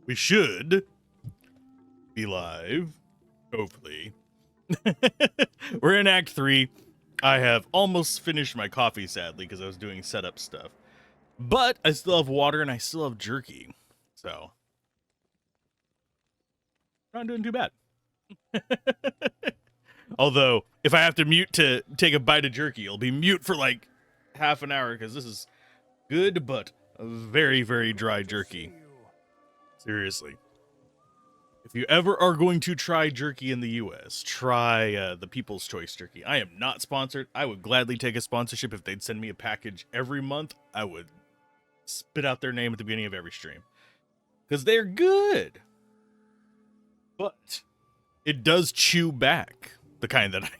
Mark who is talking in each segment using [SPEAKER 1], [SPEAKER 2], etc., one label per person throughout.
[SPEAKER 1] we should be live, hopefully. We're in Act 3. I have almost finished my coffee, sadly, because I was doing setup stuff. But I still have water and I still have jerky. So, not doing too bad. Although, if I have to mute to take a bite of jerky, it'll be mute for like half an hour, because this is good, but very, very dry jerky. Seriously. If you ever are going to try jerky in the U.S., try the People's Choice jerky. I am not sponsored. I would gladly take a sponsorship. If they'd send me a package every month, I would spit out their name at the beginning of every stream. Because they're good. But it does chew back. The kind that I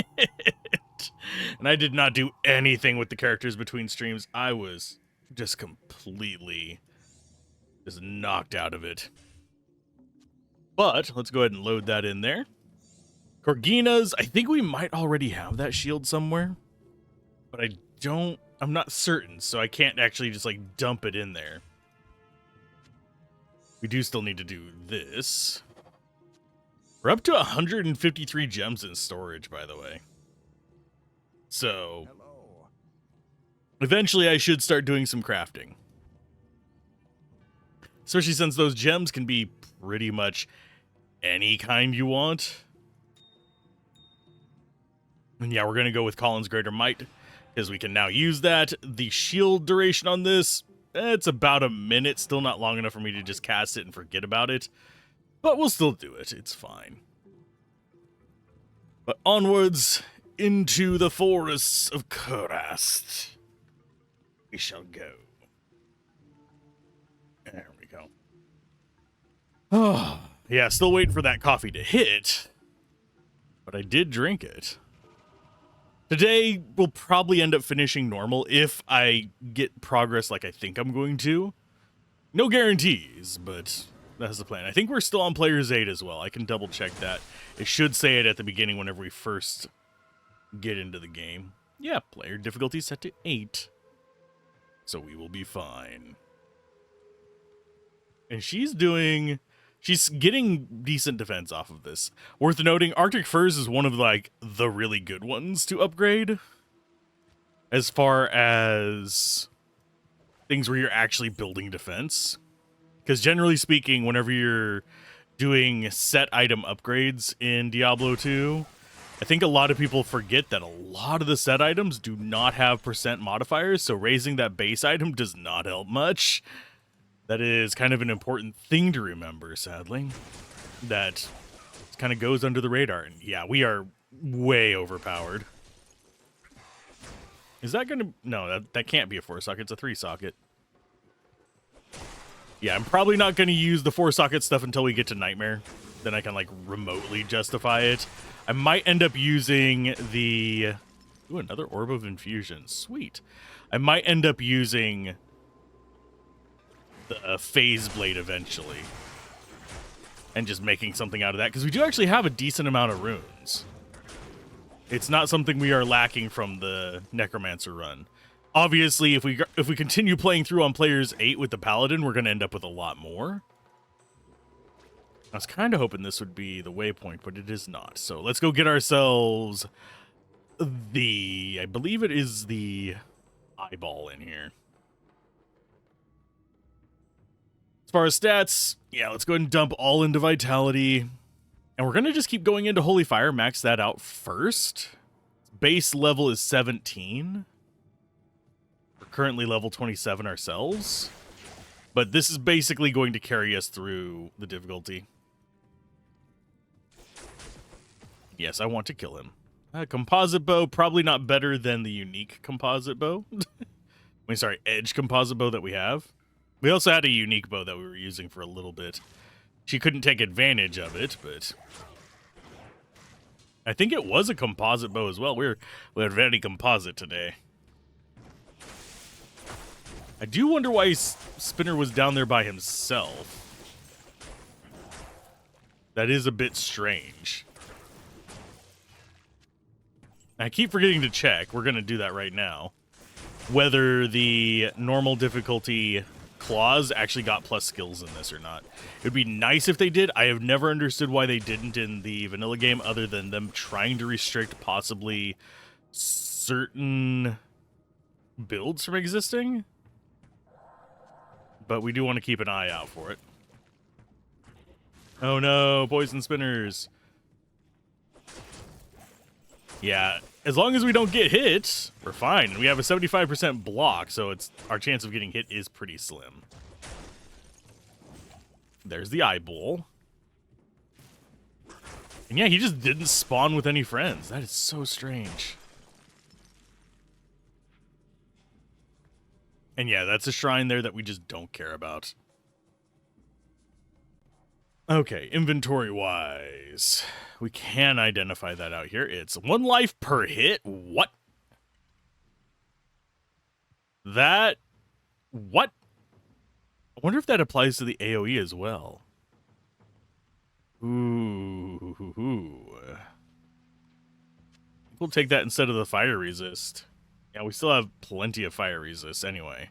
[SPEAKER 1] get. And I did not do anything with the characters between streams. I was just completely just knocked out of it. But let's go ahead and load that in there. Corgina's, I think we might already have that shield somewhere. But I'm not certain, so I can't actually just like dump it in there. We do still need to do this. We're up to 153 gems in storage, by the way. So, eventually I should start doing some crafting. Especially since those gems can be pretty much any kind you want. And yeah, we're going to go with Colin's Greater Might, because we can now use that. The shield duration on this, it's about a minute. Still not long enough for me to just cast it and forget about it. But we'll still do it. It's fine. But onwards into the forests of Kurast we shall go. There we go. Oh, yeah, still waiting for that coffee to hit. But I did drink it. Today, we'll probably end up finishing normal if I get progress like I think I'm going to. No guarantees, but that's the plan. I think we're still on Players 8 as well. I can double check that. It should say it at the beginning whenever we first get into the game. Yeah, player difficulty set to 8. So we will be fine. And she's getting decent defense off of this. Worth noting, Arctic Furs is one of like the really good ones to upgrade. As far as things where you're actually building defense. Because generally speaking, whenever you're doing set item upgrades in Diablo 2, I think a lot of people forget that a lot of the set items do not have percent modifiers, so raising that base item does not help much. That is kind of an important thing to remember, sadly. That kind of goes under the radar. And yeah, we are way overpowered. Is that going to... No, that can't be a 4-socket. It's a 3-socket. Yeah, I'm probably not going to use the 4-socket stuff until we get to Nightmare. Then I can, like, remotely justify it. I might end up using the... Ooh, another Orb of Infusion. Sweet. I might end up using the Phase Blade eventually. And just making something out of that. Because we do actually have a decent amount of runes. It's not something we are lacking from the Necromancer run. Obviously, if we continue playing through on Players 8 with the Paladin, we're going to end up with a lot more. I was kind of hoping this would be the waypoint, but it is not. So let's go get ourselves I believe it is the eyeball in here. As far as stats, yeah, let's go ahead and dump all into Vitality. And we're going to just keep going into Holy Fire, max that out first. Base level is 17. Currently level 27 ourselves, but this is basically going to carry us through the difficulty. Yes, I want to kill him. Composite bow, probably not better than the unique composite bow. Edge composite bow that we have. We also had a unique bow that we were using for a little bit. She couldn't take advantage of it, but I think it was a composite bow as well. We're very composite today. I do wonder why Spinner was down there by himself. That is a bit strange. I keep forgetting to check. We're going to do that right now. Whether the normal difficulty claws actually got plus skills in this or not. It would be nice if they did. I have never understood why they didn't in the vanilla game, other than them trying to restrict possibly certain builds from existing. But we do want to keep an eye out for it. Oh no, poison spinners. Yeah, as long as we don't get hit, we're fine. We have a 75% block, so our chance of getting hit is pretty slim. There's the eye bowl. And yeah, he just didn't spawn with any friends. That is so strange. And yeah, that's a shrine there that we just don't care about. Okay, inventory-wise, we can identify that out here. It's 1 life per hit. What? What? I wonder if that applies to the AoE as well. Ooh. We'll take that instead of the fire resist. Yeah, we still have plenty of fire resist anyway.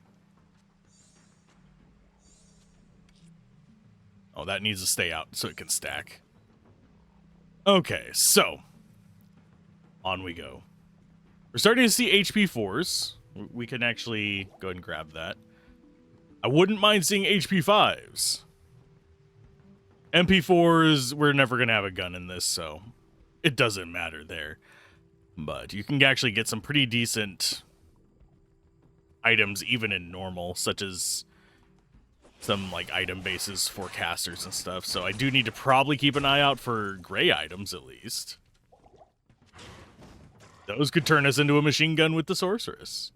[SPEAKER 1] Oh, that needs to stay out so it can stack. Okay, so on we go. We're starting to see HP 4s. We can actually go ahead and grab that. I wouldn't mind seeing HP 5s. MP 4s, we're never going to have a gun in this, so it doesn't matter there. But you can actually get some pretty decent items even in normal, such as some like item bases for casters and stuff. So I do need to probably keep an eye out for gray items at least. Those could turn us into a machine gun with the sorceress.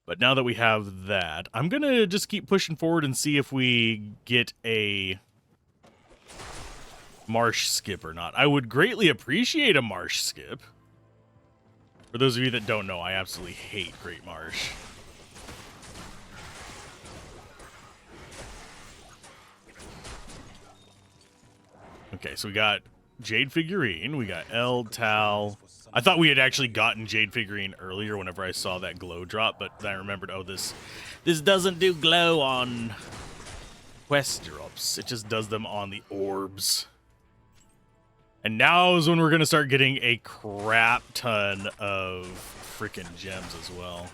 [SPEAKER 1] But now that we have that, I'm going to just keep pushing forward and see if we get a marsh skip or not. I would greatly appreciate a marsh skip. For those of you that don't know, I absolutely hate Great Marsh. Okay, so we got Jade Figurine, we got Eld, Tal. I thought we had actually gotten Jade Figurine earlier whenever I saw that glow drop, but then I remembered, oh, this doesn't do glow on quest drops. It just does them on the orbs. And now is when we're going to start getting a crap ton of freaking gems as well.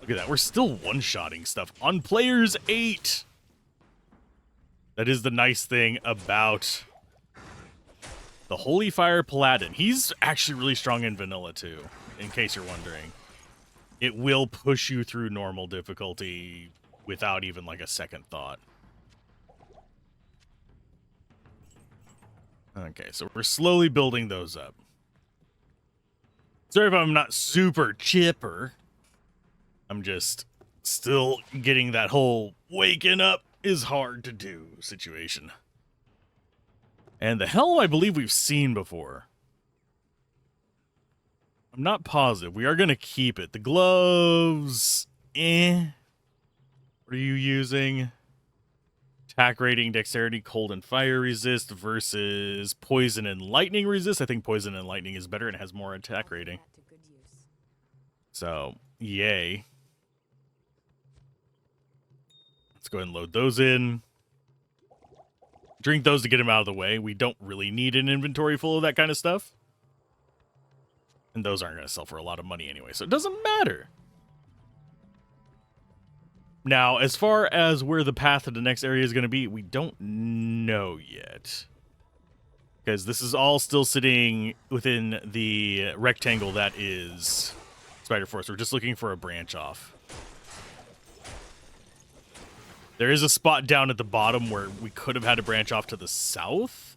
[SPEAKER 1] Look at that. We're still one-shotting stuff on players 8. That is the nice thing about the Holy Fire Paladin. He's actually really strong in vanilla too, in case you're wondering. It will push you through normal difficulty without even like a second thought. Okay, so we're slowly building those up. Sorry if I'm not super chipper. I'm just still getting that whole waking up is hard to do situation. And the helm I believe we've seen before. I'm not positive. We are going to keep it. The gloves, What are you using? Attack rating, dexterity, cold and fire resist versus poison and lightning resist. I think poison and lightning is better and has more attack rating. So, yay. Let's go ahead and load those in. Drink those to get them out of the way. We don't really need an inventory full of that kind of stuff. And those aren't going to sell for a lot of money anyway, so it doesn't matter. Now, as far as where the path to the next area is going to be, we don't know yet. Because this is all still sitting within the rectangle that is Spider Force. We're just looking for a branch off. There is a spot down at the bottom where we could have had a branch off to the south.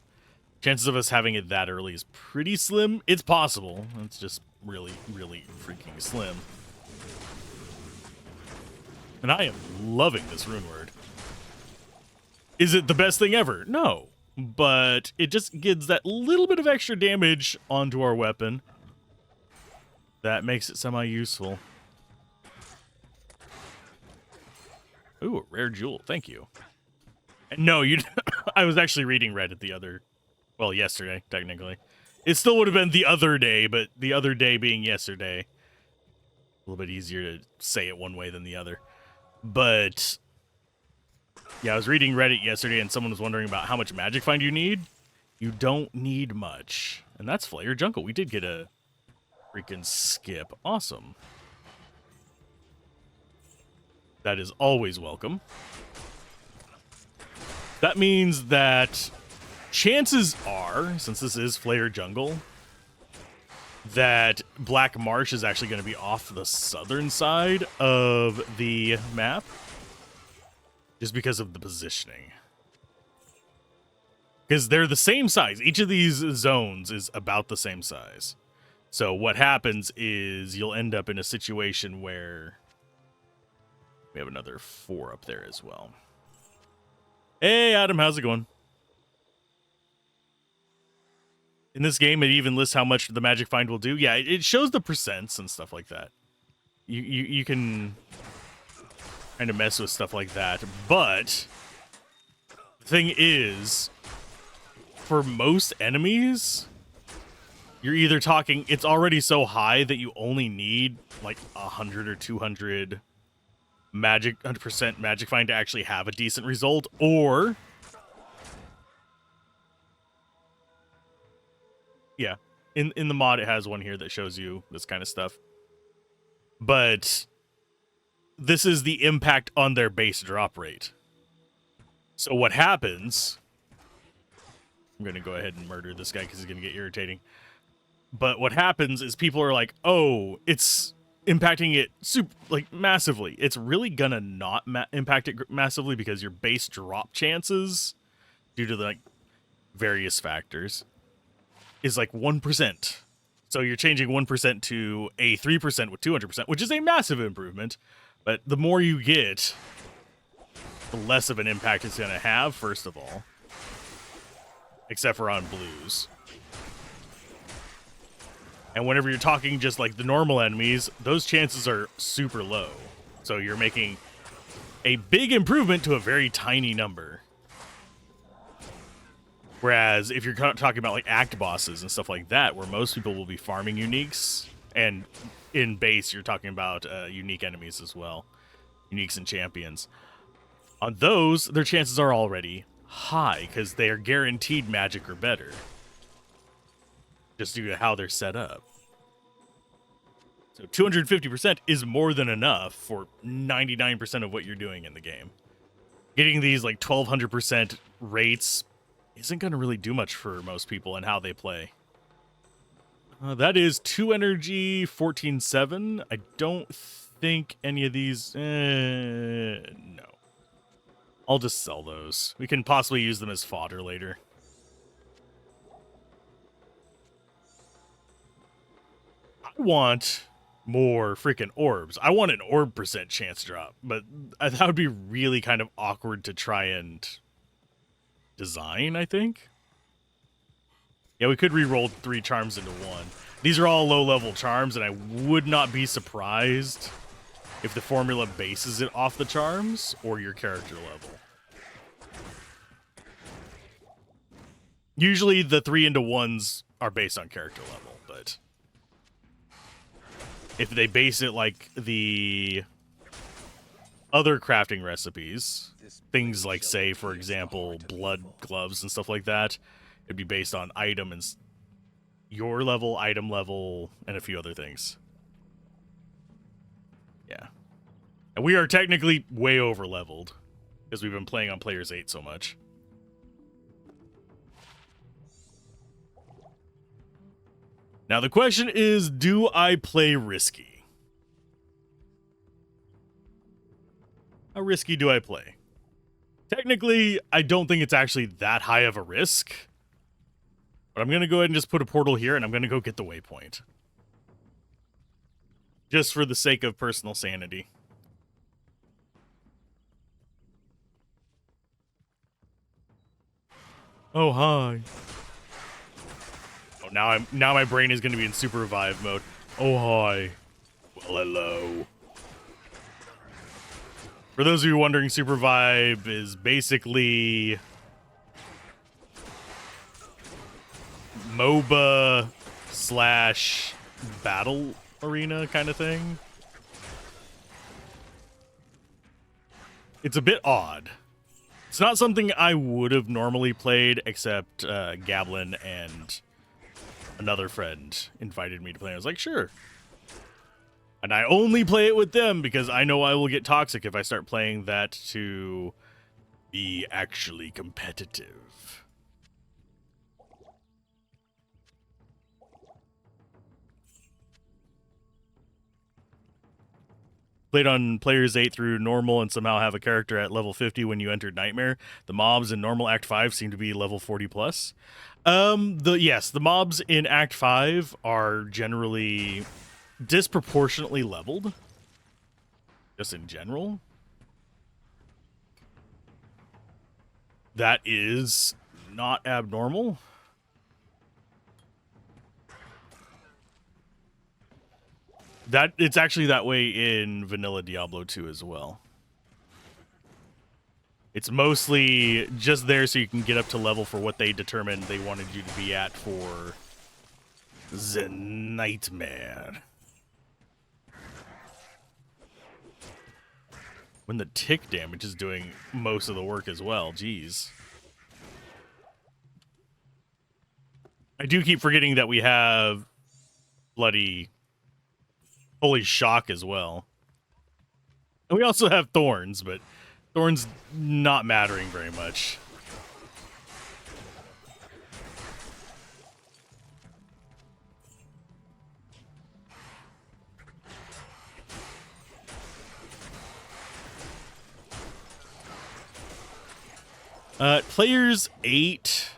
[SPEAKER 1] Chances of us having it that early is pretty slim. It's possible. It's just really, really freaking slim. And I am loving this rune word. Is it the best thing ever? No. But it just gives that little bit of extra damage onto our weapon. That makes it semi-useful. Ooh, a rare jewel. Thank you. And no, you. I was actually reading Reddit the other... Well, yesterday, technically. It still would have been the other day, but the other day being yesterday. A little bit easier to say it one way than the other. But yeah, I was reading Reddit yesterday and someone was wondering about how much magic find you need. You don't need much. And that's Flare Jungle. We did get a freaking skip. Awesome. That is always welcome. That means that chances are, since this is Flare Jungle, that Black Marsh is actually going to be off the southern side of the map. Just because of the positioning. Because they're the same size. Each of these zones is about the same size. So what happens is you'll end up in a situation where we have another 4 up there as well. Hey, Adam, how's it going? In this game, it even lists how much the magic find will do. Yeah, it shows the percents and stuff like that. You can kind of mess with stuff like that. But the thing is, for most enemies, you're either talking, it's already so high that you only need like 100 or 200 magic, 100% magic find to actually have a decent result, or yeah, in the mod it has one here that shows you this kind of stuff. But this is the impact on their base drop rate. So what happens, I'm going to go ahead and murder this guy because he's going to get irritating. But what happens is people are like, oh, it's impacting it massively. It's really going to not impact it massively because your base drop chances, due to the various factors, is like 1%. So you're changing 1% to a 3% with 200%, which is a massive improvement. But the more you get, the less of an impact it's going to have, first of all. Except for on blues. And whenever you're talking just like the normal enemies, those chances are super low. So you're making a big improvement to a very tiny number. Whereas if you're talking about like act bosses and stuff like that, where most people will be farming uniques, and in base you're talking about unique enemies as well, uniques and champions. On those, their chances are already high because they are guaranteed magic or better, just due to how they're set up. So 250% is more than enough for 99% of what you're doing in the game. Getting these like 1200% rates isn't going to really do much for most people and how they play. That is 2 energy, 14.7. I don't think any of these... no. I'll just sell those. We can possibly use them as fodder later. I want more freaking orbs. I want an orb percent chance drop, but that would be really kind of awkward to try and design, I think. Yeah, we could re-roll 3 charms into 1. These are all low-level charms, and I would not be surprised if the formula bases it off the charms or your character level. Usually the 3 into 1s are based on character level, but if they base it like the other crafting recipes, things like, say, for example, blood gloves and stuff like that, it'd be based on item and your level, item level, and a few other things. Yeah. And we are technically way over leveled because we've been playing on Players 8 so much. Now the question is, do I play risky? How risky do I play? Technically, I don't think it's actually that high of a risk. But I'm going to go ahead and just put a portal here, and I'm going to go get the waypoint. Just for the sake of personal sanity. Oh, hi. Oh, now my brain is going to be in super revive mode. Oh, hi. Well, hello. For those of you wondering, Super Vibe is basically MOBA slash battle arena kind of thing. It's a bit odd. It's not something I would have normally played, except Gablin and another friend invited me to play. I was like, sure. And I only play it with them because I know I will get toxic if I start playing that to be actually competitive. Played on players 8 through normal and somehow have a character at level 50 when you entered Nightmare. The mobs in normal Act 5 seem to be level 40 plus. The mobs in Act 5 are generally disproportionately leveled. Just in general. That is not abnormal. That it's actually that way in vanilla Diablo 2 as well. It's mostly just there so you can get up to level for what they determined they wanted you to be at for the Nightmare. When the tick damage is doing most of the work as well, jeez. I do keep forgetting that we have bloody Holy Shock as well. And we also have Thorns, but Thorns not mattering very much. Players 8,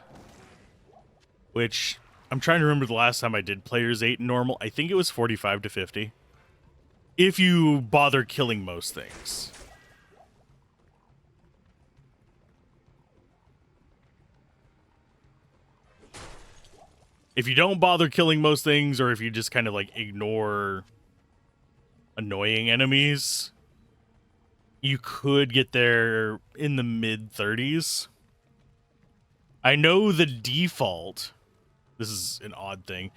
[SPEAKER 1] which I'm trying to remember the last time I did players 8 normal. I think it was 45 to 50. If you bother killing most things. If you don't bother killing most things, or if you just kind of like ignore annoying enemies, you could get there in the mid 30s. I know the default, this is an odd thing,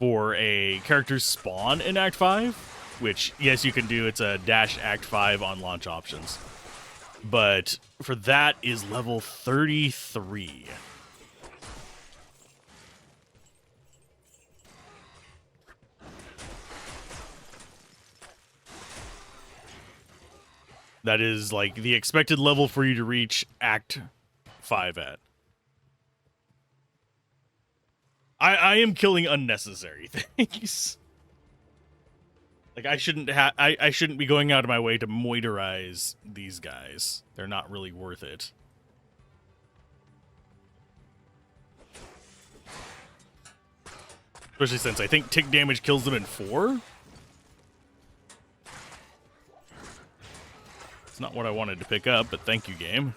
[SPEAKER 1] for a character's spawn in Act 5, which, yes, you can do. It's a dash Act 5 on launch options. But for that is level 33. That is like the expected level for you to reach Act 5 at. I am killing unnecessary things. Like I shouldn't be going out of my way to moiterize these guys. They're not really worth it. Especially since I think tick damage kills them in 4. It's not what I wanted to pick up, but thank you, game.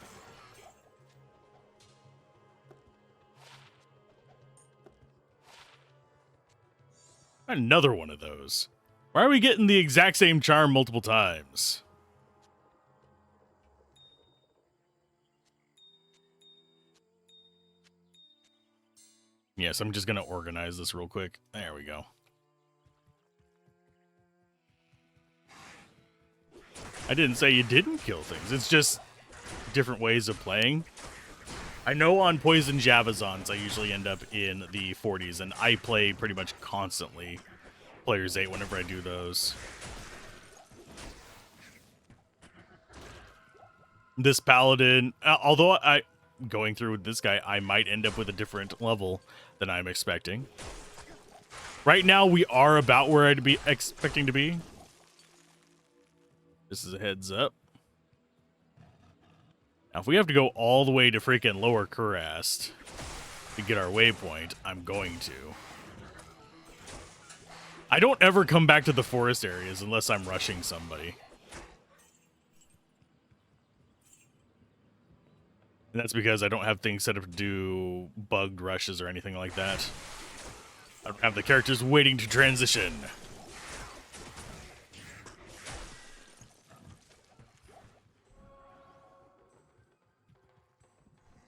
[SPEAKER 1] Another one of those. Why are we getting the exact same charm multiple times? Yes, I'm just going to organize this real quick. There we go. I didn't say you didn't kill things. It's just different ways of playing. I know on Poison Javazons, I usually end up in the 40s, and I play pretty much constantly players 8 whenever I do those. This Paladin, although going through with this guy, I might end up with a different level than I'm expecting. Right now, we are about where I'd be expecting to be. This is a heads up. Now, if we have to go all the way to freaking Lower Kurast to get our waypoint, I'm going to. I don't ever come back to the forest areas unless I'm rushing somebody. And that's because I don't have things set up to do bugged rushes or anything like that. I don't have the characters waiting to transition.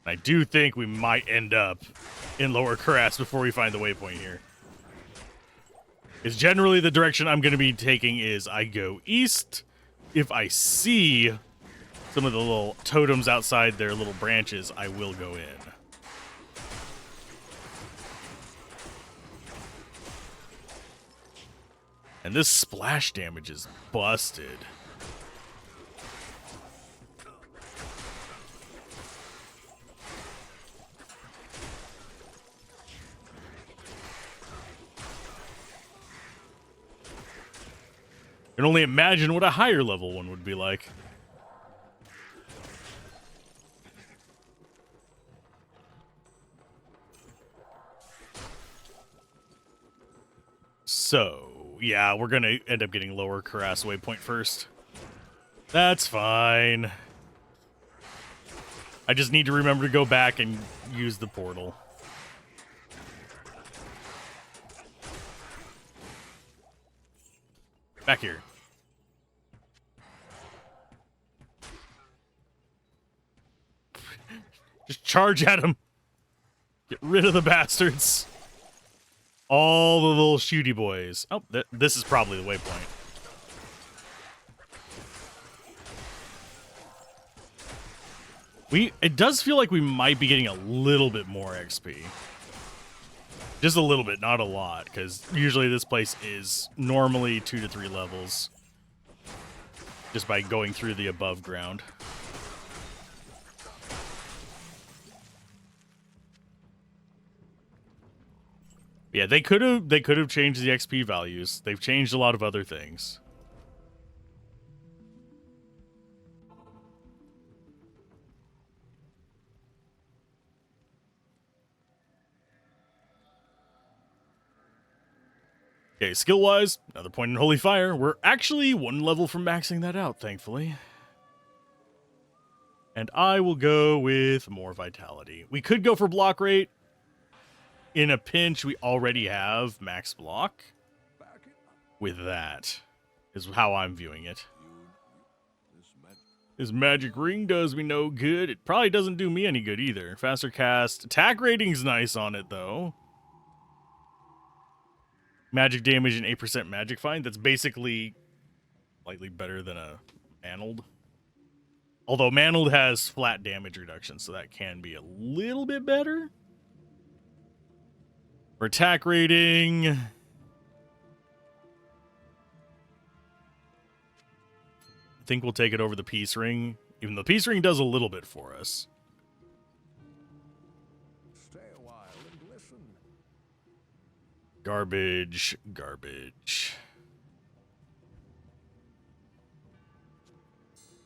[SPEAKER 1] I do think we might end up in Lower Carras before we find the waypoint here. Is generally the direction I'm going to be taking is I go east. If I see some of the little totems outside their little branches, I will go in. And this splash damage is busted. I can only imagine what a higher level one would be like. So, yeah, we're going to end up getting Lower Carras waypoint first. That's fine. I just need to remember to go back and use the portal. Back here. Just charge at him. Get rid of the bastards. All the little shooty boys. Oh, this is probably the waypoint. It does feel like we might be getting a little bit more XP. Just a little bit, not a lot, because usually this place is normally 2 to 3 levels. Just by going through the above ground. Yeah, they could have changed the XP values. They've changed a lot of other things. Okay, skill-wise, another point in Holy Fire. We're actually 1 level from maxing that out, thankfully. And I will go with more Vitality. We could go for block rate. In a pinch, we already have max block. With that, is how I'm viewing it. This magic ring does me no good. It probably doesn't do me any good either. Faster cast. Attack rating's nice on it, though. Magic damage and 8% magic find. That's basically slightly better than a Mantled. Although Mantled has flat damage reduction, so that can be a little bit better. For attack rating, I think we'll take it over the Peace Ring, even though the Peace Ring does a little bit for us.
[SPEAKER 2] Stay a while and listen.
[SPEAKER 1] Garbage, garbage.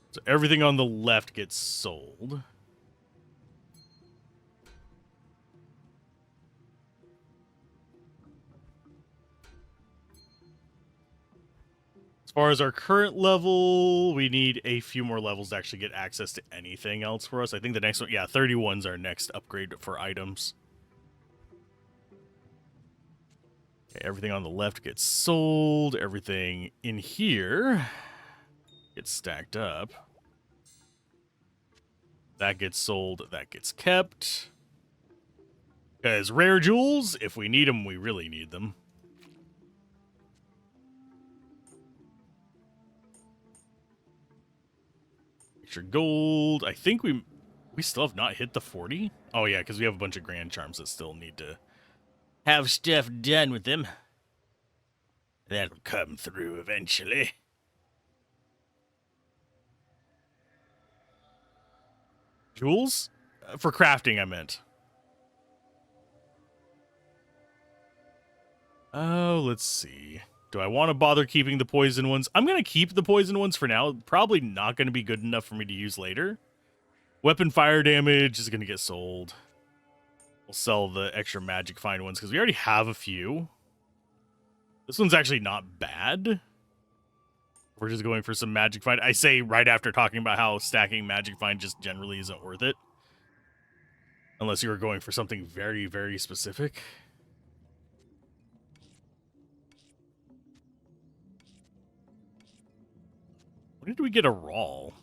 [SPEAKER 1] So everything on the left gets sold. As far as our current level, we need a few more levels to actually get access to anything else for us. I think the next one, yeah, 31's our next upgrade for items. Okay, everything on the left gets sold. Everything in here gets stacked up. That gets sold. That gets kept. Because rare jewels, if we need them, we really need them. Extra gold. I think we still have not hit the 40. Oh, yeah, because we have a bunch of grand charms that still need to have stuff done with them. That'll come through eventually. Jewels? For crafting, I meant. Oh, let's see. Do I want to bother keeping the poison ones? I'm going to keep the poison ones for now. Probably not going to be good enough for me to use later. Weapon fire damage is going to get sold. We'll sell the extra magic find ones because we already have a few. This one's actually not bad. We're just going for some magic find. I say right after talking about how stacking magic find just generally isn't worth it. Unless you were going for something very, very specific. When did we get a Rawl?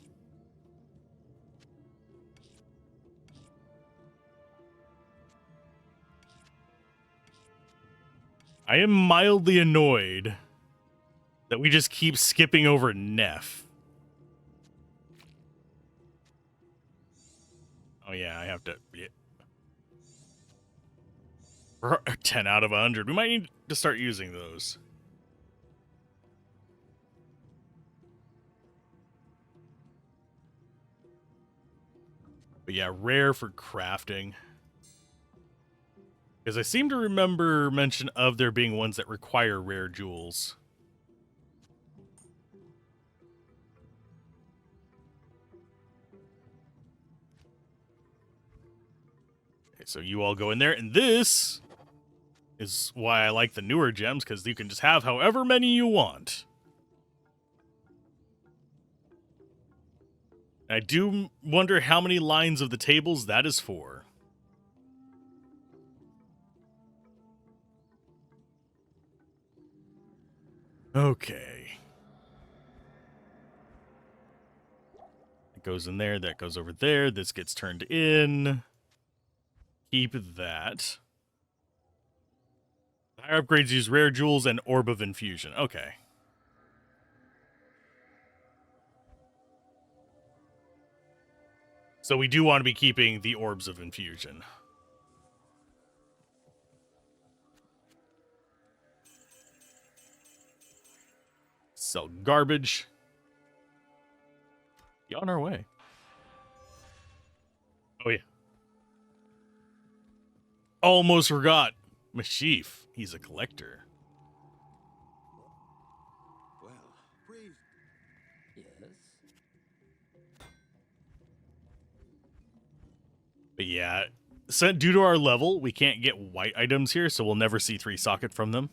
[SPEAKER 1] I am mildly annoyed that we just keep skipping over Neff. Oh yeah, I have to... Yeah. 10 out of 100. We might need to start using those. But yeah, rare for crafting. Because I seem to remember mention of there being ones that require rare jewels. Okay, so you all go in there, and this is why I like the newer gems, because you can just have however many you want. I do wonder how many lines of the tables that is for. Okay. It goes in there, that goes over there, this gets turned in. Keep that. Higher upgrades use rare jewels and Orb of Infusion. Okay. So we do want to be keeping the Orbs of Infusion. Sell garbage. Be on our way. Oh, yeah. Almost forgot. Mashif. He's a collector.
[SPEAKER 2] Well, praise. Yes.
[SPEAKER 1] But yeah, due to our level, we can't get white items here, so we'll never see 3-socket from them.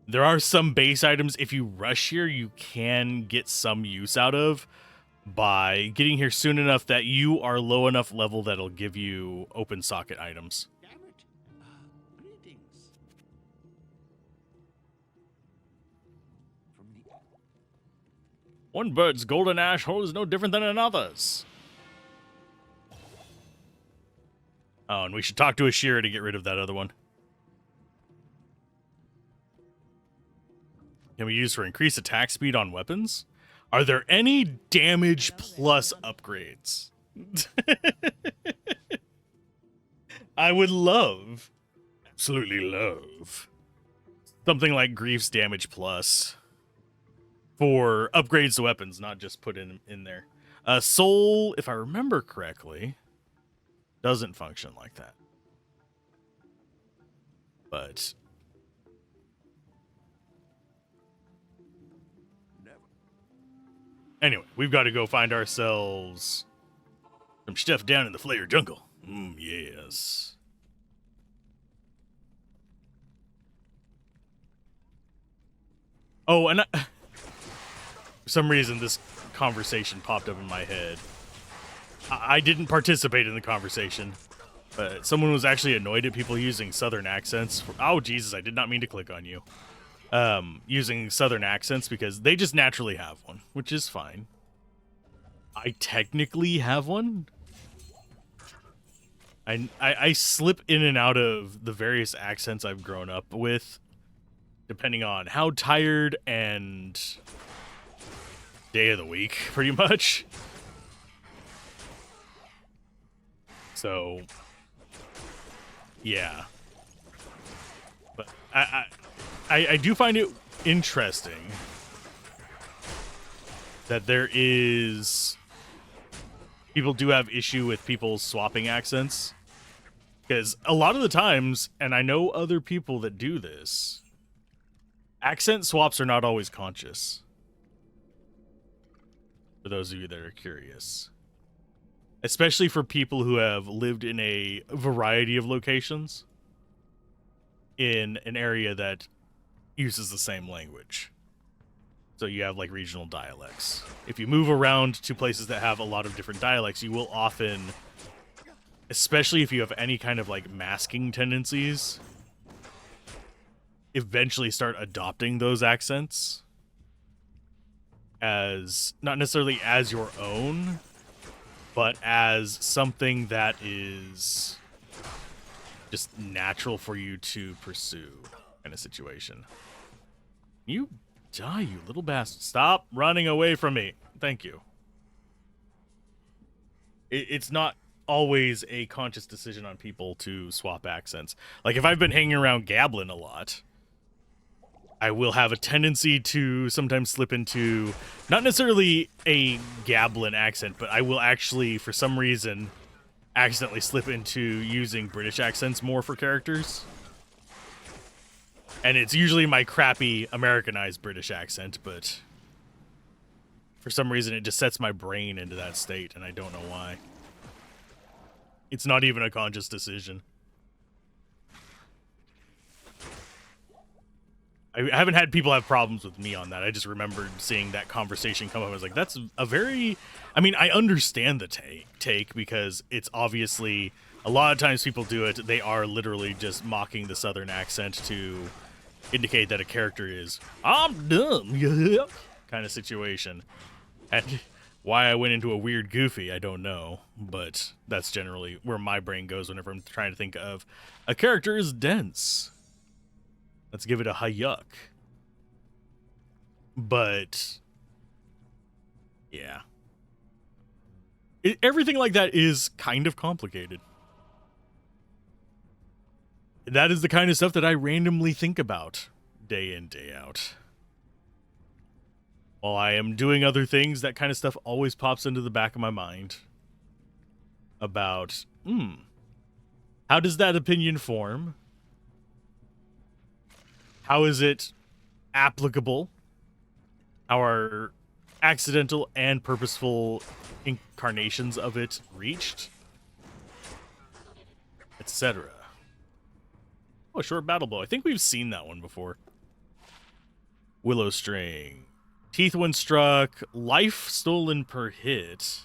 [SPEAKER 1] There are some base items, if you rush here, you can get some use out of by getting here soon enough that you are low enough level that'll give you open socket items.
[SPEAKER 2] Damn it. Greetings. From the...
[SPEAKER 1] One bird's golden ash hole is no different than another's. Oh, and we should talk to Ashira to get rid of that other one. Can we use for increased attack speed on weapons? Are there any damage plus upgrades? I would love, absolutely love, something like Grief's damage plus for upgrades to weapons, not just put in there. Soul, if I remember correctly, doesn't function like that. But anyway, we've got to go find ourselves some stuff down in the Flayer jungle. Yes. Oh, and for some reason this conversation popped up in my head. I didn't participate in the conversation, but someone was actually annoyed at people using southern accents. Oh, Jesus, I did not mean to click on you. Using southern accents because they just naturally have one, which is fine. I technically have one. I slip in and out of the various accents I've grown up with, depending on how tired and day of the week, pretty much. So, yeah. But I do find it interesting that there is... people do have issue with people swapping accents. Because a lot of the times, and I know other people that do this, accent swaps are not always conscious. For those of you that are curious. Especially for people who have lived in a variety of locations in an area that uses the same language. So you have like regional dialects. If you move around to places that have a lot of different dialects, you will often, especially if you have any kind of like masking tendencies, eventually start adopting those accents as not necessarily as your own, but as something that is just natural for you to pursue kind of situation. You die, you little bastard. Stop running away from me. Thank you. It's not always a conscious decision on people to swap accents. Like, if I've been hanging around Gablin a lot, I will have a tendency to sometimes slip into, not necessarily a Gablin accent, but I will actually, for some reason, accidentally slip into using British accents more for characters. And it's usually my crappy Americanized British accent, but for some reason it just sets my brain into that state, and I don't know why. It's not even a conscious decision. I haven't had people have problems with me on that. I just remembered seeing that conversation come up. I was like, that's a very... I mean, I understand the take because it's obviously... A lot of times people do it, they are literally just mocking the southern accent to indicate that a character is, I'm dumb, kind of situation. And why I went into a weird goofy, I don't know. But that's generally where my brain goes whenever I'm trying to think of a character is dense. Let's give it a high yuck. But, yeah. Everything like that is kind of complicated. That is the kind of stuff that I randomly think about day in, day out. While I am doing other things, that kind of stuff always pops into the back of my mind. About, how does that opinion form? How is it applicable? How are accidental and purposeful incarnations of it reached? Etc. Oh, short battle bow. I think we've seen that one before. Willow string. Teeth when struck. Life stolen per hit.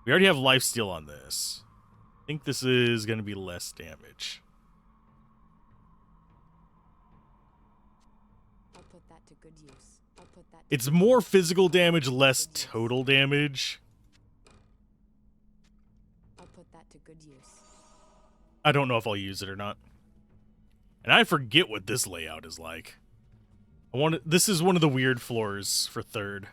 [SPEAKER 1] We already have life steal on this. I think this is going to be less damage.
[SPEAKER 3] Good use. I'll put that
[SPEAKER 1] it's more physical damage, less total damage.
[SPEAKER 3] I'll put that to good use.
[SPEAKER 1] I don't know if I'll use it or not. And I forget what this layout is like. This is one of the weird floors for third.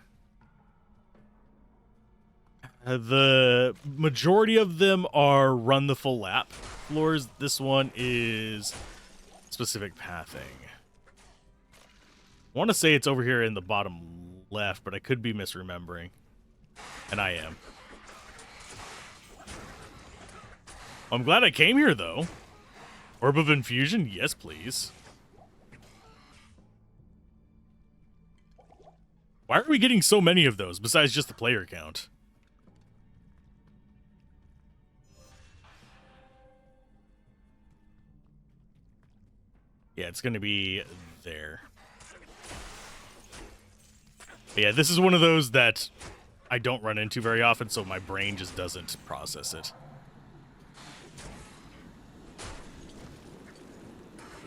[SPEAKER 1] The majority of them are run the full lap floors. This one is specific pathing. I want to say it's over here in the bottom left, but I could be misremembering. And I am. I'm glad I came here, though. Orb of Infusion? Yes, please. Why are we getting so many of those, besides just the player count? Yeah, it's going to be there. But yeah, this is one of those that I don't run into very often, so my brain just doesn't process it.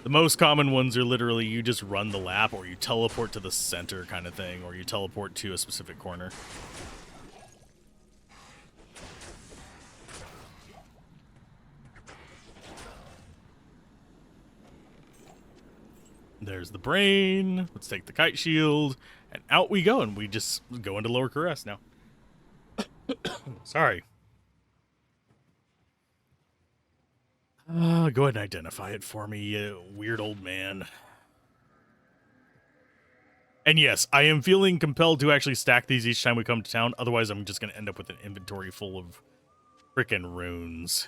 [SPEAKER 1] The most common ones are literally you just run the lap, or you teleport to the center kind of thing, or you teleport to a specific corner. There's the brain. Let's take the kite shield. And out we go, and we just go into lower caress now. Sorry. Go ahead and identify it for me, you weird old man. And yes, I am feeling compelled to actually stack these each time we come to town. Otherwise, I'm just going to end up with an inventory full of frickin' runes.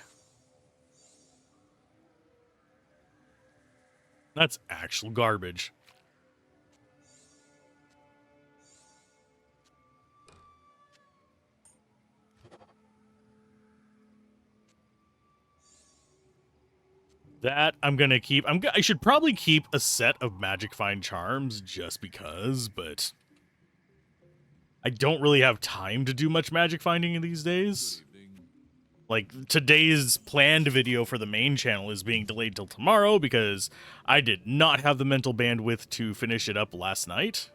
[SPEAKER 1] That's actual garbage. That I'm gonna keep. I should probably keep a set of Magic Find Charms just because, but I don't really have time to do much magic finding in these days. Like, today's planned video for the main channel is being delayed till tomorrow because I did not have the mental bandwidth to finish it up last night.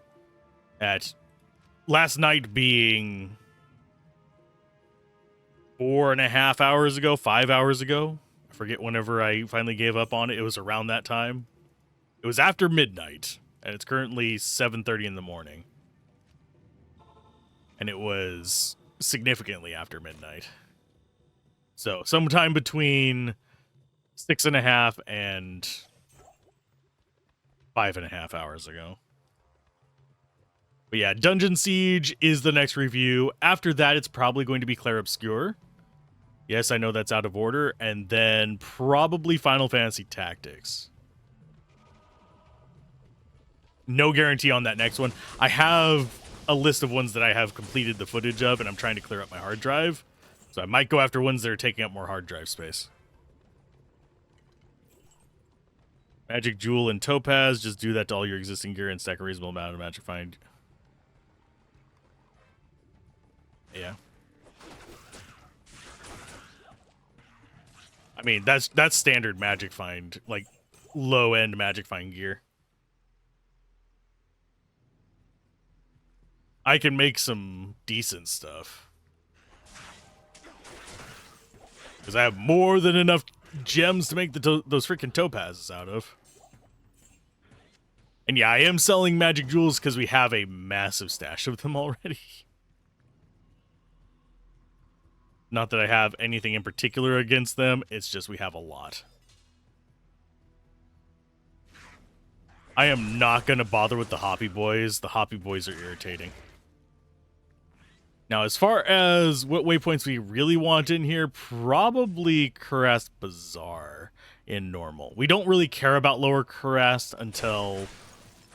[SPEAKER 1] Last night being 4.5 hours ago, 5 hours ago. I forget whenever I finally gave up on it. It was around that time. It was after midnight, and it's currently 7:30 in the morning. And it was significantly after midnight. So sometime between 6.5 and 5.5 hours ago. But yeah, Dungeon Siege is the next review. After that, it's probably going to be Clair Obscur. Yes, I know that's out of order. And then probably Final Fantasy Tactics. No guarantee on that next one. I have a list of ones that I have completed the footage of, and I'm trying to clear up my hard drive. So I might go after ones that are taking up more hard drive space. Magic Jewel and Topaz. Just do that to all your existing gear and stack a reasonable amount of Magic Find. Yeah. I mean, that's standard Magic Find, like low-end Magic Find gear. I can make some decent stuff. Because I have more than enough gems to make those freaking topazes out of. And yeah, I am selling magic jewels because we have a massive stash of them already. Not that I have anything in particular against them, it's just we have a lot. I am not going to bother with the Hoppy Boys. The Hoppy Boys are irritating. Now, as far as what waypoints we really want in here, probably Kurast Bazaar in normal. We don't really care about lower Kurast until,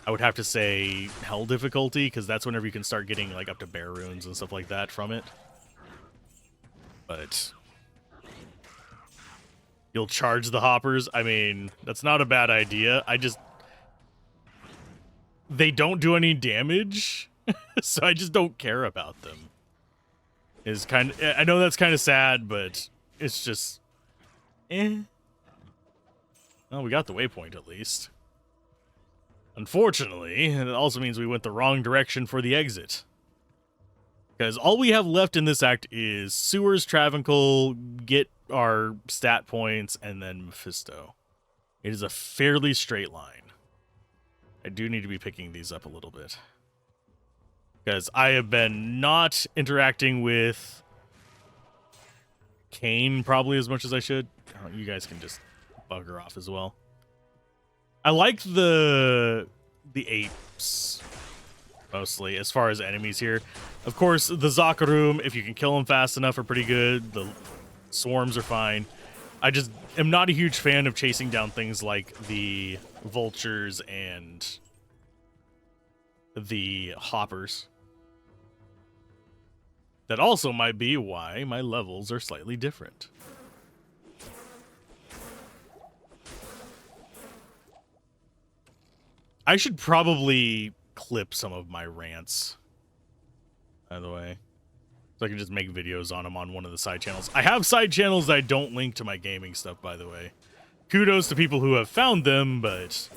[SPEAKER 1] I would have to say, Hell difficulty, because that's whenever you can start getting like up to bear runes and stuff like that from it. But you'll charge the hoppers. I mean, that's not a bad idea. They don't do any damage, so I just don't care about them. I know that's kind of sad, but it's just, Well, we got the waypoint at least. Unfortunately, it also means we went the wrong direction for the exit. Because all we have left in this act is Sewers, Travancore, get our stat points, and then Mephisto. It is a fairly straight line. I do need to be picking these up a little bit. Because I have been not interacting with Kane probably as much as I should. Oh, you guys can just bugger off as well. I like the apes mostly as far as enemies here. Of course, the Zakarum, if you can kill them fast enough, are pretty good. The swarms are fine. I just am not a huge fan of chasing down things like the vultures and the hoppers. That also might be why my levels are slightly different. I should probably clip some of my rants, by the way, so I can just make videos on them on one of the side channels. I have side channels that I don't link to my gaming stuff, by the way. Kudos to people who have found them, but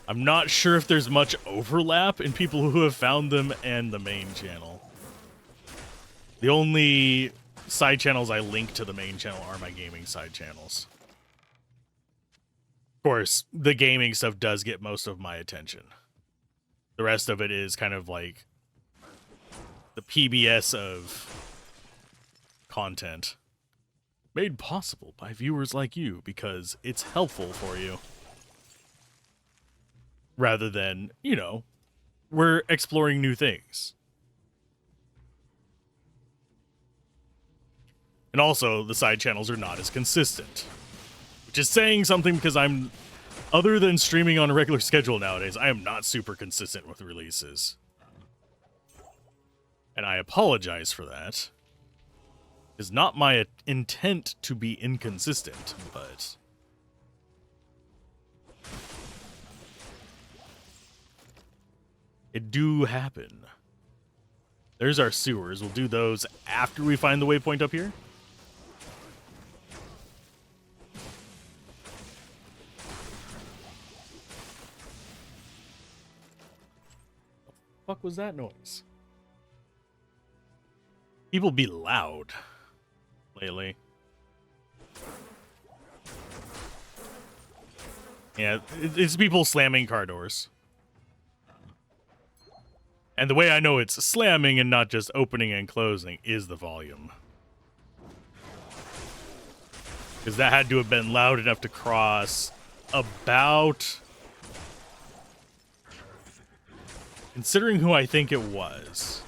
[SPEAKER 1] I'm not sure if there's much overlap in people who have found them and the main channel. The only side channels I link to the main channel are my gaming side channels. Of course, the gaming stuff does get most of my attention. The rest of it is kind of like the PBS of content. Made possible by viewers like you because it's helpful for you. Rather than, we're exploring new things. And also, the side channels are not as consistent. Which is saying something because other than streaming on a regular schedule nowadays, I am not super consistent with releases. And I apologize for that. It's not my intent to be inconsistent, but it do happen. There's our sewers. We'll do those after we find the waypoint up here. Fuck was that noise? People be loud lately. Yeah, it's people slamming car doors. And the way I know it's slamming and not just opening and closing is the volume. Because that had to have been loud enough to cross about... Considering who I think it was,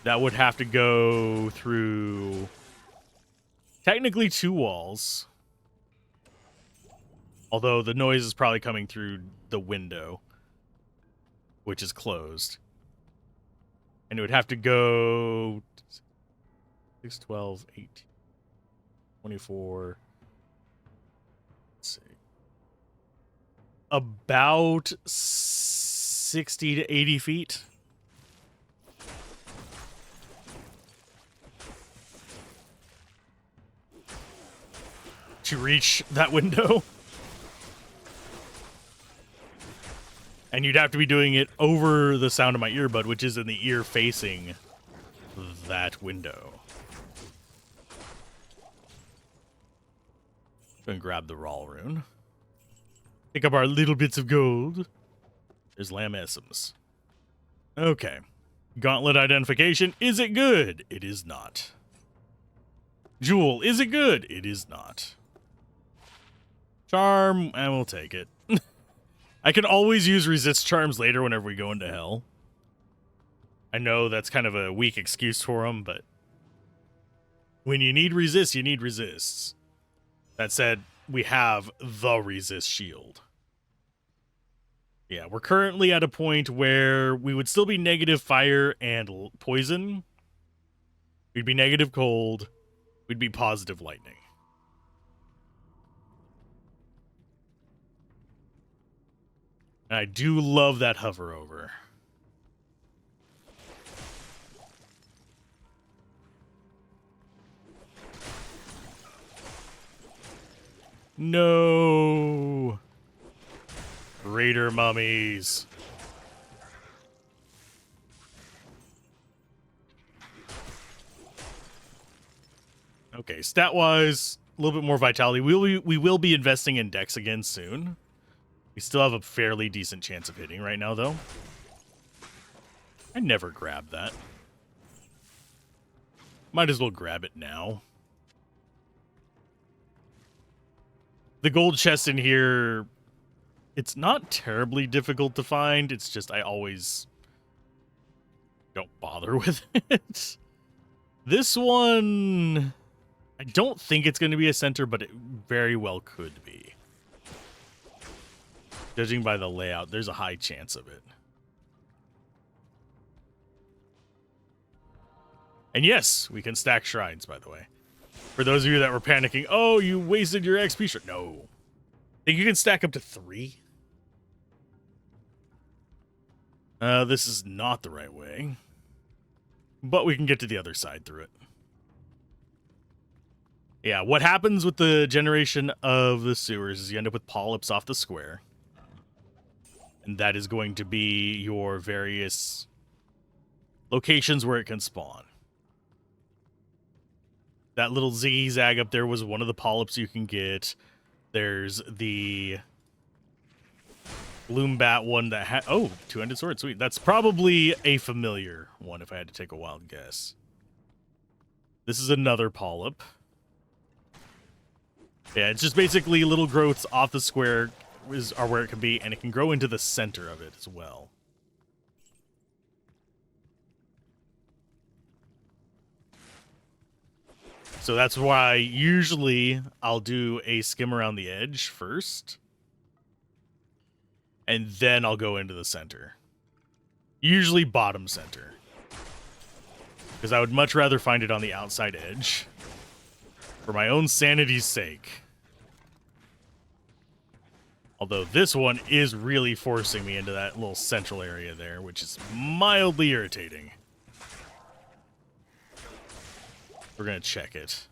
[SPEAKER 1] that would have to go through technically 2 walls. Although the noise is probably coming through the window, which is closed. And it would have to go 6, 12, 18, 24. Let's see. About 60 to 80 feet. To reach that window. And you'd have to be doing it over the sound of my earbud, which is in the ear facing that window. Go and grab the Raw rune. Pick up our little bits of gold. There's Lamessums. Okay. Gauntlet identification. Is it good? It is not. Jewel. Is it good? It is not. Charm. And we'll take it. I can always use resist charms later whenever we go into hell. I know that's kind of a weak excuse for them, but when you need resist, you need resists. That said, we have the resist shield. Yeah, we're currently at a point where we would still be negative fire and poison. We'd be negative cold. We'd be positive lightning. And I do love that hover over. No. Raider mummies. Okay, stat-wise, a little bit more vitality. We will be investing in Dex again soon. We still have a fairly decent chance of hitting right now, though. I never grabbed that. Might as well grab it now. The gold chest in here, it's not terribly difficult to find. It's just I always don't bother with it. This one, I don't think it's going to be a center, but it very well could be. Judging by the layout, there's a high chance of it. And yes, we can stack shrines, by the way. For those of you that were panicking, oh, you wasted your XP shrine. No. I think you can stack up to 3. This is not the right way. But we can get to the other side through it. Yeah, what happens with the generation of the sewers is you end up with polyps off the square. And that is going to be your various locations where it can spawn. That little zigzag up there was one of the polyps you can get. There's the Gloombat one that had... Oh, two-handed sword. Sweet. That's probably a familiar one if I had to take a wild guess. This is another polyp. Yeah, it's just basically little growths off the square are where it can be, and it can grow into the center of it as well. So that's why usually I'll do a skim around the edge first, and then I'll go into the center. Usually bottom center. Because I would much rather find it on the outside edge. For my own sanity's sake. Although this one is really forcing me into that little central area there, which is mildly irritating. We're going to check it.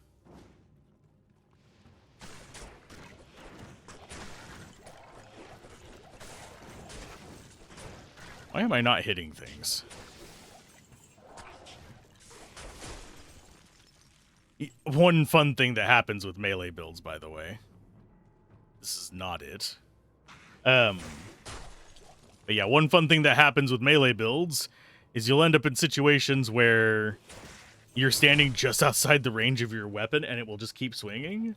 [SPEAKER 1] Why am I not hitting things? One fun thing that happens with melee builds, by the way, is this is not it. But yeah, one fun thing that happens with melee builds is you'll end up in situations where you're standing just outside the range of your weapon and it will just keep swinging.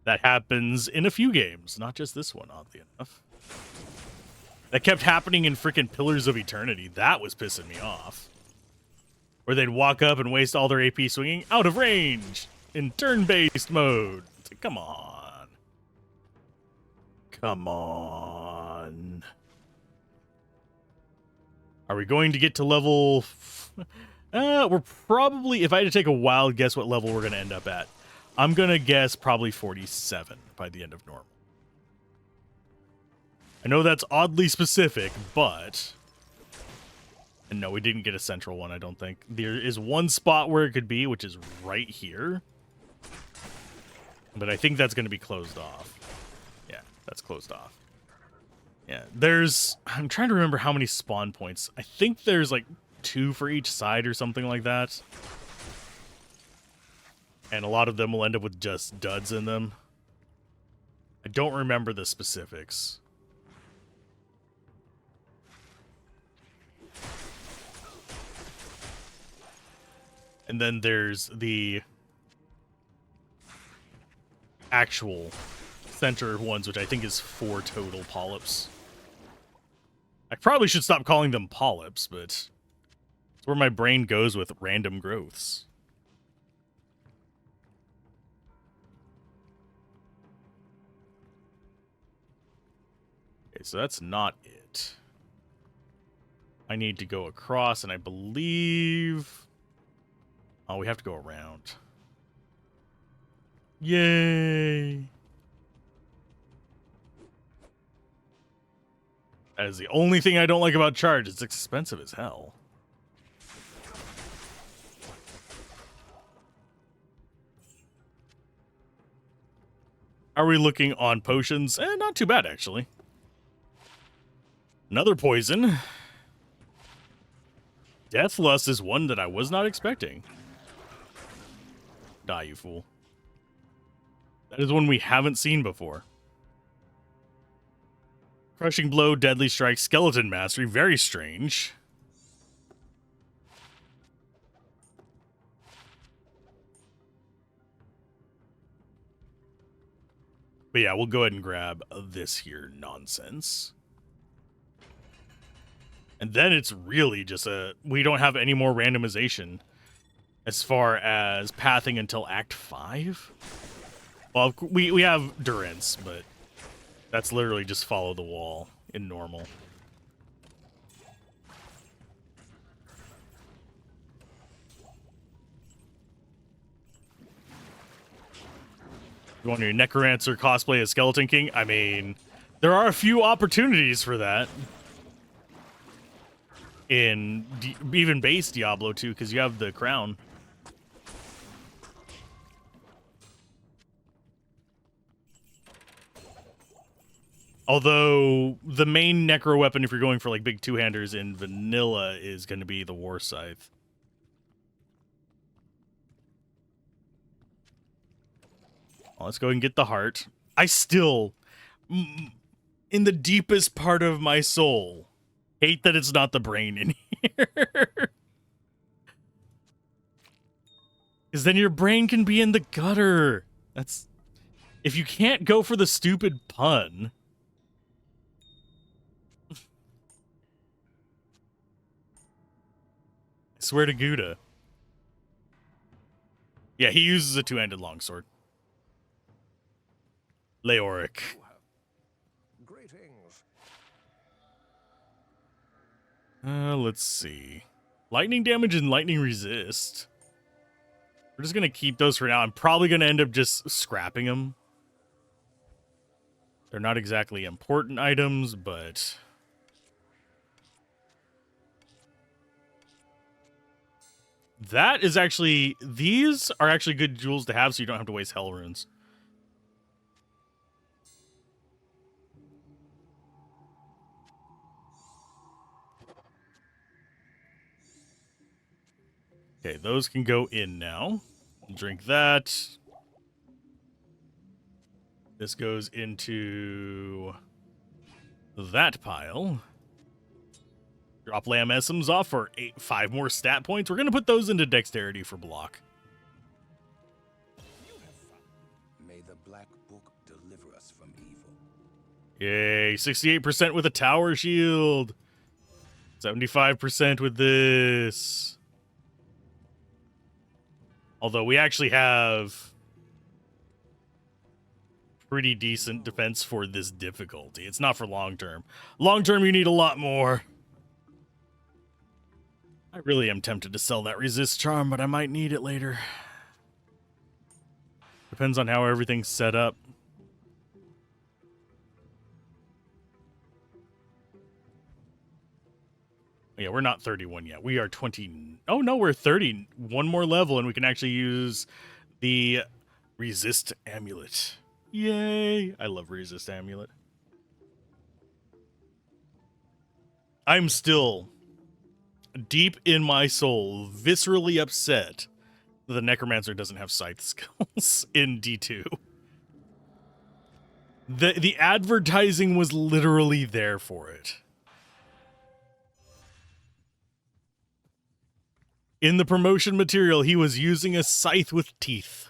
[SPEAKER 1] That happens in a few games, not just this one, oddly enough. That kept happening in freaking Pillars of Eternity. That was pissing me off. Where they'd walk up and waste all their AP swinging out of range in turn-based mode. It's like, come on. Come on. Are we going to get to level... we're probably... If I had to take a wild guess what level we're going to end up at, I'm going to guess probably 47 by the end of normal. I know that's oddly specific, but... And no, we didn't get a central one, I don't think. There is one spot where it could be, which is right here. But I think that's going to be closed off. Yeah, that's closed off. Yeah, there's... I'm trying to remember how many spawn points. I think there's like 2 for each side or something like that. And a lot of them will end up with just duds in them. I don't remember the specifics. And then there's the actual center ones, which I think is 4 total polyps. I probably should stop calling them polyps, but it's where my brain goes with random growths. Okay, so that's not it. I need to go across, and I believe... Oh, we have to go around. Yay! That is the only thing I don't like about Charge. It's expensive as hell. Are we looking on potions? Not too bad, actually. Another poison. Deathlust is one that I was not expecting. Die, you fool. That is one we haven't seen before. Crushing Blow, Deadly Strike, Skeleton Mastery. Very strange. But yeah, we'll go ahead and grab this here nonsense. And then it's really just a... We don't have any more randomization as far as pathing until Act 5. Well, we have Durance, but that's literally just follow the wall in normal. You want your Necromancer cosplay as Skeleton King? I mean, there are a few opportunities for that. In even base Diablo 2, because you have the crown. Although, the main necro weapon, if you're going for like big two-handers in vanilla, is going to be the War Scythe. Well, let's go and get the heart. I still, in the deepest part of my soul, hate that it's not the brain in here. Because then your brain can be in the gutter. That's... If you can't go for the stupid pun... I swear to Gouda. Yeah, he uses a two-handed longsword. Leoric.
[SPEAKER 2] Greetings.
[SPEAKER 1] Let's see. Lightning damage and lightning resist. We're just going to keep those for now. I'm probably going to end up just scrapping them. They're not exactly important items, but... That is actually... These are actually good jewels to have so you don't have to waste hell runes. Okay, those can go in now. Drink that. This goes into that pile. Drop Lamesums off for 5 more stat points. We're going to put those into dexterity for block.
[SPEAKER 2] May the Black Book deliver us from evil.
[SPEAKER 1] Yay, 68% with a tower shield. 75% with this. Although we actually have pretty decent defense for this difficulty. It's not for long term. Long term, you need a lot more. I really am tempted to sell that resist charm, but I might need it later. Depends on how everything's set up. Yeah, we're not 31 yet. We are 20. Oh, no, we're 30. One more level, and we can actually use the resist amulet. Yay! I love resist amulet. I'm still, deep in my soul, viscerally upset that the Necromancer doesn't have scythe skills in D2. The advertising was literally there for it. In the promotion material, he was using a scythe with teeth.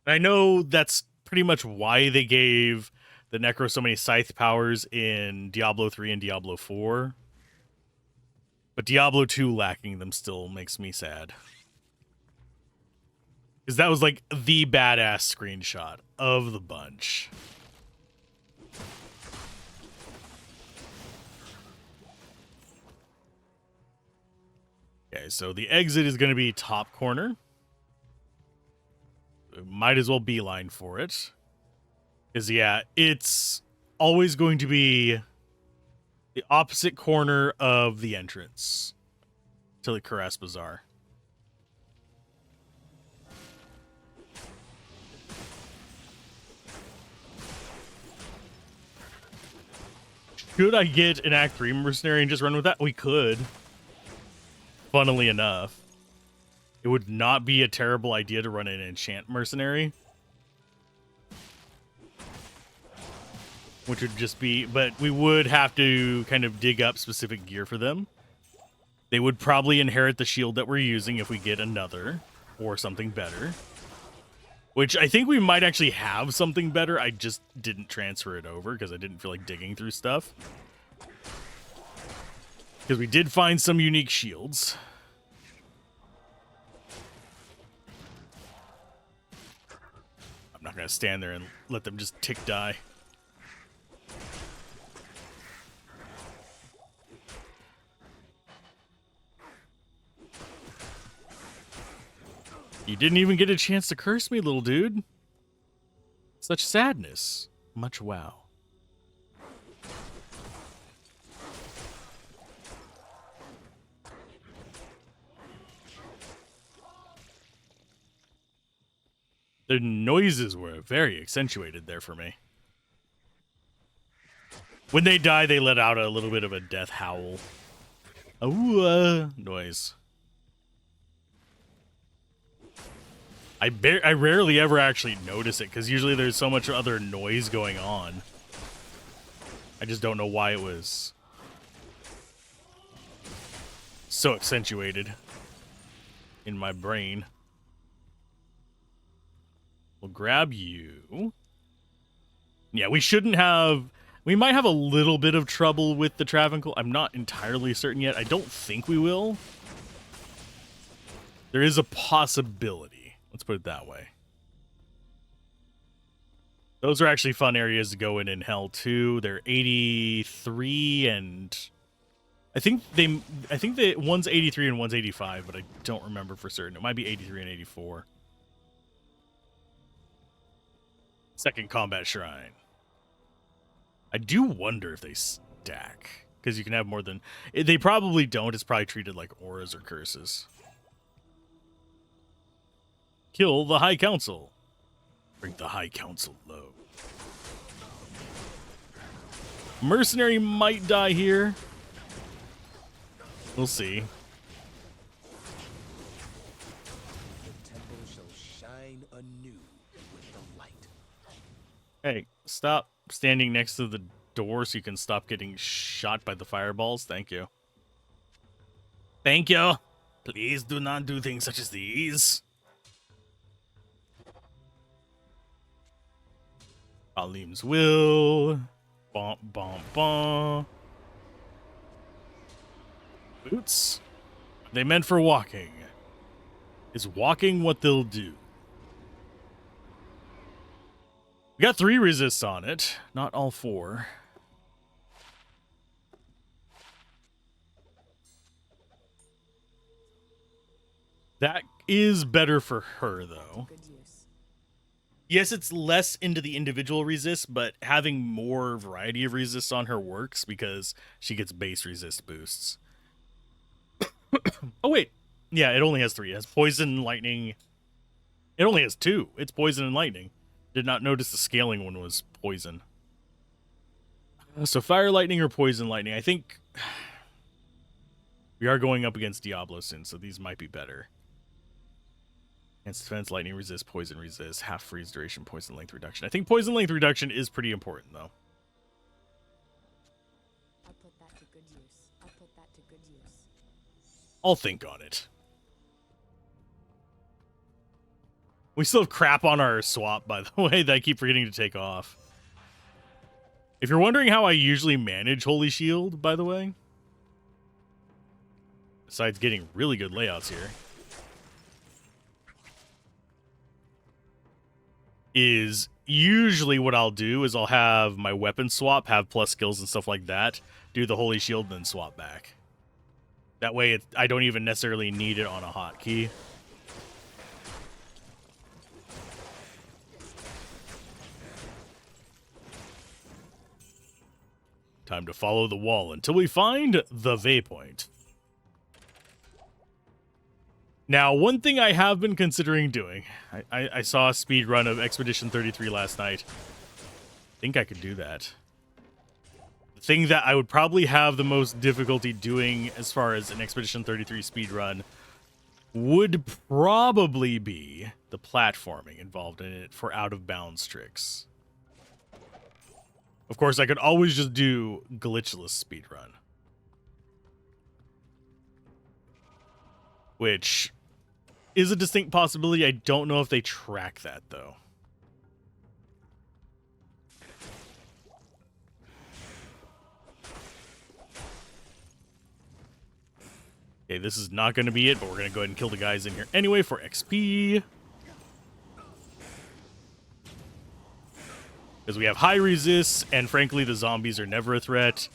[SPEAKER 1] I know that's pretty much why they gave the Necro so many scythe powers in Diablo 3 and Diablo 4. But Diablo 2 lacking them still makes me sad. Because that was like the badass screenshot of the bunch. Okay, so the exit is going to be top corner. Might as well beeline for it. Because, yeah, it's always going to be the opposite corner of the entrance to the Carras Bazaar. Should I get an Act 3 mercenary and just run with that? We could. Funnily enough. It would not be a terrible idea to run an enchant mercenary. Which would just be, but we would have to kind of dig up specific gear for them. They would probably inherit the shield that we're using if we get another or something better. Which I think we might actually have something better. I just didn't transfer it over because I didn't feel like digging through stuff. Because we did find some unique shields. I'm not going to stand there and let them just tick die. You didn't even get a chance to curse me, little dude. Such sadness. Much wow. The noises were very accentuated there for me. When they die, they let out a little bit of a death howl. Noise. I rarely ever actually notice it, because usually there's so much other noise going on. I just don't know why it was so accentuated in my brain. We'll grab you. Yeah, we shouldn't have... We might have a little bit of trouble with the Travancore. I'm not entirely certain yet. I don't think we will. There is a possibility. Let's put it that way. Those are actually fun areas to go in Hell too. They're 83 and... I think the one's 83 and one's 85, but I don't remember for certain. It might be 83 and 84. Second combat shrine. I do wonder if they stack, because you can have more than... They probably don't. It's probably treated like auras or curses. Kill the High Council. Bring the High Council low. Mercenary might die here. We'll see.
[SPEAKER 2] The temple shall shine anew with the light.
[SPEAKER 1] Hey, stop standing next to the door so you can stop getting shot by the fireballs. Thank you. Thank you. Please do not do things such as these. Alim's will. Bom, bom, bom. Boots? They meant for walking. Is walking what they'll do? We got 3 resists on it, not all 4. That is better for her, though.
[SPEAKER 3] Good use.
[SPEAKER 1] Yes, it's less into the individual resist, but having more variety of resists on her works because she gets base resist boosts. Oh, wait. Yeah, it only has 3. It has poison, lightning. It only has 2. It's poison and lightning. Did not notice the scaling one was poison. So fire, lightning, or poison, lightning. I think we are going up against Diablo soon, so these might be better. Against defense, lightning resist, poison resist, half freeze duration, poison length reduction. I think poison length reduction is pretty important, though.
[SPEAKER 3] I'll put that to good use. I'll put that to good use.
[SPEAKER 1] I'll think on it. We still have crap on our swap, by the way, that I keep forgetting to take off. If you're wondering how I usually manage Holy Shield, by the way, besides getting really good layouts here, is usually what I'll do is I'll have my weapon swap, have plus skills and stuff like that, do the Holy Shield, and then swap back. That way I don't even necessarily need it on a hotkey. Time to follow the wall until we find the waypoint. Now, one thing I have been considering doing, I saw a speed run of Expedition 33 last night. I think I could do that. The thing that I would probably have the most difficulty doing as far as an Expedition 33 speed run would probably be the platforming involved in it for out-of-bounds tricks. Of course, I could always just do glitchless speedrun, which is a distinct possibility. I don't know if they track that, though. Okay, this is not going to be it, but we're going to go ahead and kill the guys in here anyway for XP. Because we have high resists, and frankly, the zombies are never a threat.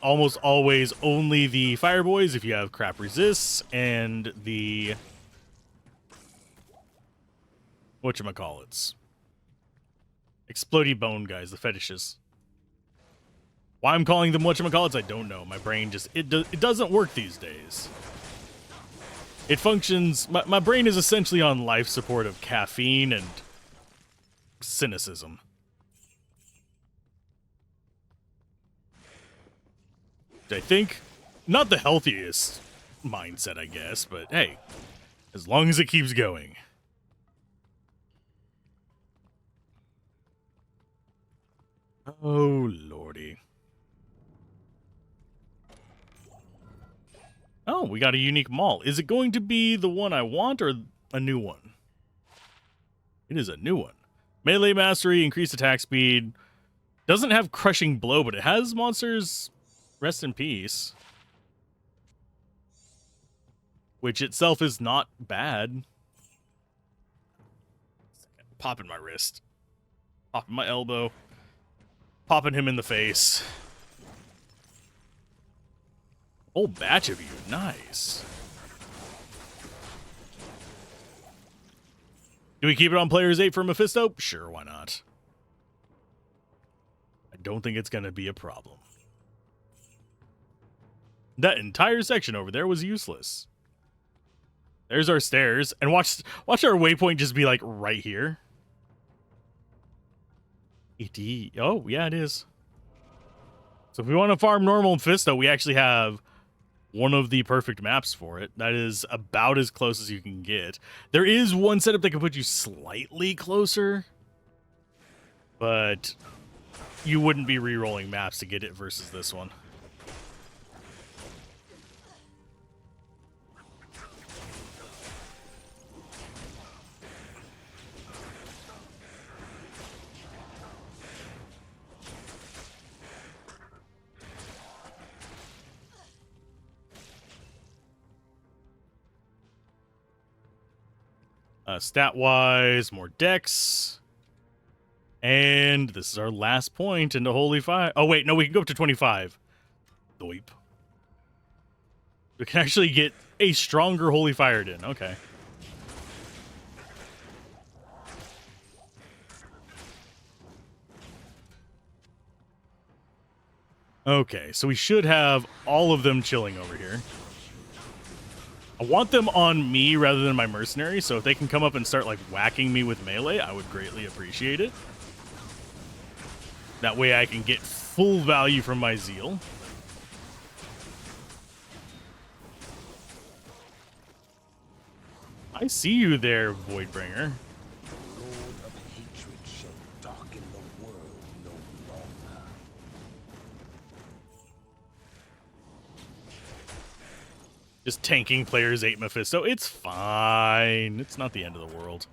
[SPEAKER 1] Almost always only the fire boys if you have crap resists, and the whatchamacallits. Explodey bone guys, the fetishes. Why I'm calling them whatchamacallits, I don't know. My brain just, it doesn't work these days. It functions, my brain is essentially on life support of caffeine and cynicism. I think not the healthiest mindset, I guess, but hey, as long as it keeps going. Oh, lordy. Oh, we got a unique mall. Is it going to be the one I want or a new one? It is a new one. Melee mastery, increased attack speed. Doesn't have crushing blow, but it has monsters rest in peace, which itself is not bad. Popping my wrist, popping my elbow, popping him in the face. Whole batch of you, nice. Do we keep it on players 8 for Mephisto? Sure, why not? I don't think it's gonna be a problem. That entire section over there was useless. There's our stairs, and watch our waypoint just be like right here. Oh, yeah, it is. So if we want to farm normal Mephisto, we actually have one of the perfect maps for it. That is about as close as you can get. There is one setup that can put you slightly closer. But you wouldn't be re-rolling maps to get it versus this one. Stat-wise, more dex. And this is our last point into Holy Fire. Oh, wait, no, we can go up to 25. Doip. We can actually get a stronger Holy Fire Din. Okay. Okay, so we should have all of them chilling over here. I want them on me rather than my mercenary, so if they can come up and start, like, whacking me with melee, I would greatly appreciate it. That way I can get full value from my zeal. I see you there, Voidbringer.
[SPEAKER 2] Lord of hatred shall darken the world no longer.
[SPEAKER 1] Just tanking players 8 Mephisto. It's fine. It's not the end of the world.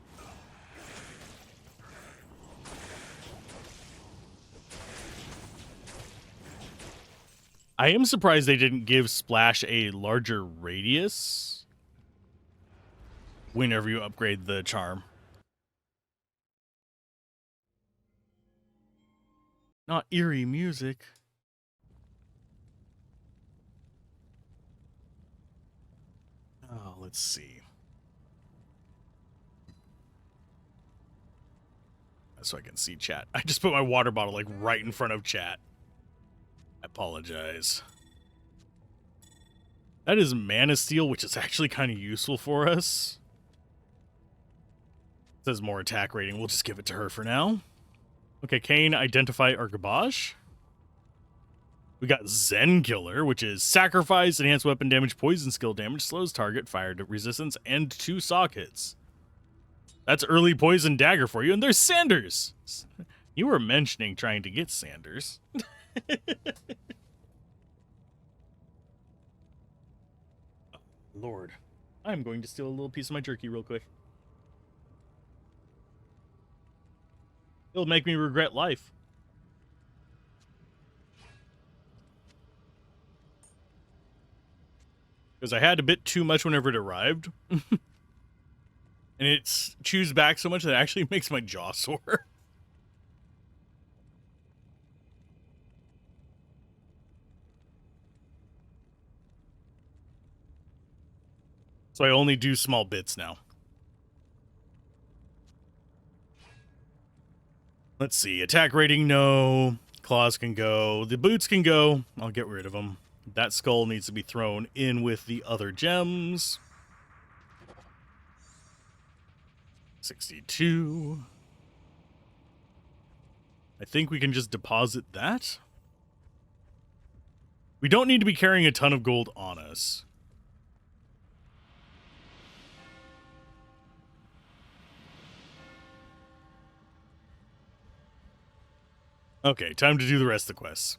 [SPEAKER 1] I am surprised they didn't give Splash a larger radius whenever you upgrade the charm. Not eerie music. Oh, let's see. So I can see chat. I just put my water bottle like right in front of chat. I apologize. That is Mana Steel, which is actually kind of useful for us. It says more attack rating. We'll just give it to her for now. Okay, Kane, identify our garbage. We got Zen Killer, which is sacrifice, enhanced weapon damage, poison skill damage, slows target, fire resistance, and 2 sockets. That's early poison dagger for you. And there's Sanders. You were mentioning trying to get Sanders. Lord, I'm going to steal a little piece of my jerky real quick. It'll make me regret life. Because I had a bit too much whenever it arrived. And it chews back so much that it actually makes my jaw sore. So I only do small bits now. Let's see. Attack rating, no. Claws can go. The boots can go. I'll get rid of them. That skull needs to be thrown in with the other gems. 62. I think we can just deposit that. We don't need to be carrying a ton of gold on us. Okay, time to do the rest of the quests.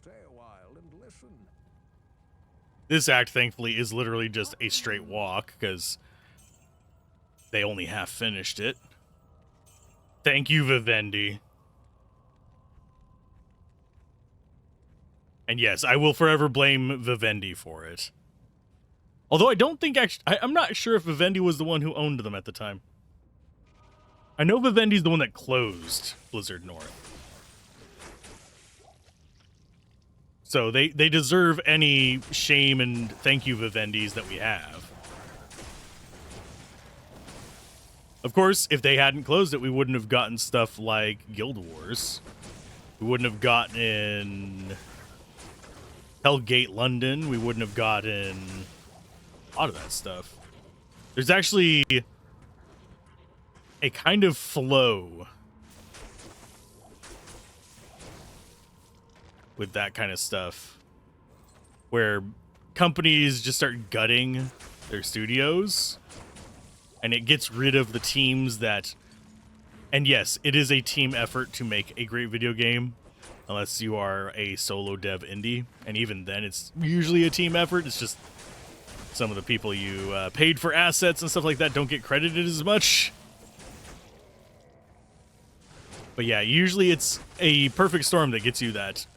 [SPEAKER 2] Stay a while and listen.
[SPEAKER 1] This act, thankfully, is literally just a straight walk, because they only half finished it. Thank you, Vivendi. And yes, I will forever blame Vivendi for it. Although I don't think actually... I'm not sure if Vivendi was the one who owned them at the time. I know Vivendi's the one that closed Blizzard North. So they deserve any shame and thank you Vivendis that we have. Of course, if they hadn't closed it, we wouldn't have gotten stuff like Guild Wars. We wouldn't have gotten Hellgate London. We wouldn't have gotten a lot of that stuff. There's actually a kind of flow with that kind of stuff where companies just start gutting their studios and it gets rid of the teams that And yes, it is a team effort to make a great video game, unless you are a solo dev indie. And even then, it's usually a team effort. It's just some of the people you paid for assets and stuff like that don't get credited as much. But yeah, usually it's a perfect storm that gets you that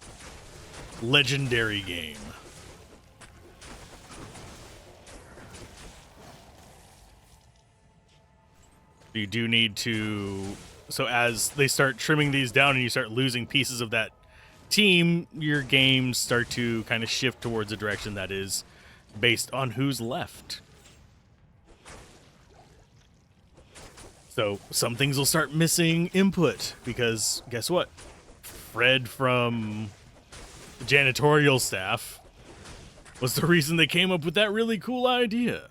[SPEAKER 1] legendary game. You do need to, so as they start trimming these down and you start losing pieces of that team, your games start to kind of shift towards a direction that is based on who's left. So some things will start missing input because guess what? Fred from the janitorial staff was the reason they came up with that really cool idea.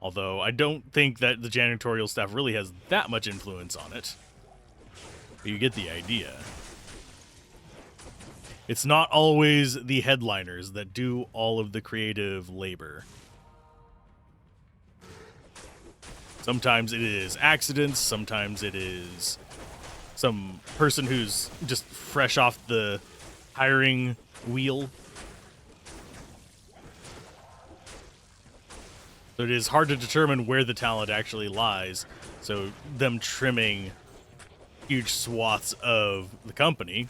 [SPEAKER 1] Although I don't think that the janitorial staff really has that much influence on it. But you get the idea. It's not always the headliners that do all of the creative labor. Sometimes it is accidents, sometimes it is some person who's just fresh off the hiring wheel. So it is hard to determine where the talent actually lies. So them trimming huge swaths of the company,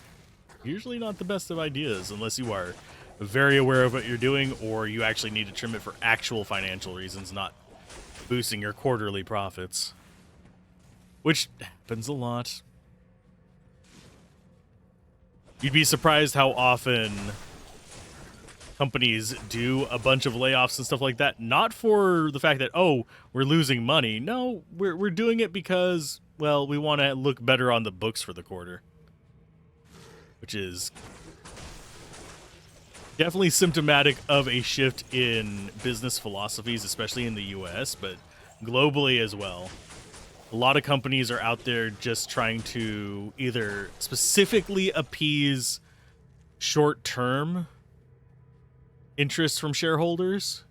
[SPEAKER 1] usually not the best of ideas unless you are very aware of what you're doing or you actually need to trim it for actual financial reasons, not boosting your quarterly profits, which happens a lot. You'd be surprised how often companies do a bunch of layoffs and stuff like that, not for the fact that, oh, we're losing money. No, we're doing it because, well, we want to look better on the books for the quarter, which is definitely symptomatic of a shift in business philosophies, especially in the US, but globally as well. A lot of companies are out there just trying to either specifically appease short-term interest from shareholders.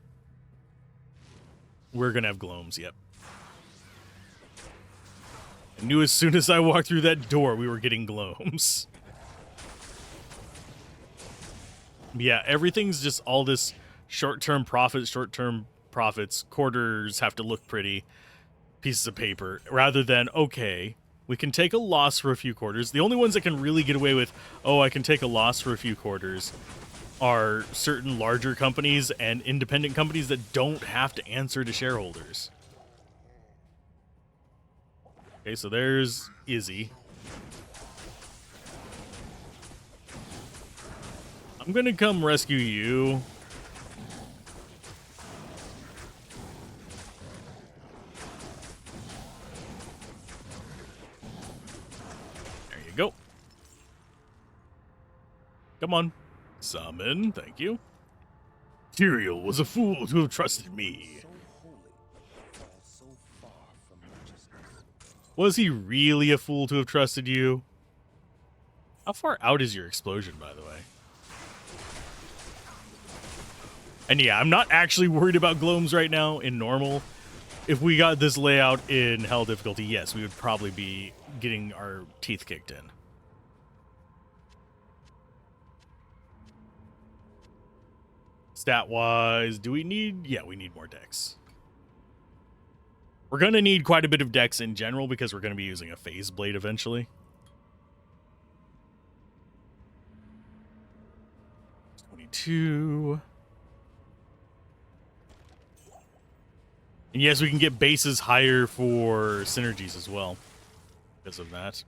[SPEAKER 1] We're gonna have gloams, yep. I knew as soon as I walked through that door, we were getting gloams. Yeah, everything's just all this short-term profits, quarters have to look pretty, pieces of paper, rather than, okay, we can take a loss for a few quarters. The only ones that can really get away with, oh, I can take a loss for a few quarters, are certain larger companies and independent companies that don't have to answer to shareholders. Okay, so there's Izzy. I'm gonna come rescue you. There you go. Come on. Summon, thank you. Tyrael was a fool to have trusted me.
[SPEAKER 2] So holy, while so far from righteousness.
[SPEAKER 1] Was he really a fool to have trusted you? How far out is your explosion, by the way? And yeah, I'm not actually worried about gloams right now in normal. If we got this layout in hell difficulty, yes, we would probably be getting our teeth kicked in. Stat-wise, do we need... Yeah, we need more dex. We're going to need quite a bit of dex in general because we're going to be using a phase blade eventually. 22. And yes, we can get bases higher for synergies as well because of that.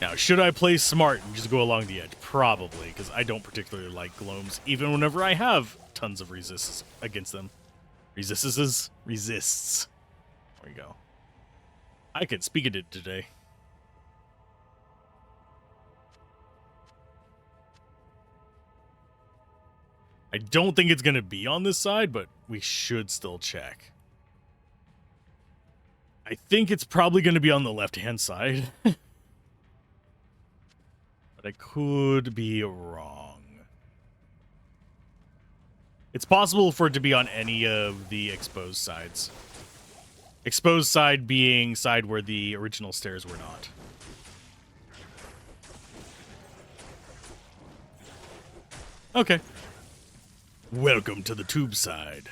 [SPEAKER 1] Now, should I play smart and just go along the edge? Probably, because I don't particularly like gloams, even whenever I have tons of resists against them. Resists. There we go. I could speak it today. I don't think it's going to be on this side, but we should still check. I think it's probably going to be on the left-hand side. But I could be wrong. It's possible for it to be on any of the exposed sides. Exposed side being side where the original stairs were not. Okay. Welcome to the tube side.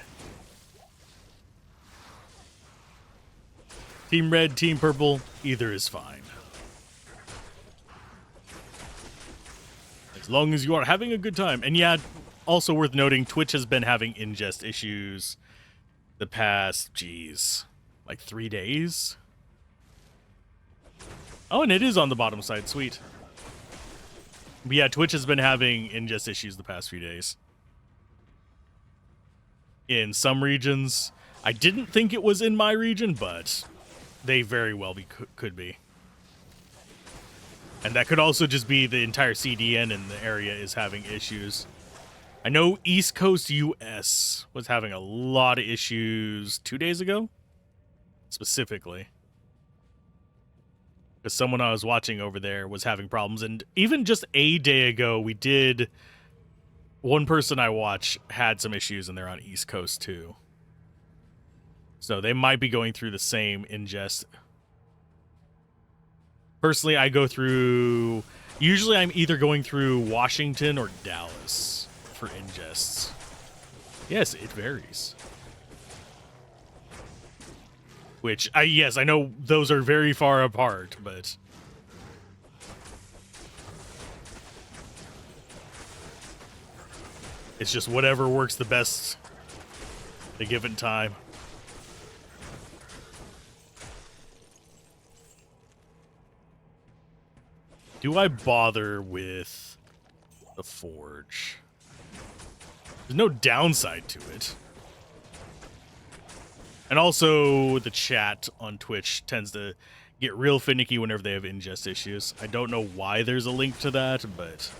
[SPEAKER 1] Team red, team purple, either is fine. As long as you are having a good time. And yeah, also worth noting, Twitch has been having ingest issues the past, geez, like 3 days. Oh, and it is on the bottom side, sweet. But yeah, Twitch has been having ingest issues the past few days. In some regions, I didn't think it was in my region, but they very well could be. And that could also just be the entire CDN in the area is having issues. I know East Coast US was having a lot of issues 2 days ago, specifically. Because someone I was watching over there was having problems. And even just a day ago, one person I watch had some issues, and they're on East Coast too. So they might be going through the same ingest. Personally, I go through... Usually I'm either going through Washington or Dallas for ingests. Yes, it varies. Which, yes, I know those are very far apart, but... It's just whatever works the best at a given time. Do I bother with the Forge? There's no downside to it. And also, the chat on Twitch tends to get real finicky whenever they have ingest issues. I don't know why there's a link to that, but...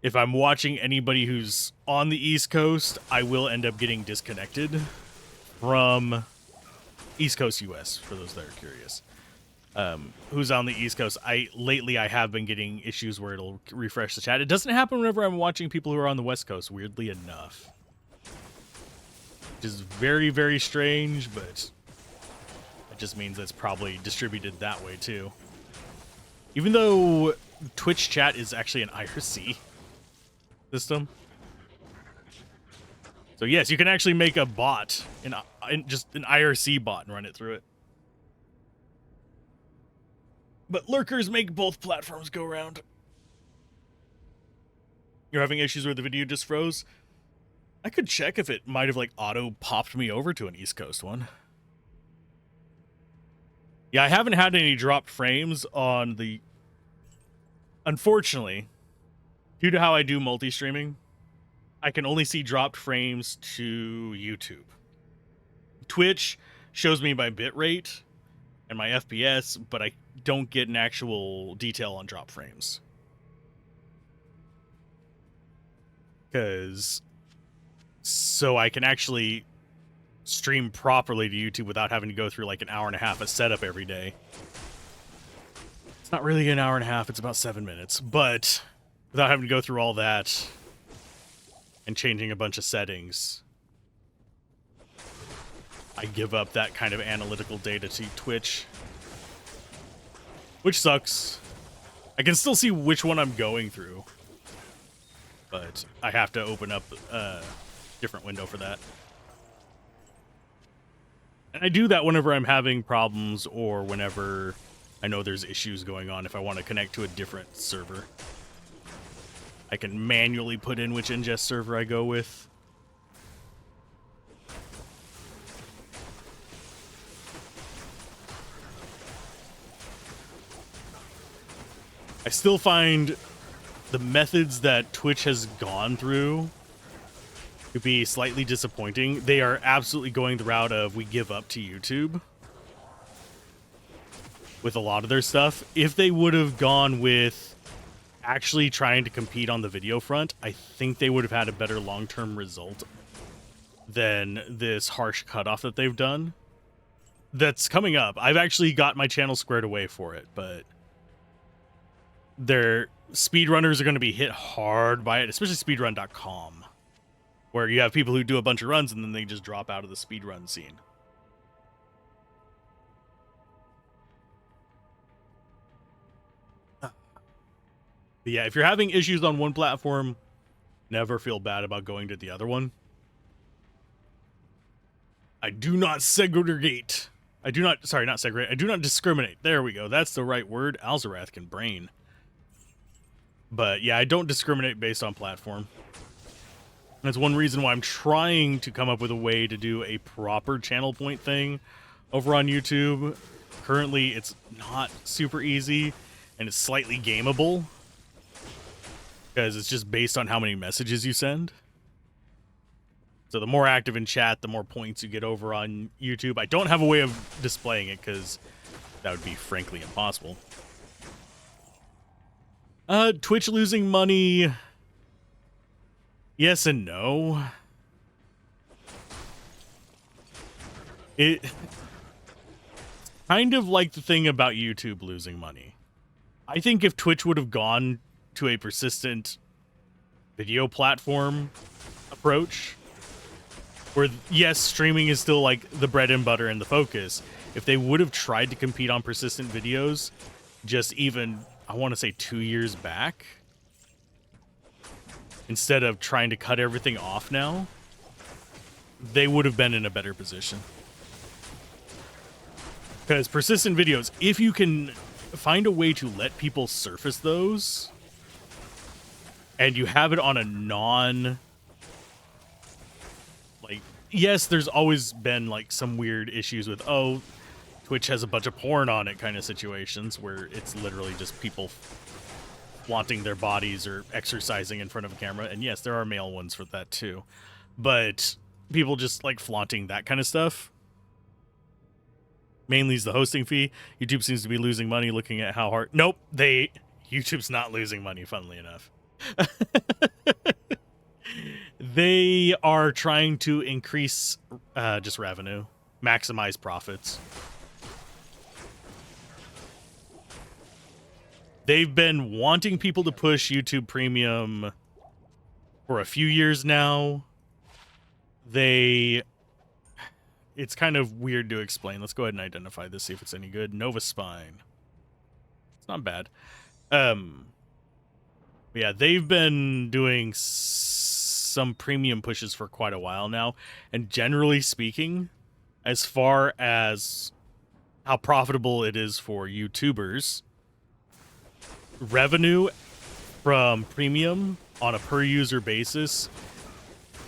[SPEAKER 1] If I'm watching anybody who's on the East Coast, I will end up getting disconnected from East Coast US, for those that are curious. Who's on the East Coast. Lately I have been getting issues where it'll refresh the chat. It doesn't happen whenever I'm watching people who are on the West Coast, weirdly enough. Which is very, very strange, but it just means it's probably distributed that way too. Even though Twitch chat is actually an IRC system. So yes, you can actually make a bot, just an IRC bot, and run it through it. But lurkers make both platforms go round. You're having issues where the video just froze? I could check if it might have like auto popped me over to an East Coast one. Yeah, I haven't had any dropped frames on the... Unfortunately, due to how I do multi-streaming, I can only see dropped frames to YouTube. Twitch shows me my bitrate and my FPS, but I don't get an actual detail on drop frames. So I can actually stream properly to YouTube without having to go through like an hour and a half of setup every day. It's not really an hour and a half, it's about 7 minutes, but without having to go through all that and changing a bunch of settings, I give up that kind of analytical data to Twitch, which sucks. I can still see which one I'm going through, but I have to open up a different window for that. And I do that whenever I'm having problems or whenever I know there's issues going on. If I want to connect to a different server, I can manually put in which ingest server I go with. I still find the methods that Twitch has gone through to be slightly disappointing. They are absolutely going the route of we give up to YouTube with a lot of their stuff. If they would have gone with actually trying to compete on the video front, I think they would have had a better long-term result than this harsh cutoff that they've done. That's coming up. I've actually got my channel squared away for it, but their speedrunners are going to be hit hard by it, especially speedrun.com. where you have people who do a bunch of runs and then they just drop out of the speedrun scene. But yeah, if you're having issues on one platform, never feel bad about going to the other one. I do not segregate. I do not discriminate. There we go. That's the right word. Alzorath can brain. But yeah, I don't discriminate based on platform. That's one reason why I'm trying to come up with a way to do a proper channel point thing over on YouTube. Currently, it's not super easy, and it's slightly gameable, because it's just based on how many messages you send. So the more active in chat, the more points you get over on YouTube. I don't have a way of displaying it because that would be frankly impossible. Twitch losing money. Yes and no. It kind of like the thing about YouTube losing money. I think if Twitch would have gone to a persistent video platform approach, where, yes, streaming is still like the bread and butter and the focus, if they would have tried to compete on persistent videos, just even, I want to say 2 years back, instead of trying to cut everything off now, they would have been in a better position. Because persistent videos, if you can find a way to let people surface those, and you have it on a non... like, yes, there's always been like some weird issues with, oh, Twitch has a bunch of porn on it kind of situations where it's literally just people flaunting their bodies or exercising in front of a camera. And yes, there are male ones for that too. But people just like flaunting that kind of stuff. Mainly is the hosting fee. YouTube seems to be losing money looking at how hard... Nope, YouTube's not losing money, funnily enough. They are trying to increase just revenue, maximize profits. They've been wanting people to push YouTube Premium for a few years now. It's kind of weird to explain. Let's go ahead and identify this, see if it's any good. Nova Spine. It's not bad. Yeah, they've been doing some premium pushes for quite a while now, and generally speaking, as far as how profitable it is for YouTubers, revenue from premium on a per user basis,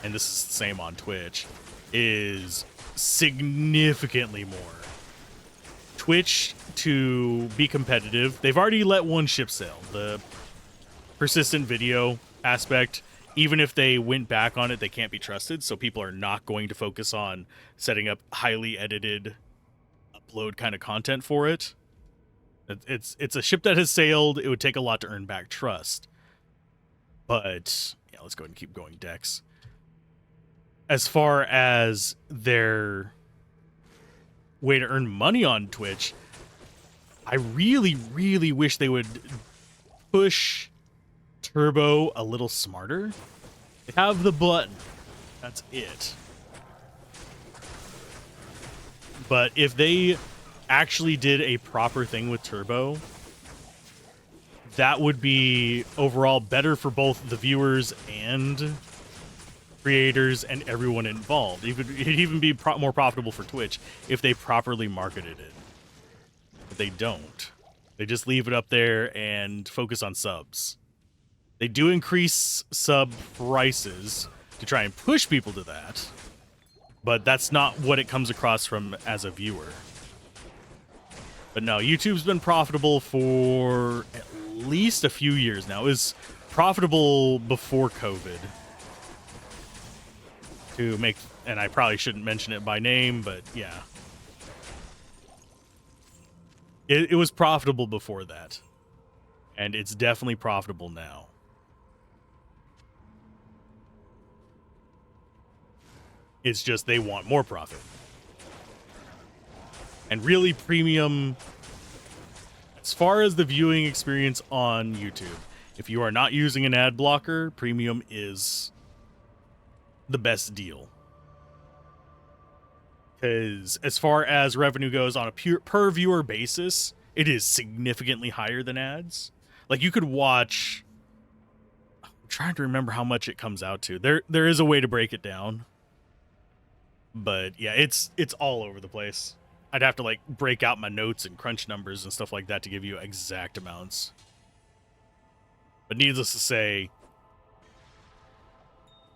[SPEAKER 1] and this is the same on Twitch, is significantly more. Twitch, to be competitive, they've already let one ship sail, the persistent video aspect. Even if they went back on it, they can't be trusted, so people are not going to focus on setting up highly edited upload kind of content for it. It's a ship that has sailed. It would take a lot to earn back trust. But yeah, let's go ahead and keep going, Dex. As far as their way to earn money on Twitch, I really, really wish they would push Turbo a little smarter. They have the button. That's it. But if they actually did a proper thing with Turbo, that would be overall better for both the viewers and creators and everyone involved. It'd even be more profitable for Twitch if they properly marketed it. But they don't. They just leave it up there and focus on subs. They do increase sub prices to try and push people to that, but that's not what it comes across from as a viewer. But no, YouTube's been profitable for at least a few years now. It was profitable before COVID. To make, and I probably shouldn't mention it by name, but yeah. It was profitable before that. And it's definitely profitable now. It's just they want more profit. And really, premium, as far as the viewing experience on YouTube, if you are not using an ad blocker, premium is the best deal. Because as far as revenue goes on a per viewer basis, it is significantly higher than ads. Like, you could watch... I'm trying to remember how much it comes out to. There is a way to break it down. But yeah, it's all over the place. I'd have to like break out my notes and crunch numbers and stuff like that to give you exact amounts. But needless to say,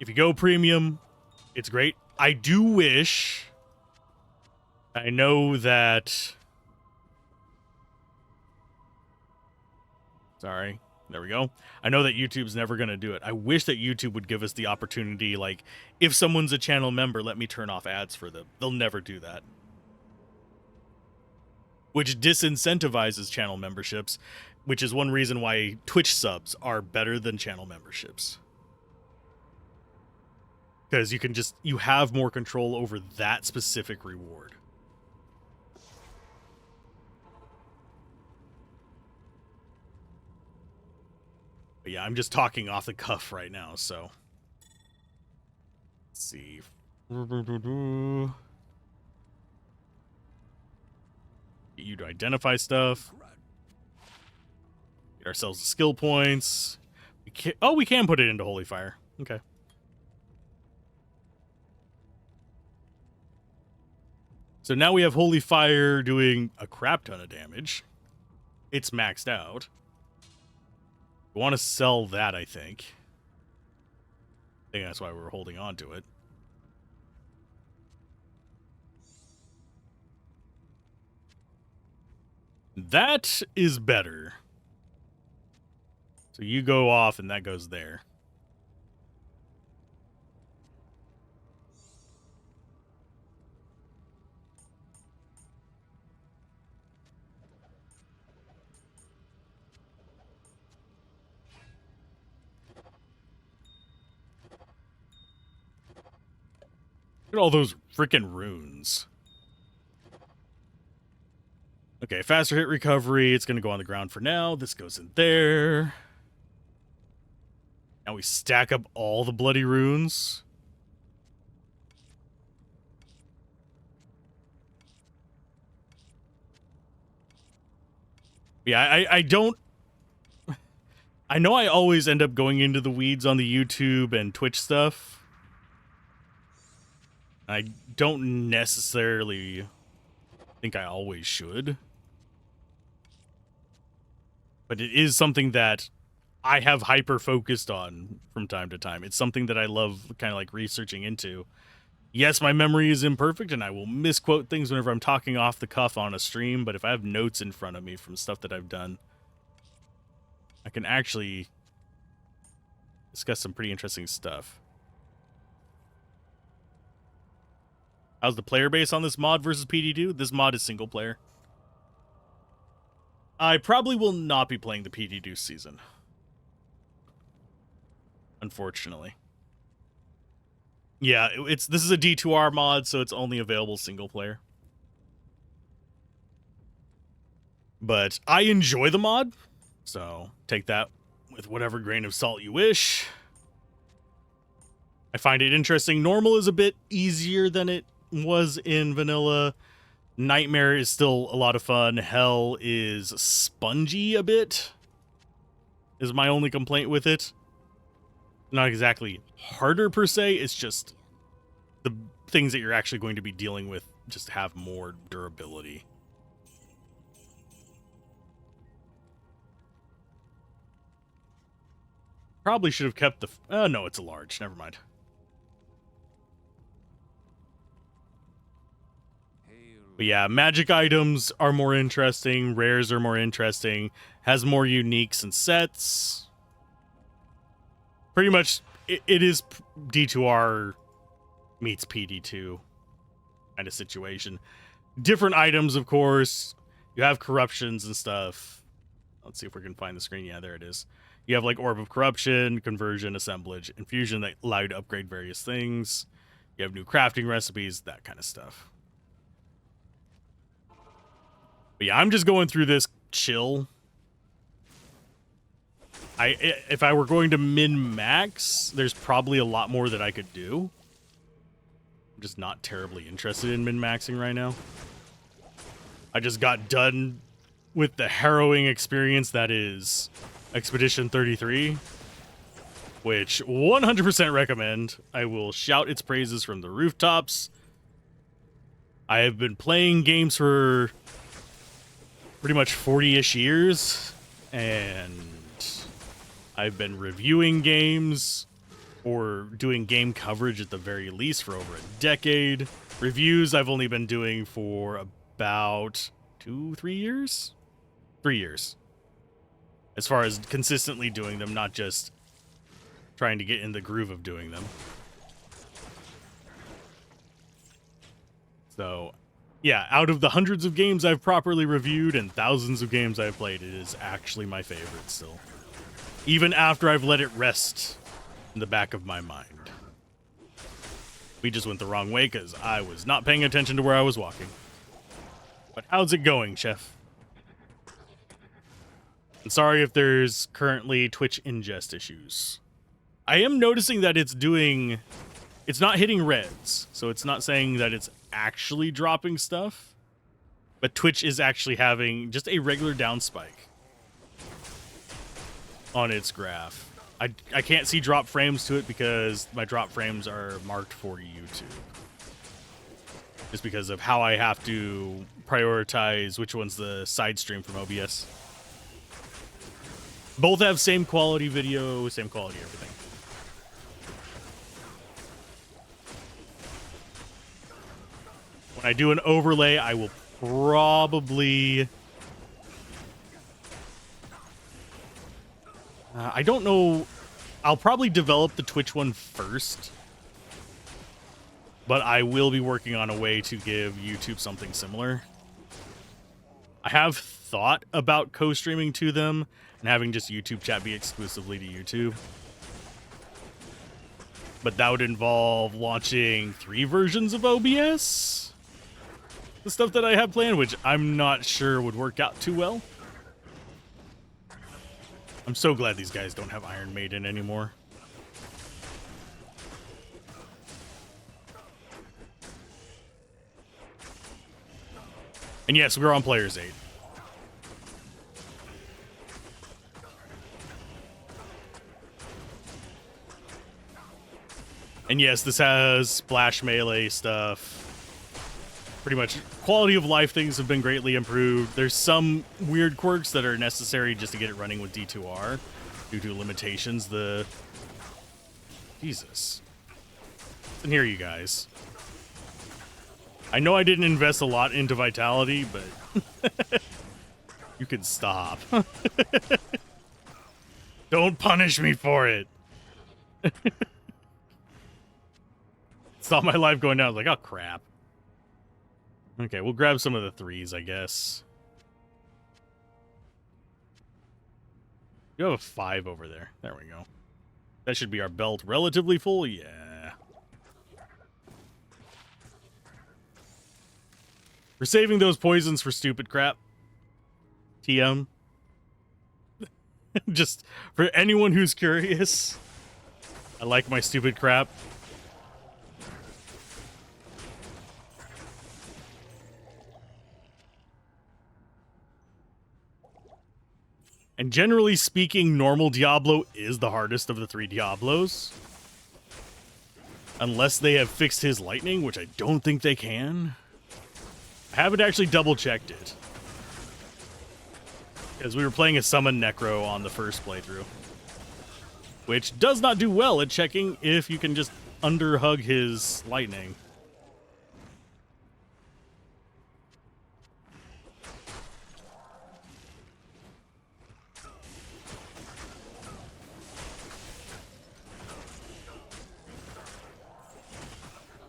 [SPEAKER 1] if you go premium, it's great. I do wish... I know that... Sorry. There we go. I know that YouTube's never going to do it. I wish that YouTube would give us the opportunity, like, if someone's a channel member, let me turn off ads for them. They'll never do that. Which disincentivizes channel memberships, which is one reason why Twitch subs are better than channel memberships. Because you have more control over that specific reward. But yeah, I'm just talking off the cuff right now, so. Let's see. Get you to identify stuff. Get ourselves the skill points. We can put it into Holy Fire. Okay. So now we have Holy Fire doing a crap ton of damage. It's maxed out. We want to sell that, I think. I think that's why we're holding on to it. That is better. So you go off and that goes there. Look at all those freaking runes. Okay, faster hit recovery. It's going to go on the ground for now. This goes in there. Now we stack up all the bloody runes. Yeah, I don't... I know I always end up going into the weeds on the YouTube and Twitch stuff. I don't necessarily think I always should. But it is something that I have hyper-focused on from time to time. It's something that I love kind of like researching into. Yes, my memory is imperfect, and I will misquote things whenever I'm talking off the cuff on a stream, but if I have notes in front of me from stuff that I've done, I can actually discuss some pretty interesting stuff. How's the player base on this mod versus PD2? This mod is single player. I probably will not be playing the PD2 season. Unfortunately. Yeah, this is a D2R mod, so it's only available single player. But I enjoy the mod, so take that with whatever grain of salt you wish. I find it interesting. Normal is a bit easier than it was in vanilla. Nightmare is still a lot of fun. Hell is spongy a bit, is my only complaint with it. Not exactly harder per se, it's just the things that you're actually going to be dealing with just have more durability. Probably should have kept the... Oh, no, it's a large. Never mind. But yeah, magic items are more interesting. Rares are more interesting. Has more uniques and sets. Pretty much, it is D2R meets PD2 kind of situation. Different items, of course. You have corruptions and stuff. Let's see if we can find the screen. Yeah, there it is. You have like Orb of Corruption, Conversion, Assemblage, Infusion that allow you to upgrade various things. You have new crafting recipes, that kind of stuff. But yeah, I'm just going through this chill. If I were going to min-max, there's probably a lot more that I could do. I'm just not terribly interested in min-maxing right now. I just got done with the harrowing experience that is Expedition 33, which 100% recommend. I will shout its praises from the rooftops. I have been playing games for pretty much 40-ish years, and I've been reviewing games or doing game coverage at the very least for over a decade. Reviews I've only been doing for about 3 years? 3 years. As far as consistently doing them, not just trying to get in the groove of doing them. So, yeah, out of the hundreds of games I've properly reviewed and thousands of games I've played, it is actually my favorite still. Even after I've let it rest in the back of my mind. We just went the wrong way because I was not paying attention to where I was walking. But how's it going, Chef? I'm sorry if there's currently Twitch ingest issues. I am noticing that it's not hitting reds, so it's not saying that it's actually dropping stuff, but Twitch is actually having just a regular down spike on its graph. I can't see drop frames to it because my drop frames are marked for YouTube. Just because of how I have to prioritize which one's the side stream from OBS. Both have same quality video, same quality everything. When I do an overlay, I will probably... I don't know. I'll probably develop the Twitch one first. But I will be working on a way to give YouTube something similar. I have thought about co-streaming to them and having just YouTube chat be exclusively to YouTube. But that would involve launching 3 versions of OBS. The stuff that I have planned, which I'm not sure would work out too well. I'm so glad these guys don't have Iron Maiden anymore. And yes, we're on Player's 8. And yes, this has splash melee stuff. Pretty much quality of life things have been greatly improved. There's some weird quirks that are necessary just to get it running with D2R due to limitations. Jesus. Listen here, you guys. I know I didn't invest a lot into Vitality, but you can stop. Don't punish me for it. Saw my life going down. I was like, oh, crap. Okay, we'll grab some of the 3s, I guess. You have a 5 over there. There we go. That should be our belt. Relatively full? Yeah. We're saving those poisons for stupid crap. TM. Just for anyone who's curious. I like my stupid crap. And generally speaking, normal Diablo is the hardest of the 3 Diablos. Unless they have fixed his lightning, which I don't think they can. I haven't actually double-checked it. Because we were playing a Summon Necro on the first playthrough. Which does not do well at checking if you can just underhug his lightning.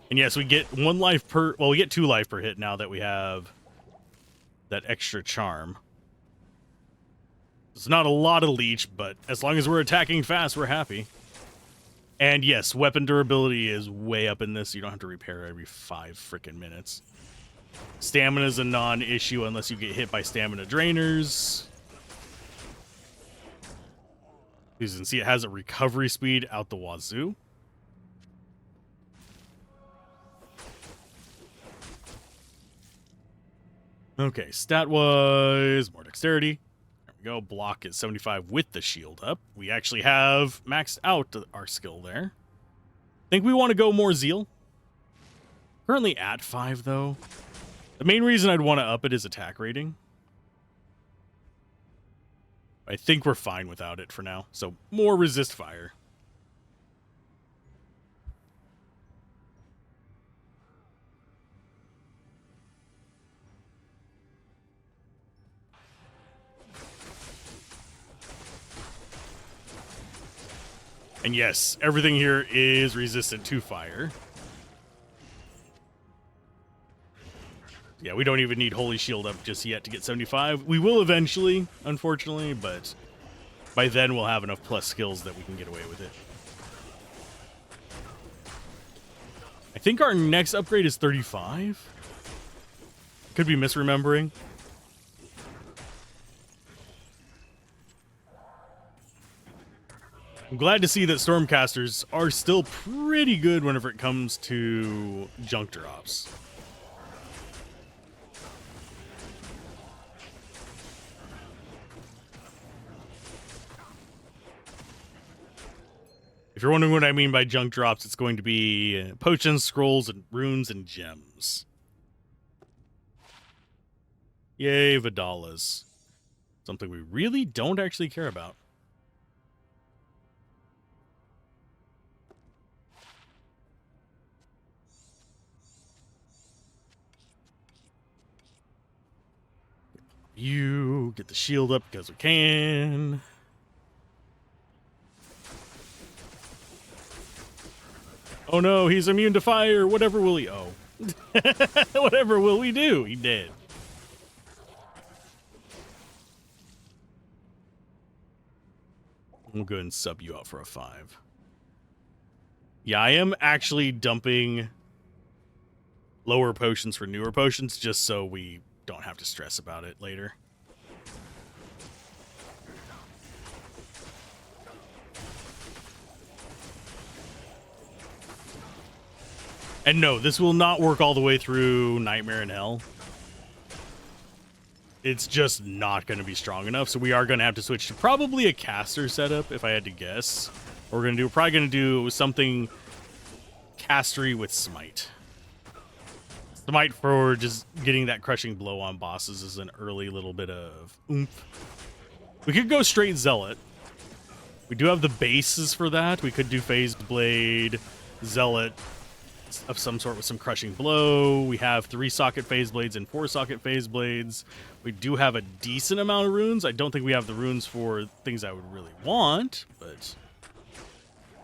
[SPEAKER 1] And yes, we get 1 life per... Well, we get 2 life per hit now that we have that extra charm. It's not a lot of leech, but as long as we're attacking fast, we're happy. And yes, weapon durability is way up in this. You don't have to repair every 5 freaking minutes. Stamina is a non-issue unless you get hit by stamina drainers. You can see it has a recovery speed out the wazoo. Okay, stat-wise, more dexterity. There we go. Block is 75 with the shield up. We actually have maxed out our skill there. Think we want to go more zeal. Currently at 5, though. The main reason I'd want to up it is attack rating. I think we're fine without it for now. So, more resist fire. And yes, everything here is resistant to fire. Yeah, we don't even need Holy Shield up just yet to get 75. We will eventually, unfortunately, but by then we'll have enough plus skills that we can get away with it. I think our next upgrade is 35. Could be misremembering. I'm glad to see that Stormcasters are still pretty good whenever it comes to junk drops. If you're wondering what I mean by junk drops, it's going to be potions, scrolls, and runes and gems. Yay, Vidalas. Something we really don't actually care about. You get the shield up because we can. Oh no, he's immune to fire. Whatever will he? Oh. Whatever will we do? He did. We'll go ahead and sub you out for a 5. Yeah, I am actually dumping lower potions for newer potions just so we don't have to stress about it later. And no, this will not work all the way through Nightmare in Hell. It's just not going to be strong enough, so we are going to have to switch to probably a caster setup, if I had to guess. What we're going to do, we're probably going to do something castery with Smite. Smite for just getting that crushing blow on bosses is an early little bit of oomph. We could go straight Zealot. We do have the bases for that. We could do Phased Blade, Zealot of some sort with some crushing blow. We have 3-socket Phase Blades and 4-socket Phase Blades. We do have a decent amount of runes. I don't think we have the runes for things I would really want, but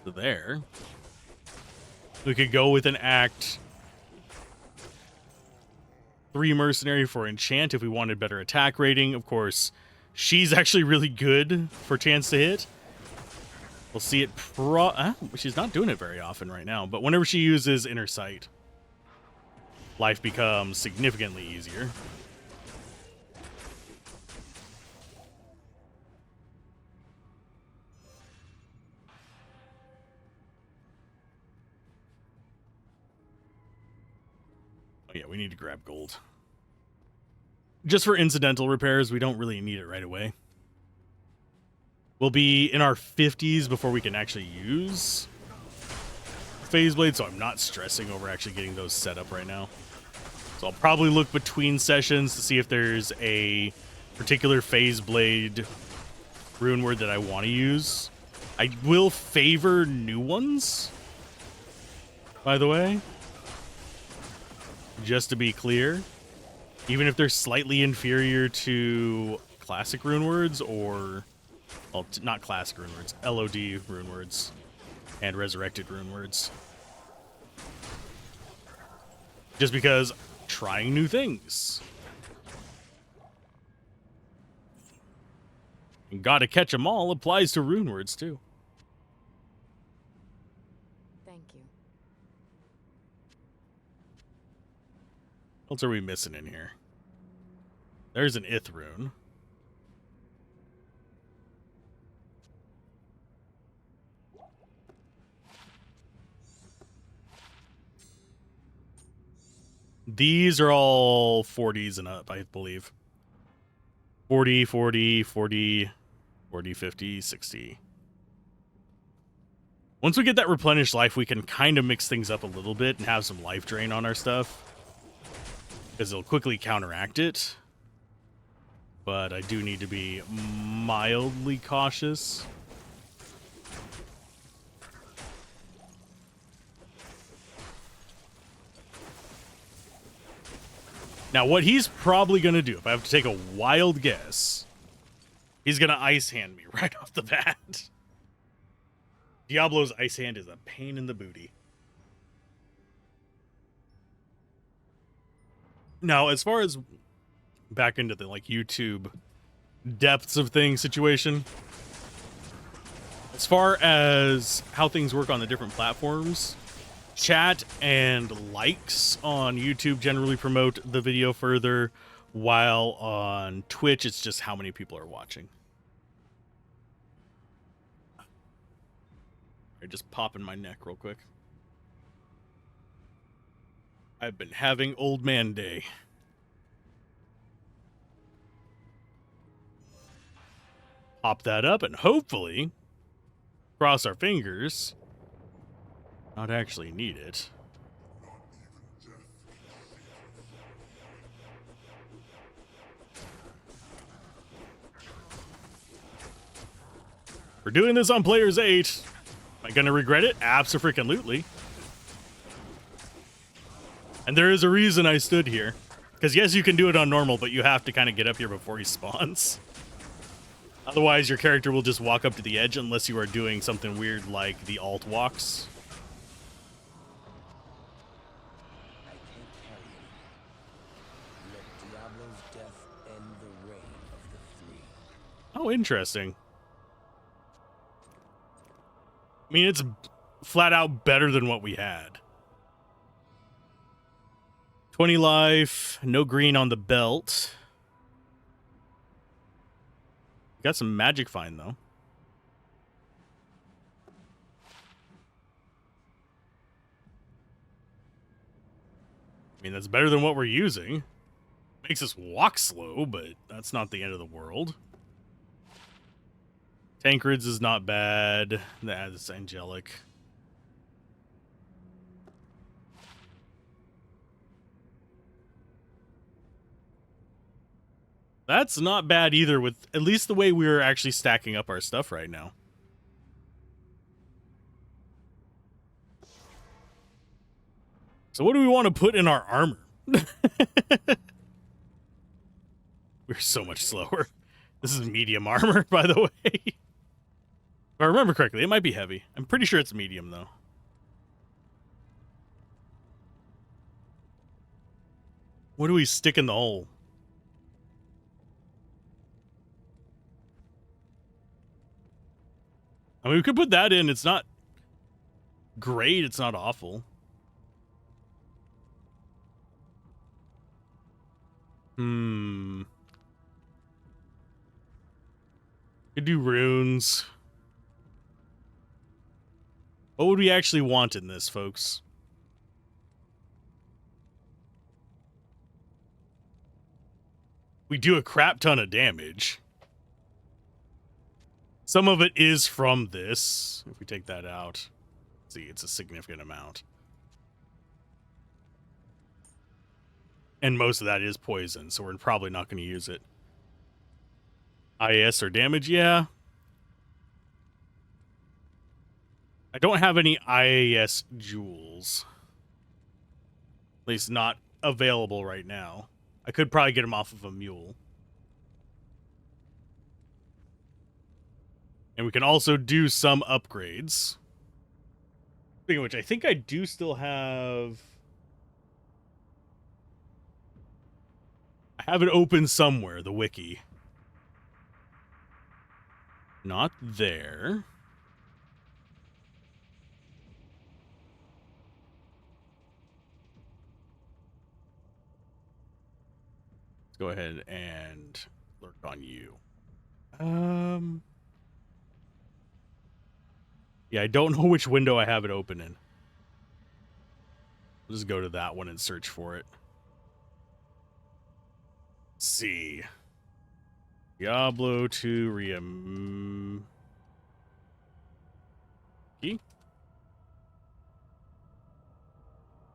[SPEAKER 1] there. We could go with an Act 3 Mercenary for Enchant if we wanted better attack rating. Of course, she's actually really good for chance to hit. We'll see it she's not doing it very often right now, but whenever she uses Inner Sight, life becomes significantly easier. Oh yeah, we need to grab gold. Just for incidental repairs, we don't really need it right away. We'll be in our 50s before we can actually use Phase Blade, so I'm not stressing over actually getting those set up right now. So I'll probably look between sessions to see if there's a particular Phase Blade rune word that I want to use. I will favor new ones, by the way. Just to be clear. Even if they're slightly inferior to classic rune words or... well, not classic rune words, LOD rune words, and resurrected rune words. Just because trying new things. And gotta catch 'em all applies to rune words too.
[SPEAKER 3] Thank you.
[SPEAKER 1] What else are we missing in here? There's an Ith rune. These are all 40s and up, I believe. 40, 40, 40, 40, 50, 60. Once we get that replenished life, we can kind of mix things up a little bit and have some life drain on our stuff, because it'll quickly counteract it. But I do need to be mildly cautious. Now, what he's probably going to do, if I have to take a wild guess, he's going to ice hand me right off the bat. Diablo's ice hand is a pain in the booty. Now, as far as back into the like YouTube depths of things situation, as far as how things work on the different platforms, chat and likes on YouTube generally promote the video further, while on Twitch it's just how many people are watching. Just popping my neck real quick. I've been having old man day. Pop that up and hopefully, cross our fingers, not actually need it. We're doing this on Players 8. Am I gonna regret it? Abso-freaking-lutely. And there is a reason I stood here. Because yes, you can do it on normal, but you have to kind of get up here before he spawns. Otherwise, your character will just walk up to the edge unless you are doing something weird like the alt walks.
[SPEAKER 2] I can't carry it. Let Diablo's death end the reign of the free.
[SPEAKER 1] Oh, interesting. I mean, it's flat out better than what we had. 20 life, no green on the belt. Got some magic find, though. I mean, that's better than what we're using. Makes us walk slow, but that's not the end of the world. Tankreds is not bad. That's angelic. That's not bad either, with at least the way we're actually stacking up our stuff right now. So what do we want to put in our armor? We're so much slower. This is medium armor, by the way. If I remember correctly, it might be heavy. I'm pretty sure it's medium, though. What do we stick in the hole? I mean, we could put that in. It's not great. It's not awful. Could do runes. What would we actually want in this, folks? We do a crap ton of damage. Some of it is from this. If we take that out, see, it's a significant amount. And most of that is poison, so we're probably not going to use it. IS or damage, yeah. I don't have any IAS jewels. At least not available right now. I could probably get them off of a mule. And we can also do some upgrades. Speaking of which, I think I do still have... I have it open somewhere, the wiki. Not there. Let's go ahead and lurk on you. Yeah, I don't know which window I have it open in. I'll just go to that one and search for it. see. Diablo 2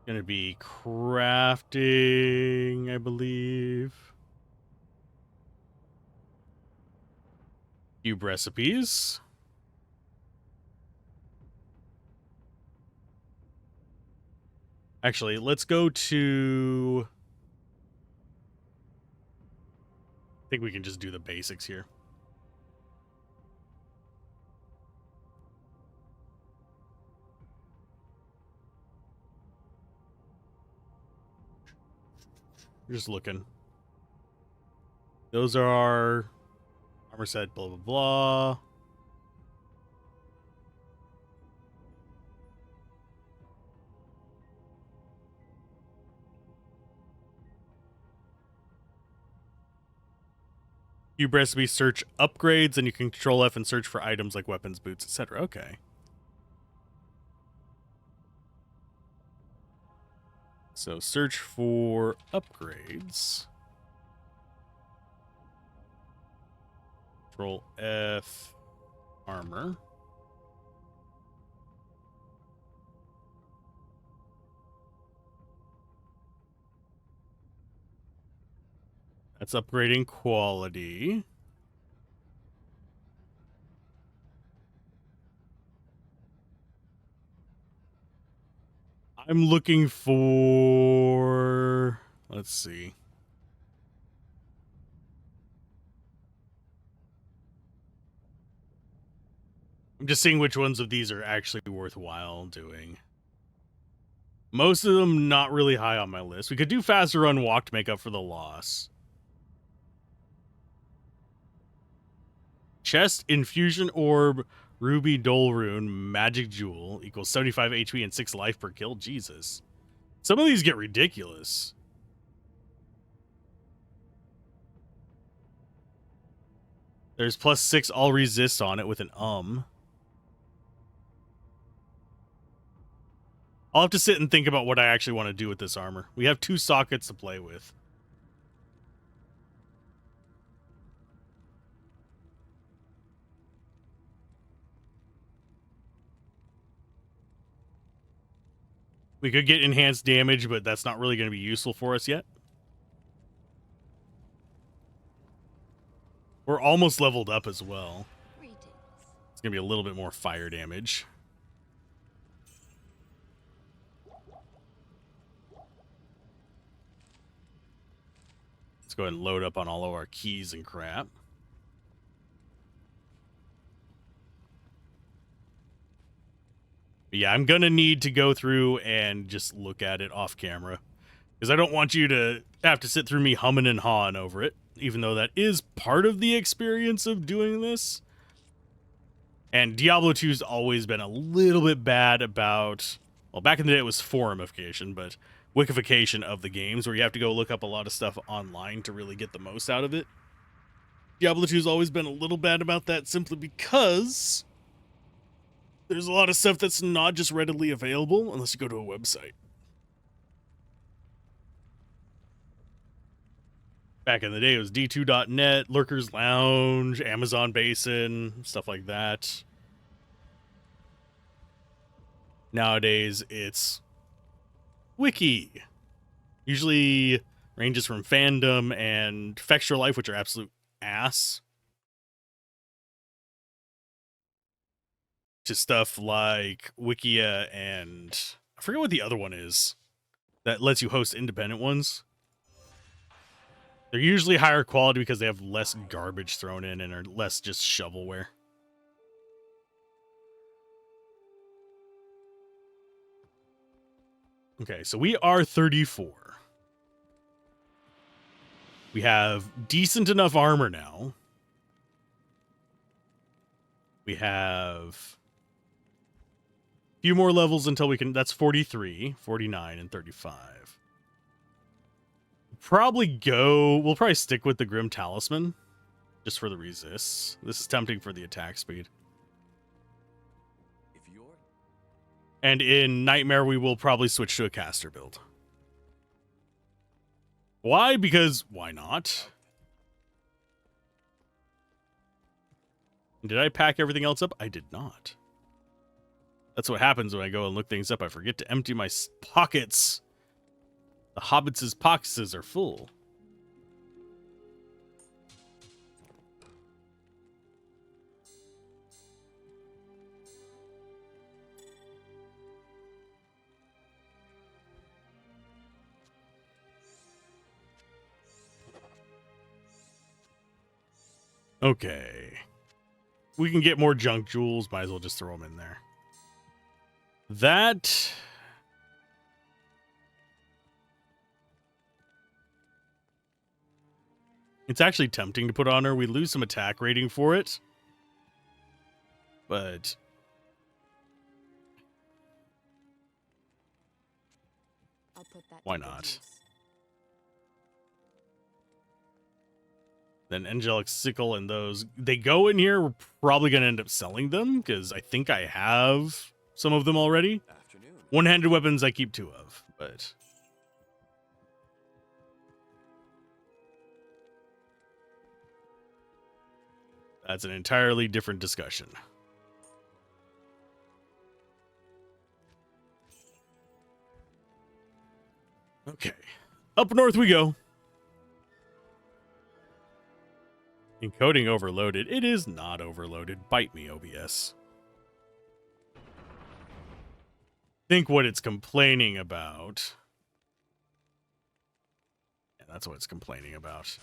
[SPEAKER 1] Gonna be crafting, I believe. Cube recipes. Actually, let's go to... I think we can just do the basics here. Just looking. Those are our armor set, blah, blah, blah. Cube recipe search upgrades, and you can control F and search for items like weapons, boots, etc. Okay. So search for upgrades. Control F, armor. That's upgrading quality. I'm looking for... Let's see. I'm just seeing which ones of these are actually worthwhile doing. Most of them not really high on my list. We could do faster run walk to make up for the loss. Chest, infusion orb, ruby dole rune, magic jewel equals 75 HP and 6 life per kill. Jesus. Some of these get ridiculous. There's plus 6 all resists on it with an I'll have to sit and think about what I actually want to do with this armor. We have 2 sockets to play with. We could get enhanced damage, but that's not really going to be useful for us yet. We're almost leveled up as well. It's going to be a little bit more fire damage. Let's go ahead and load up on all of our keys and crap. But yeah, I'm going to need to go through and just look at it off camera, because I don't want you to have to sit through me humming and hawing over it, even though that is part of the experience of doing this. And Diablo 2's always been a little bit bad about, well, back in the day it was forumification, but wikification of the games, where you have to go look up a lot of stuff online to really get the most out of it. Diablo 2's always been a little bad about that, simply because there's a lot of stuff that's not just readily available unless you go to a website. Back in the day, it was d2.net, Lurker's Lounge, Amazon Basin, stuff like that. Nowadays, it's Wiki. Usually ranges from fandom and Fextra Life, which are absolute ass, to stuff like Wikia and I forget what the other one is that lets you host independent ones. They're usually higher quality because they have less garbage thrown in and are less just shovelware. Okay, so we are 34. We have decent enough armor now. We have a few more levels until we can... That's 43, 49, and 35. We'll probably stick with the Grim Talisman, just for the resists. This is tempting for the attack speed. And in Nightmare, we will probably switch to a caster build. Why? Because why not? Did I pack everything else up? I did not. That's what happens when I go and look things up. I forget to empty my pockets. The hobbits' pockets are full. Okay. We can get more junk jewels. Might as well just throw them in there. That... It's actually tempting to put on her. We lose some attack rating for it. But...
[SPEAKER 3] I'll put that
[SPEAKER 1] why
[SPEAKER 3] to good
[SPEAKER 1] not?
[SPEAKER 3] use.
[SPEAKER 1] Then Angelic Sickle and those, they go in here. We're probably going to end up selling them because I think I have some of them already.
[SPEAKER 2] Afternoon.
[SPEAKER 1] One-handed weapons I keep 2 of, but that's an entirely different discussion. Okay. Up north we go. Encoding overloaded. It is not overloaded. Bite me, OBS. Think what it's complaining about. Yeah, that's what it's complaining about.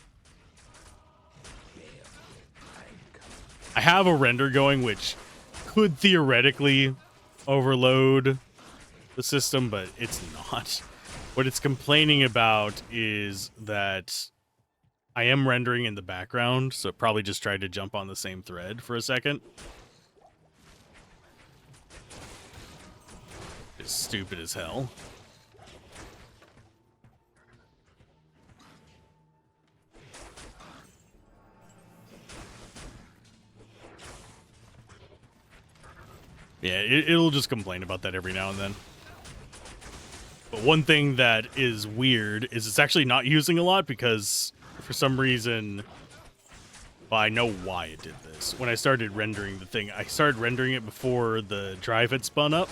[SPEAKER 1] I have a render going which could theoretically overload the system, but it's not. What it's complaining about is that I am rendering in the background, so it probably just tried to jump on the same thread for a second. It's stupid as hell. Yeah, it'll just complain about that every now and then. But one thing that is weird is it's actually not using a lot because for some reason, well, I know why it did this. When I started rendering the thing, I started rendering it before the drive had spun up,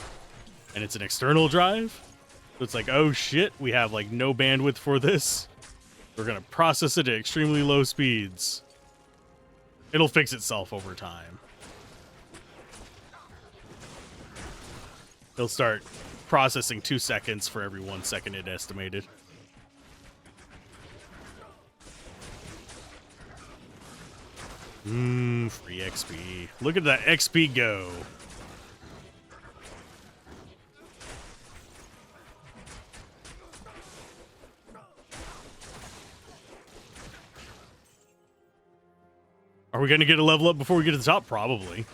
[SPEAKER 1] and it's an external drive. So it's like, oh shit, we have like no bandwidth for this. We're gonna process it at extremely low speeds. It'll fix itself over time. It'll start processing 2 seconds for every 1 second it estimated. Free XP. Look at that XP go. Are we going to get a level up before we get to the top? Probably.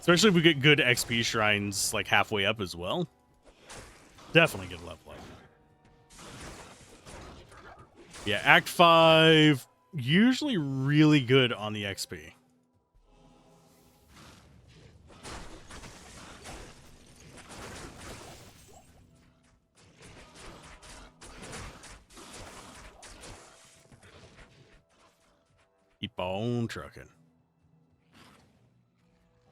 [SPEAKER 1] Especially if we get good XP shrines like halfway up as well. Definitely get a level up. Yeah, Act 5, usually really good on the XP. Keep on trucking.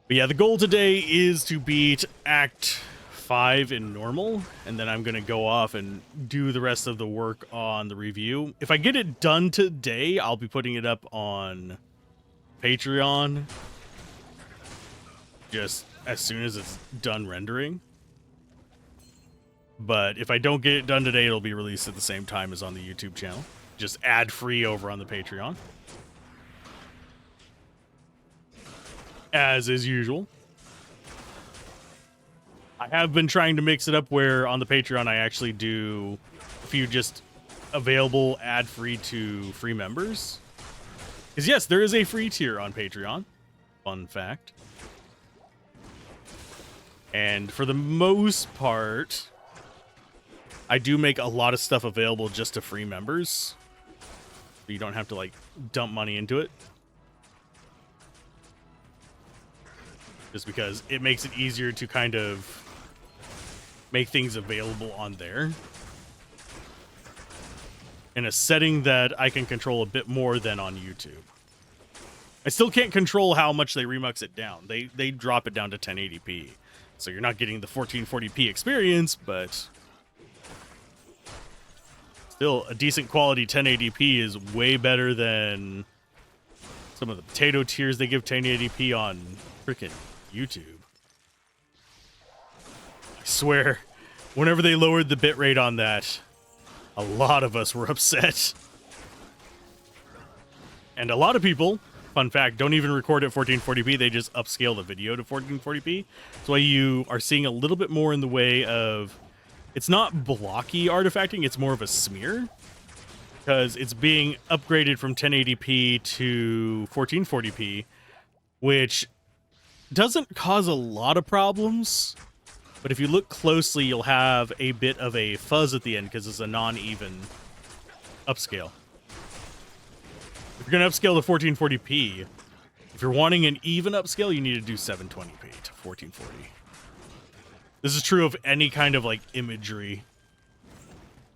[SPEAKER 1] But yeah, the goal today is to beat Act 5 in normal, and then I'm going to go off and do the rest of the work on the review. If I get it done today, I'll be putting it up on Patreon just as soon as it's done rendering. But if I don't get it done today, it'll be released at the same time as on the YouTube channel. Just ad-free over on the Patreon. As is usual. I have been trying to mix it up where on the Patreon I actually do a few just available ad-free to free members. Because yes, there is a free tier on Patreon. Fun fact. And for the most part, I do make a lot of stuff available just to free members. So you don't have to like dump money into it. just because it makes it easier to kind of make things available on there in a setting that I can control a bit more than on YouTube. I still can't control how much they remux it down. They drop it down to 1080p. So you're not getting the 1440p experience, but still a decent quality 1080p is way better than some of the potato tiers they give 1080p on freaking YouTube. I swear, whenever they lowered the bitrate on that, a lot of us were upset. And a lot of people, fun fact, don't even record at 1440p. They just upscale the video to 1440p. That's why you are seeing a little bit more in the way of... It's not blocky artifacting, it's more of a smear. Because it's being upgraded from 1080p to 1440p, which doesn't cause a lot of problems. But if you look closely, you'll have a bit of a fuzz at the end because it's a non-even upscale. If you're going to upscale to 1440p, if you're wanting an even upscale, you need to do 720p to 1440. This is true of any kind of like imagery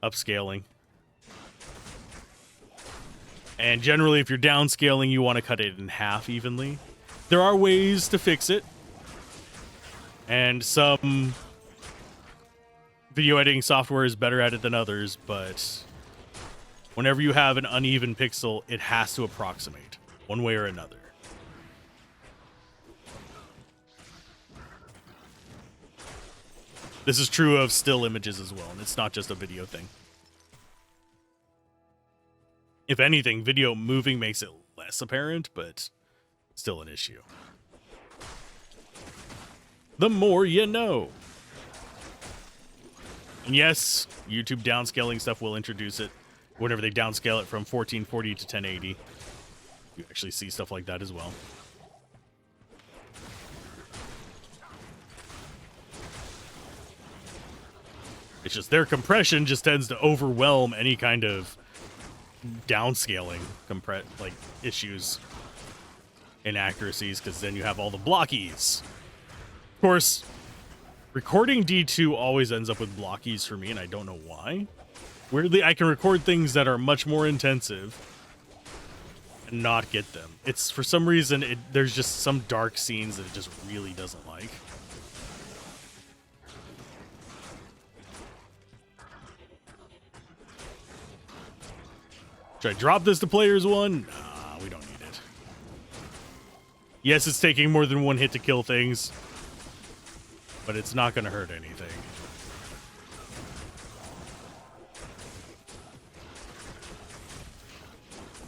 [SPEAKER 1] upscaling. And generally, if you're downscaling, you want to cut it in half evenly. There are ways to fix it. And some video editing software is better at it than others, but whenever you have an uneven pixel, it has to approximate one way or another. This is true of still images as well, and it's not just a video thing. If anything, video moving makes it less apparent, but still an issue. The more you know. And yes, YouTube downscaling stuff will introduce it. Whenever they downscale it from 1440 to 1080, you actually see stuff like that as well. It's just their compression just tends to overwhelm any kind of downscaling like issues, inaccuracies, because then you have all the blockies. Of course, recording D2 always ends up with blockies for me, and I don't know why. Weirdly, I can record things that are much more intensive and not get them. It's for some reason there's just some dark scenes that it just really doesn't like. Should I drop this to players one? Nah, we don't need it. Yes, it's taking more than one hit to kill things, but it's not going to hurt anything.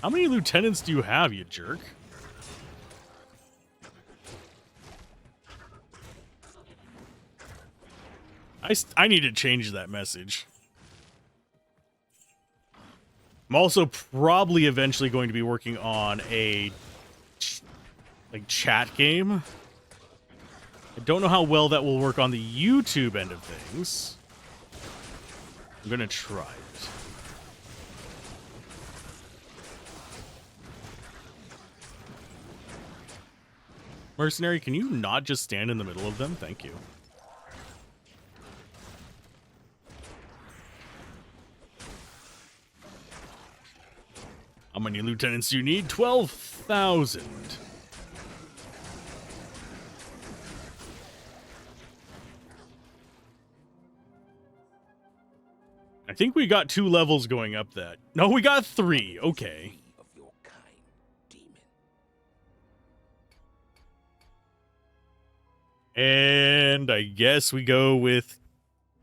[SPEAKER 1] How many lieutenants do you have, you jerk? I need to change that message. I'm also probably eventually going to be working on a chat game. I don't know how well that will work on the YouTube end of things. I'm gonna try it. Mercenary, can you not just stand in the middle of them? Thank you. How many lieutenants do you need? 12,000. I think we got 2 levels going up that. No, we got 3. Okay.
[SPEAKER 2] Of your kind, demon.
[SPEAKER 1] And I guess we go with...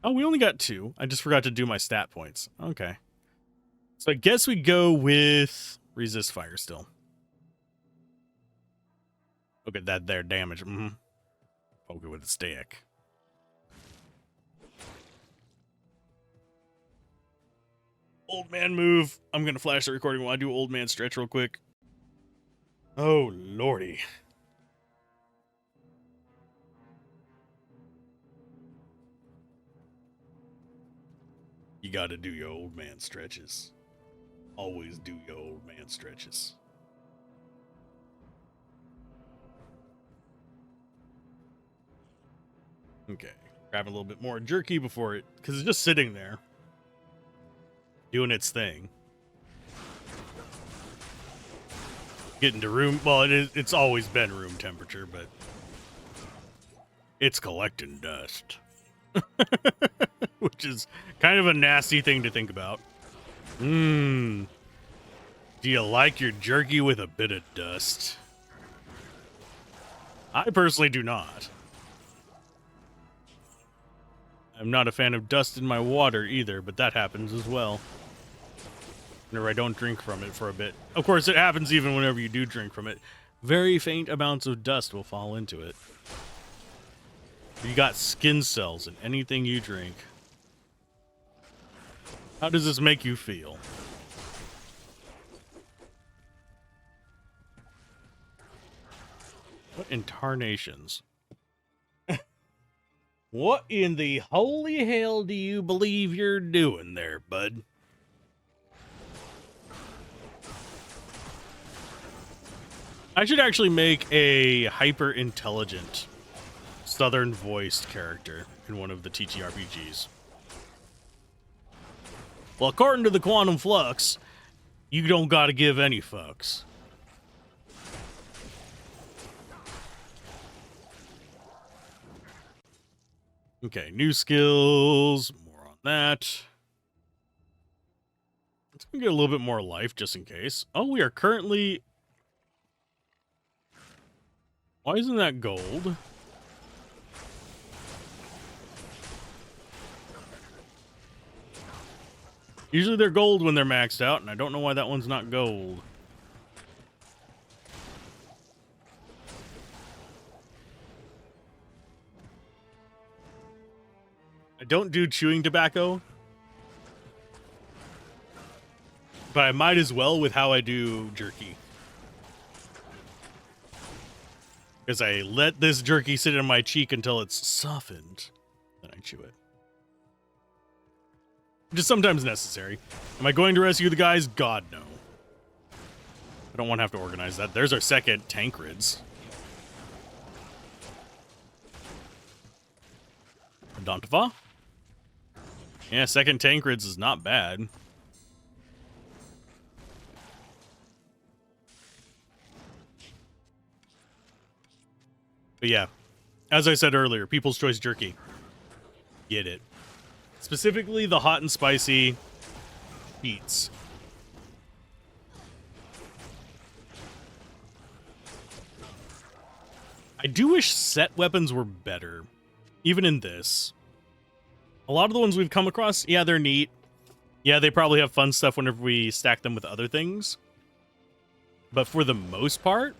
[SPEAKER 1] Oh, we only got 2. I just forgot to do my stat points. Okay. So I guess we go with resist fire still. Look at that there damage. Poke it with a stick. Old man move. I'm going to flash the recording while I do old man stretch real quick. Oh, lordy. You got to do your old man stretches. Always do your old man stretches. Okay, grab a little bit more jerky before it, because it's just sitting there, doing its thing. Getting to room, well, it's always been room temperature, but it's collecting dust. Which is kind of a nasty thing to think about. Do you like your jerky with a bit of dust? I personally do not. I'm not a fan of dust in my water either, but that happens as well. Whenever I don't drink from it for a bit. Of course, it happens even whenever you do drink from it. Very faint amounts of dust will fall into it. You got skin cells in anything you drink. How does this make you feel? What incarnations? What in the holy hell do you believe you're doing there, bud? I should actually make a hyper-intelligent, southern-voiced character in one of the TTRPGs. Well, according to the Quantum Flux, you don't gotta give any fucks. Okay, new skills, more on that. Let's get a little bit more life just in case. Oh, we are currently... Why isn't that gold? Usually they're gold when they're maxed out, and I don't know why that one's not gold. I don't do chewing tobacco, but I might as well with how I do jerky. Because I let this jerky sit in my cheek until it's softened, then I chew it. Which is sometimes necessary. Am I going to rescue the guys? God, no. I don't want to have to organize that. There's our second Tankreds. Dontiva? Yeah, second Tankreds is not bad. But yeah, as I said earlier, People's Choice Jerky. Get it. Specifically the hot and spicy beets. I do wish set weapons were better, even in this. A lot of the ones we've come across, yeah, they're neat. Yeah, they probably have fun stuff whenever we stack them with other things. But for the most part,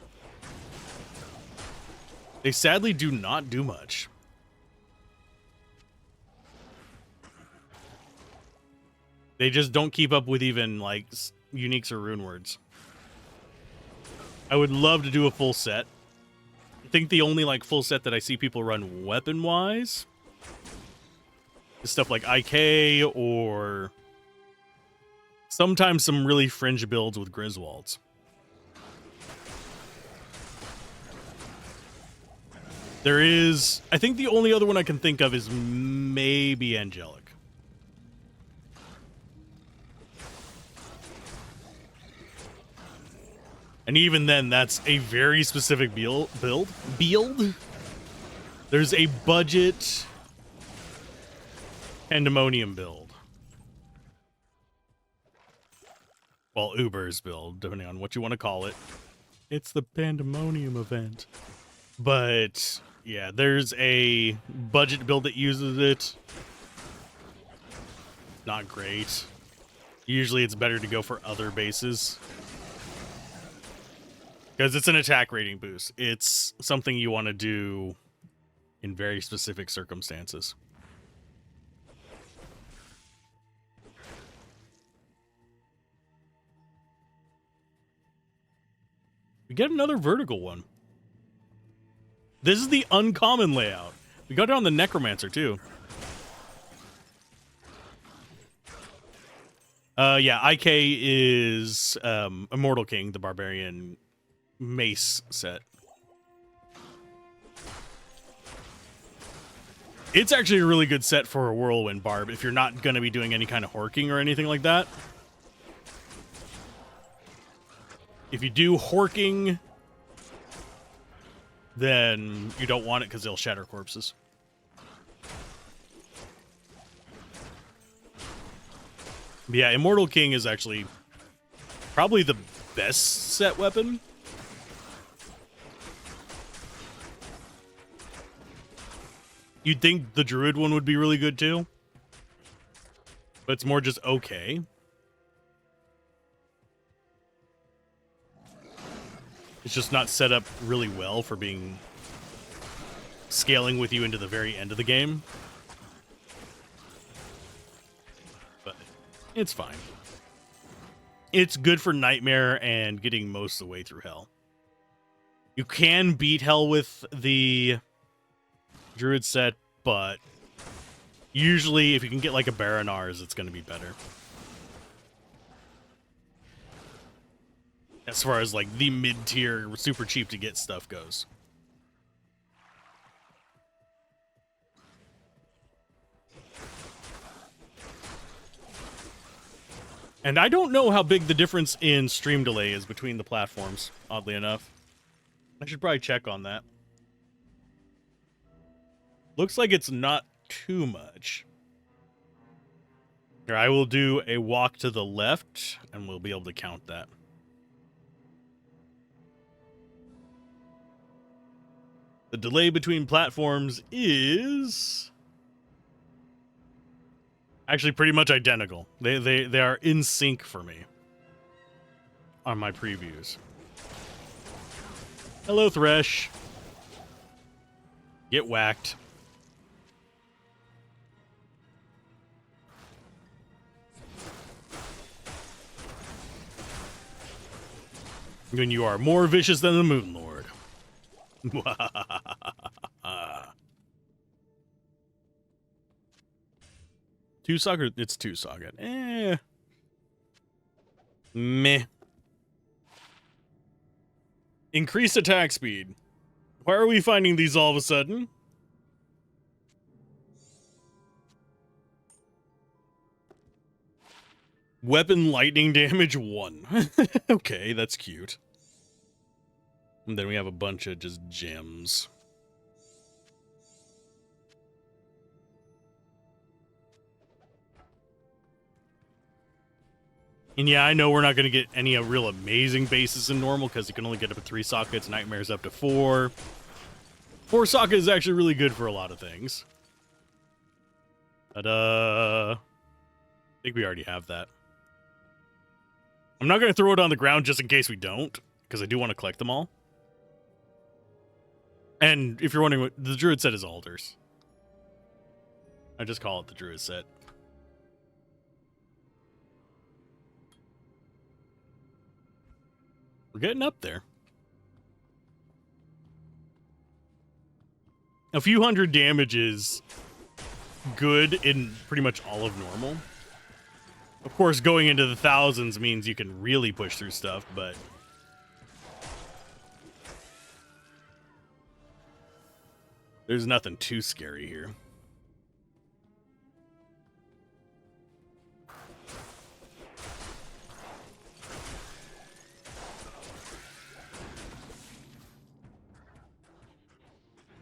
[SPEAKER 1] they sadly do not do much. They just don't keep up with even, like, uniques or rune words. I would love to do a full set. I think the only, like, full set that I see people run weapon-wise is stuff like IK or sometimes some really fringe builds with Griswolds. There is... I think the only other one I can think of is maybe Angelic. And even then, that's a very specific build. There's a budget Pandemonium build. Well, Uber's build, depending on what you want to call it. It's the Pandemonium event. But, yeah, there's a budget build that uses it. Not great. Usually it's better to go for other bases. Because it's an attack rating boost. It's something you want to do in very specific circumstances. We get another vertical one. This is the uncommon layout. We got it on the Necromancer, too. Yeah, IK is Immortal King, the Barbarian mace set. It's actually a really good set for a Whirlwind Barb if you're not going to be doing any kind of horking or anything like that. If you do horking, then you don't want it because they'll shatter corpses. But yeah, Immortal King is actually probably the best set weapon. You'd think the Druid one would be really good too, but it's more just okay. It's just not set up really well for being scaling with you into the very end of the game. But it's fine. It's good for Nightmare and getting most of the way through Hell. You can beat Hell with the Druid set, but usually if you can get like a Baronars, it's going to be better. As far as like the mid-tier, super cheap to get stuff goes. And I don't know how big the difference in stream delay is between the platforms, oddly enough. I should probably check on that. Looks like it's not too much. Here, I will do a walk to the left, and we'll be able to count that. The delay between platforms is actually pretty much identical. They are in sync for me on my previews. Hello, Thresh. Get whacked. When you are more vicious than the Moon Lord. Two socket? It's two socket. Meh. Increased attack speed. Why are we finding these all of a sudden? Weapon lightning damage 1. Okay, that's cute. And then we have a bunch of just gems. And yeah, I know we're not going to get any real amazing bases in normal because you can only get up to 3 sockets, Nightmares up to 4. 4 sockets is actually really good for a lot of things. But, I think we already have that. I'm not going to throw it on the ground just in case we don't, because I do want to collect them all. And if you're wondering, what the Druid set is altars. I just call it the Druid set. We're getting up there. A few hundred damage is good in pretty much all of normal. Of course, going into the thousands means you can really push through stuff, but there's nothing too scary here.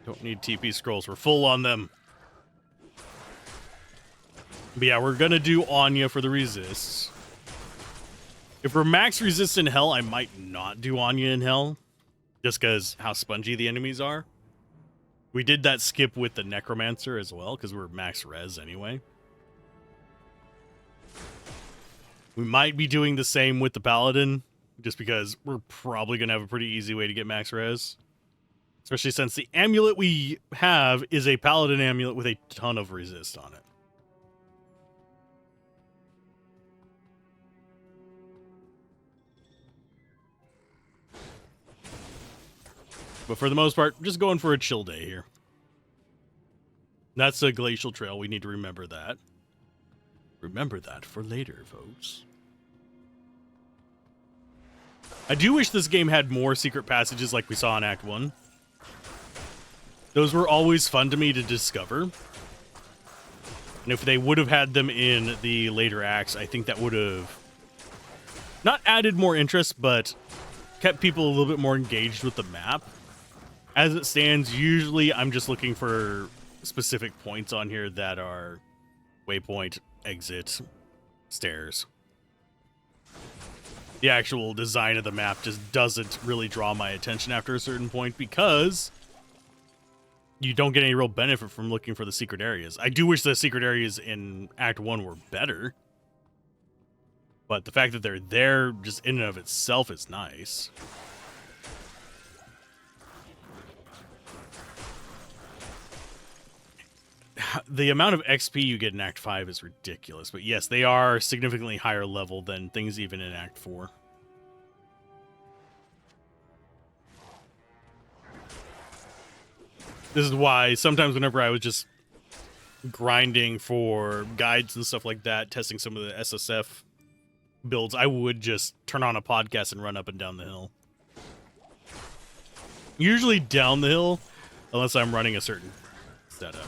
[SPEAKER 1] Don't need TP scrolls. We're full on them. But yeah, we're going to do Anya for the resists. If we're max resist in Hell, I might not do Anya in Hell. Just because how spongy the enemies are. We did that skip with the Necromancer as well, because we're max res anyway. We might be doing the same with the Paladin, just because we're probably going to have a pretty easy way to get max res. Especially since the amulet we have is a Paladin amulet with a ton of resist on it. But for the most part, just going for a chill day here. That's a glacial trail. We need to remember that. Remember that for later, folks. I do wish this game had more secret passages like we saw in Act 1. Those were always fun to me to discover. And if they would have had them in the later acts, I think that would have not added more interest, but kept people a little bit more engaged with the map. As it stands, usually I'm just looking for specific points on here that are waypoint, exit, stairs. The actual design of the map just doesn't really draw my attention after a certain point because you don't get any real benefit from looking for the secret areas. I do wish the secret areas in Act 1 were better, but the fact that they're there just in and of itself is nice. The amount of XP you get in Act 5 is ridiculous, but yes, they are significantly higher level than things even in Act 4. This is why sometimes whenever I was just grinding for guides and stuff like that, testing some of the SSF builds, I would just turn on a podcast and run up and down the hill. Usually down the hill, unless I'm running a certain setup.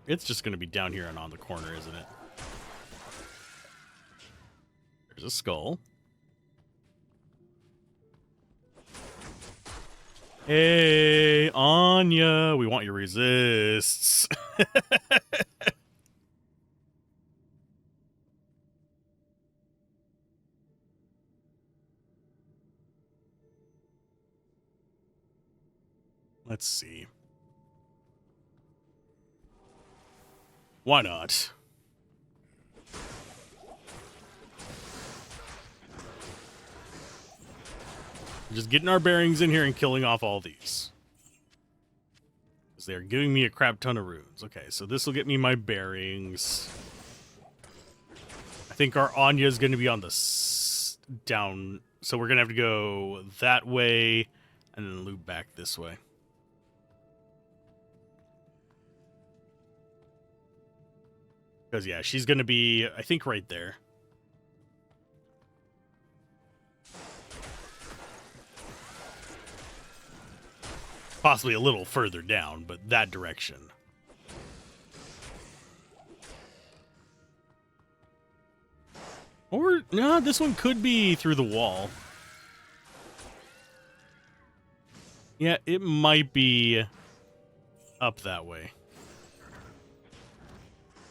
[SPEAKER 1] It's just going to be down here and on the corner, isn't it? There's a skull. Hey, Anya, we want your resists. Let's see. Why not? Just getting our bearings in here and killing off all these. Because they're giving me a crap ton of runes. Okay, so this will get me my bearings. I think our Anya is going to be on the down. So we're going to have to go that way and then loop back this way. Because, yeah, she's going to be, I think, right there. Possibly a little further down, but that direction. Or, no, this one could be through the wall. Yeah, it might be up that way.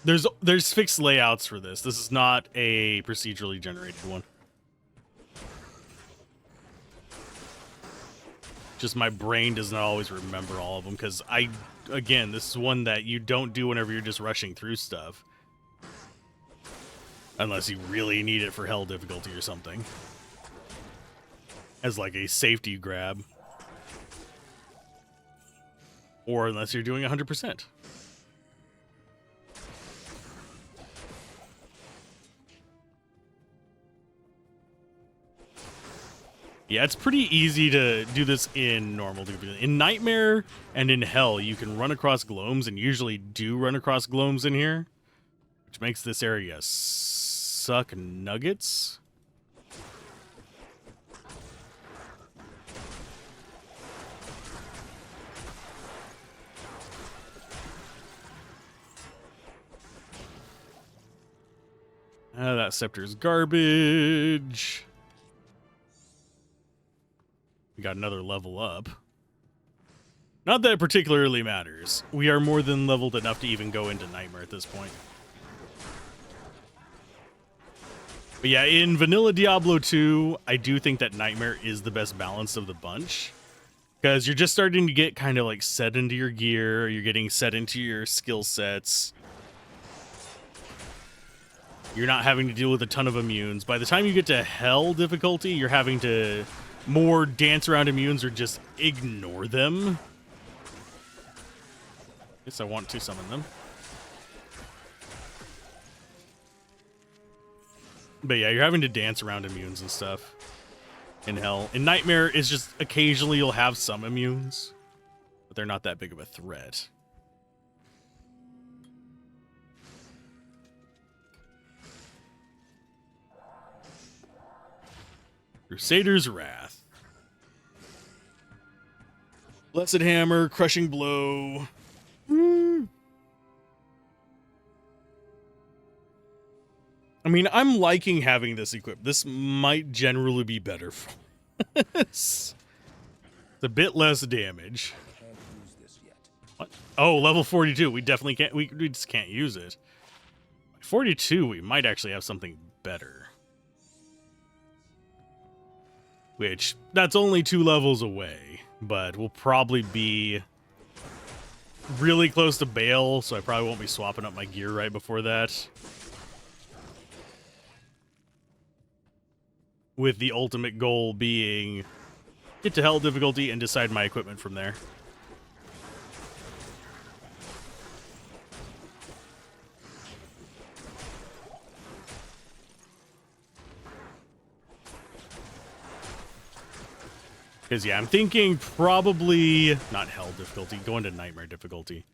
[SPEAKER 1] There's fixed layouts for this. This is not a procedurally generated one. Just my brain does not always remember all of them because again, this is one that you don't do whenever you're just rushing through stuff. Unless you really need it for hell difficulty or something. As like a safety grab. Or unless you're doing 100%. Yeah, it's pretty easy to do this in normal difficulty. In Nightmare and in Hell, you can run across gloams, and usually do run across gloams in here, which makes this area suck nuggets. That scepter's garbage. We got another level up. Not that it particularly matters. We are more than leveled enough to even go into Nightmare at this point. But yeah, in vanilla Diablo 2, I do think that Nightmare is the best balance of the bunch. Because you're just starting to get kind of like set into your gear. You're getting set into your skill sets. You're not having to deal with a ton of immunes. By the time you get to Hell difficulty, you're having to more dance around immunes or just ignore them. Guess I want to summon them. But yeah, you're having to dance around immunes and stuff in Hell. In Nightmare, it's just occasionally you'll have some immunes, but they're not that big of a threat. Crusader's Wrath. Blessed Hammer, Crushing Blow. I mean, I'm liking having this equipped. This might generally be better for us. It's a bit less damage.
[SPEAKER 2] Can't use this yet.
[SPEAKER 1] What? Oh, level 42. We definitely can't. We just can't use it. 42, we might actually have something better. Which, that's only 2 levels away. But we'll probably be really close to Bale, so I probably won't be swapping up my gear right before that. With the ultimate goal being get to hell difficulty and decide my equipment from there. Because, yeah, I'm thinking probably not hell difficulty, going to nightmare difficulty.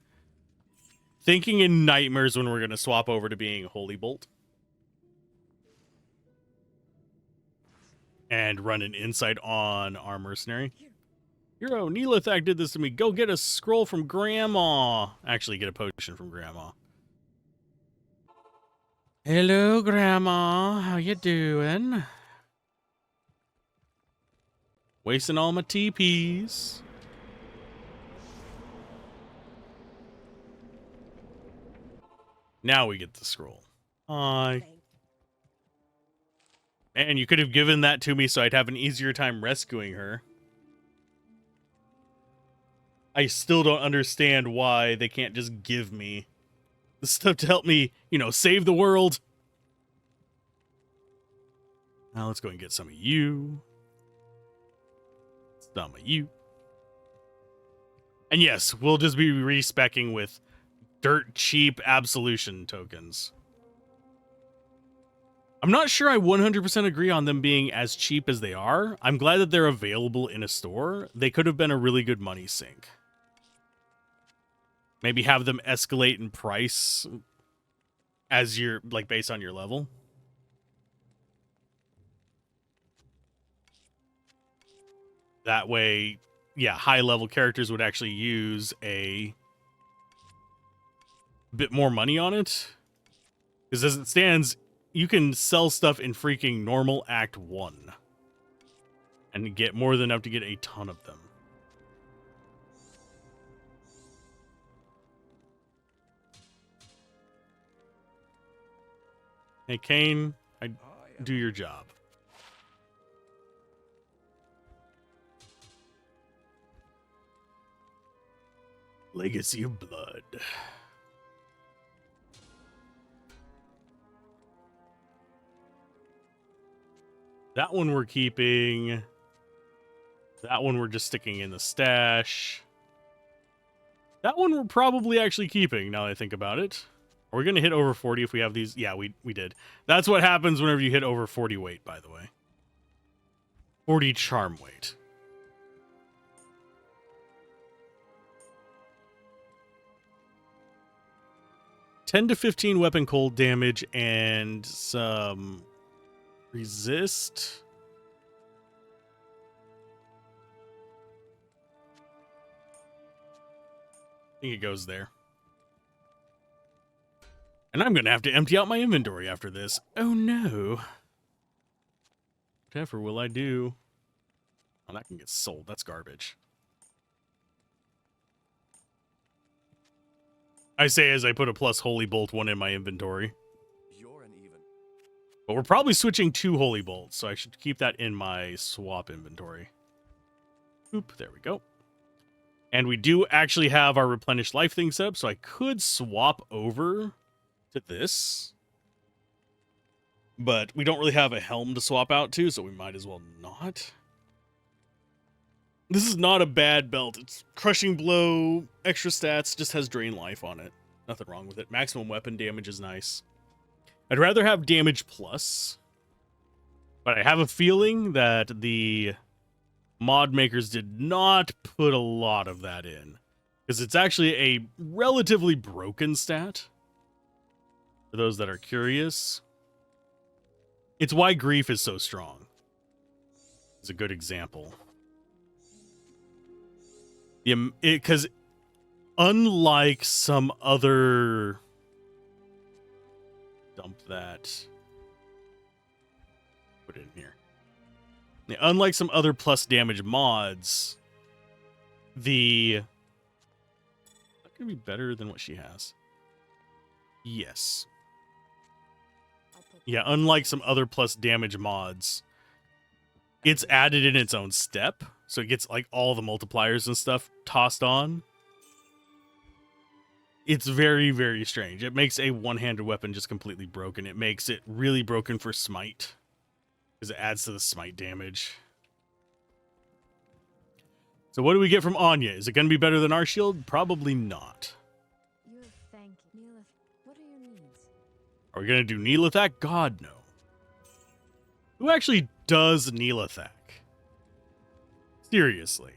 [SPEAKER 1] Thinking in nightmares when we're going to swap over to being Holy Bolt. And run an insight on our mercenary. Hero, Neelathak did this to me. Go get a scroll from Grandma. Actually, get a potion from Grandma. Hello, Grandma. How you doing? Wasting all my TPs. Now we get the scroll. Hi. And you could have given that to me so I'd have an easier time rescuing her. I still don't understand why they can't just give me the stuff to help me, you know, save the world. Now let's go and get some of you. Some of you. And yes, we'll just be respecking with dirt cheap absolution tokens. I'm not sure I 100% agree on them being as cheap as they are. I'm glad that they're available in a store. They could have been a really good money sink. Maybe have them escalate in price as you're, like, based on your level. That way, yeah, high-level characters would actually use a bit more money on it. Because as it stands, you can sell stuff in freaking normal Act 1 and get more than enough to get a ton of them. Hey, Kane, I do your job. Legacy of Blood. That one we're keeping. That one we're just sticking in the stash. That one we're probably actually keeping, now that I think about it. Are we going to hit over 40 if we have these? Yeah, we did. That's what happens whenever you hit over 40 weight, by the way. 40 charm weight. $10 to 15 weapon cold damage and some resist. I think it goes there. And I'm going to have to empty out my inventory after this. Oh no. Whatever will I do? Oh, that can get sold. That's garbage. I say as I put a plus Holy Bolt 1 in my inventory.
[SPEAKER 2] You're an even.
[SPEAKER 1] But we're probably switching 2 Holy Bolts, so I should keep that in my swap inventory. Oop, there we go. And we do actually have our replenish life thing set up, so I could swap over to this. But we don't really have a helm to swap out to, so we might as well not. This is not a bad belt. It's crushing blow, extra stats, just has drain life on it. Nothing wrong with it. Maximum weapon damage is nice. I'd rather have damage plus, but I have a feeling that the mod makers did not put a lot of that in, because it's actually a relatively broken stat. For those that are curious, it's why grief is so strong. is a good example. Because unlike some other... Dump that. Put it in here. Yeah, unlike some other plus damage mods, the... That gonna be better than what she has. Yes. Yeah, unlike some other plus damage mods, it's added in its own step. So it gets like all the multipliers and stuff tossed on. It's very, very strange. It makes a one-handed weapon just completely broken. It makes it really broken for smite, because it adds to the smite damage. So what do we get from Anya? Is it going to be better than our shield? Probably not.
[SPEAKER 3] You're thank Neela. What are your needs?
[SPEAKER 1] Are we going to do Neelathak? God, no. Who actually does Neelathak? Seriously.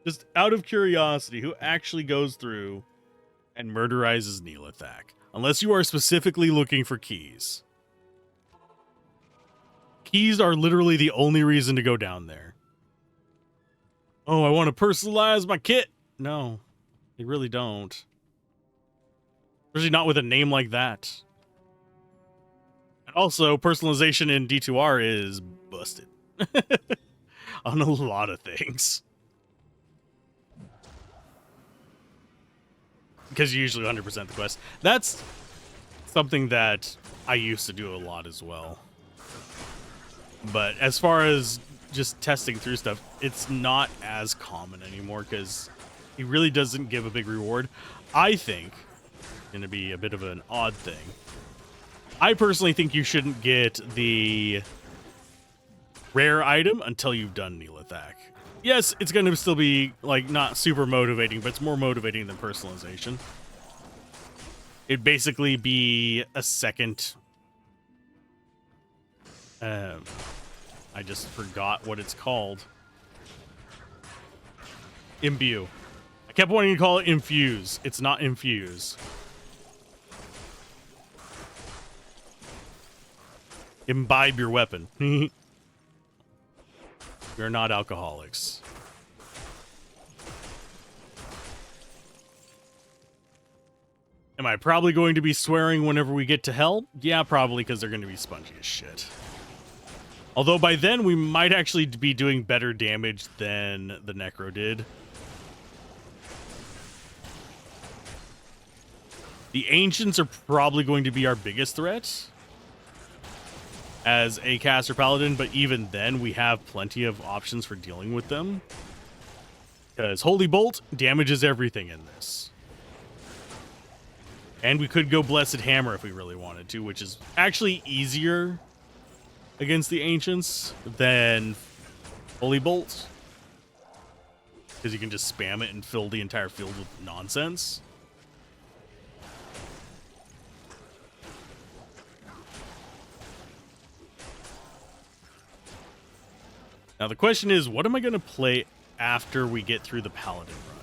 [SPEAKER 1] Just out of curiosity, who actually goes through and murderizes Neelathak? Unless you are specifically looking for keys. Keys are literally the only reason to go down there. Oh, I want to personalize my kit. No, they really don't. Especially not with a name like that. And also, personalization in D2R is busted. On a lot of things. Because you usually 100% the quest. That's something that I used to do a lot as well. But as far as just testing through stuff, it's not as common anymore because he really doesn't give a big reward. I think it's going to be a bit of an odd thing. I personally think you shouldn't get the rare item until you've done Neelathak. Yes, it's going to still be like not super motivating, but it's more motivating than personalization. It'd basically be a second... I just forgot what it's called. Imbue. I kept wanting to call it infuse. It's not infuse. Imbibe your weapon. We're not alcoholics. Am I probably going to be swearing whenever we get to hell? Yeah, probably, because they're going to be spongy as shit. Although by then we might actually be doing better damage than the Necro did. The Ancients are probably going to be our biggest threat as a caster Paladin, but even then we have plenty of options for dealing with them. Because Holy Bolt damages everything in this. And we could go Blessed Hammer if we really wanted to, which is actually easier against the Ancients than Holy Bolt. Because you can just spam it and fill the entire field with nonsense. Now the question is, what am I going to play after we get through the Paladin run?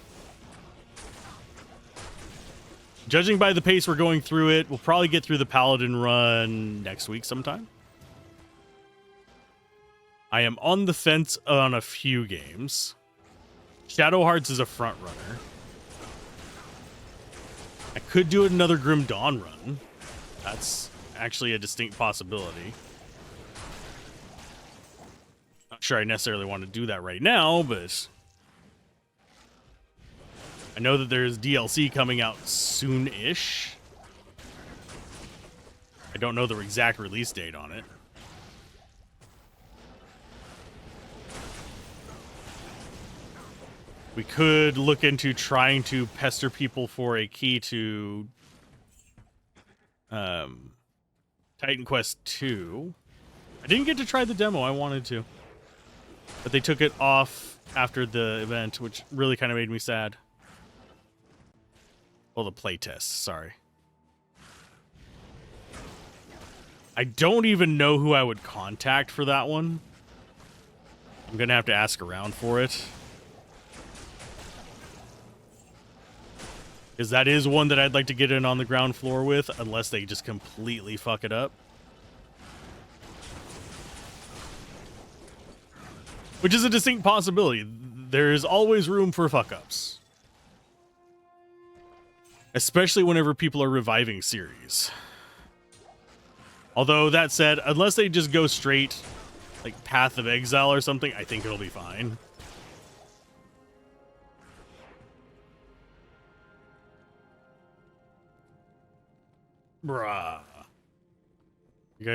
[SPEAKER 1] Judging by the pace we're going through it, we'll probably get through the Paladin run next week sometime. I am on the fence on a few games. Shadow Hearts is a front runner. I could do another Grim Dawn run. That's actually a distinct possibility. Not sure I necessarily want to do that right now, but I know that there's DLC coming out soon-ish. I don't know the exact release date on it. We could look into trying to pester people for a key to Titan Quest 2. I didn't get to try the demo. I wanted to. But they took it off after the event, which really kind of made me sad. Well, the playtest, sorry. I don't even know who I would contact for that one. I'm going to have to ask around for it. Because that is one that I'd like to get in on the ground floor with, unless they just completely fuck it up. which is a distinct possibility. There is always room for fuck-ups. Especially whenever people are reviving series. Although, that said, unless they just go straight, like, Path of Exile or something, I think it'll be fine. Bruh. You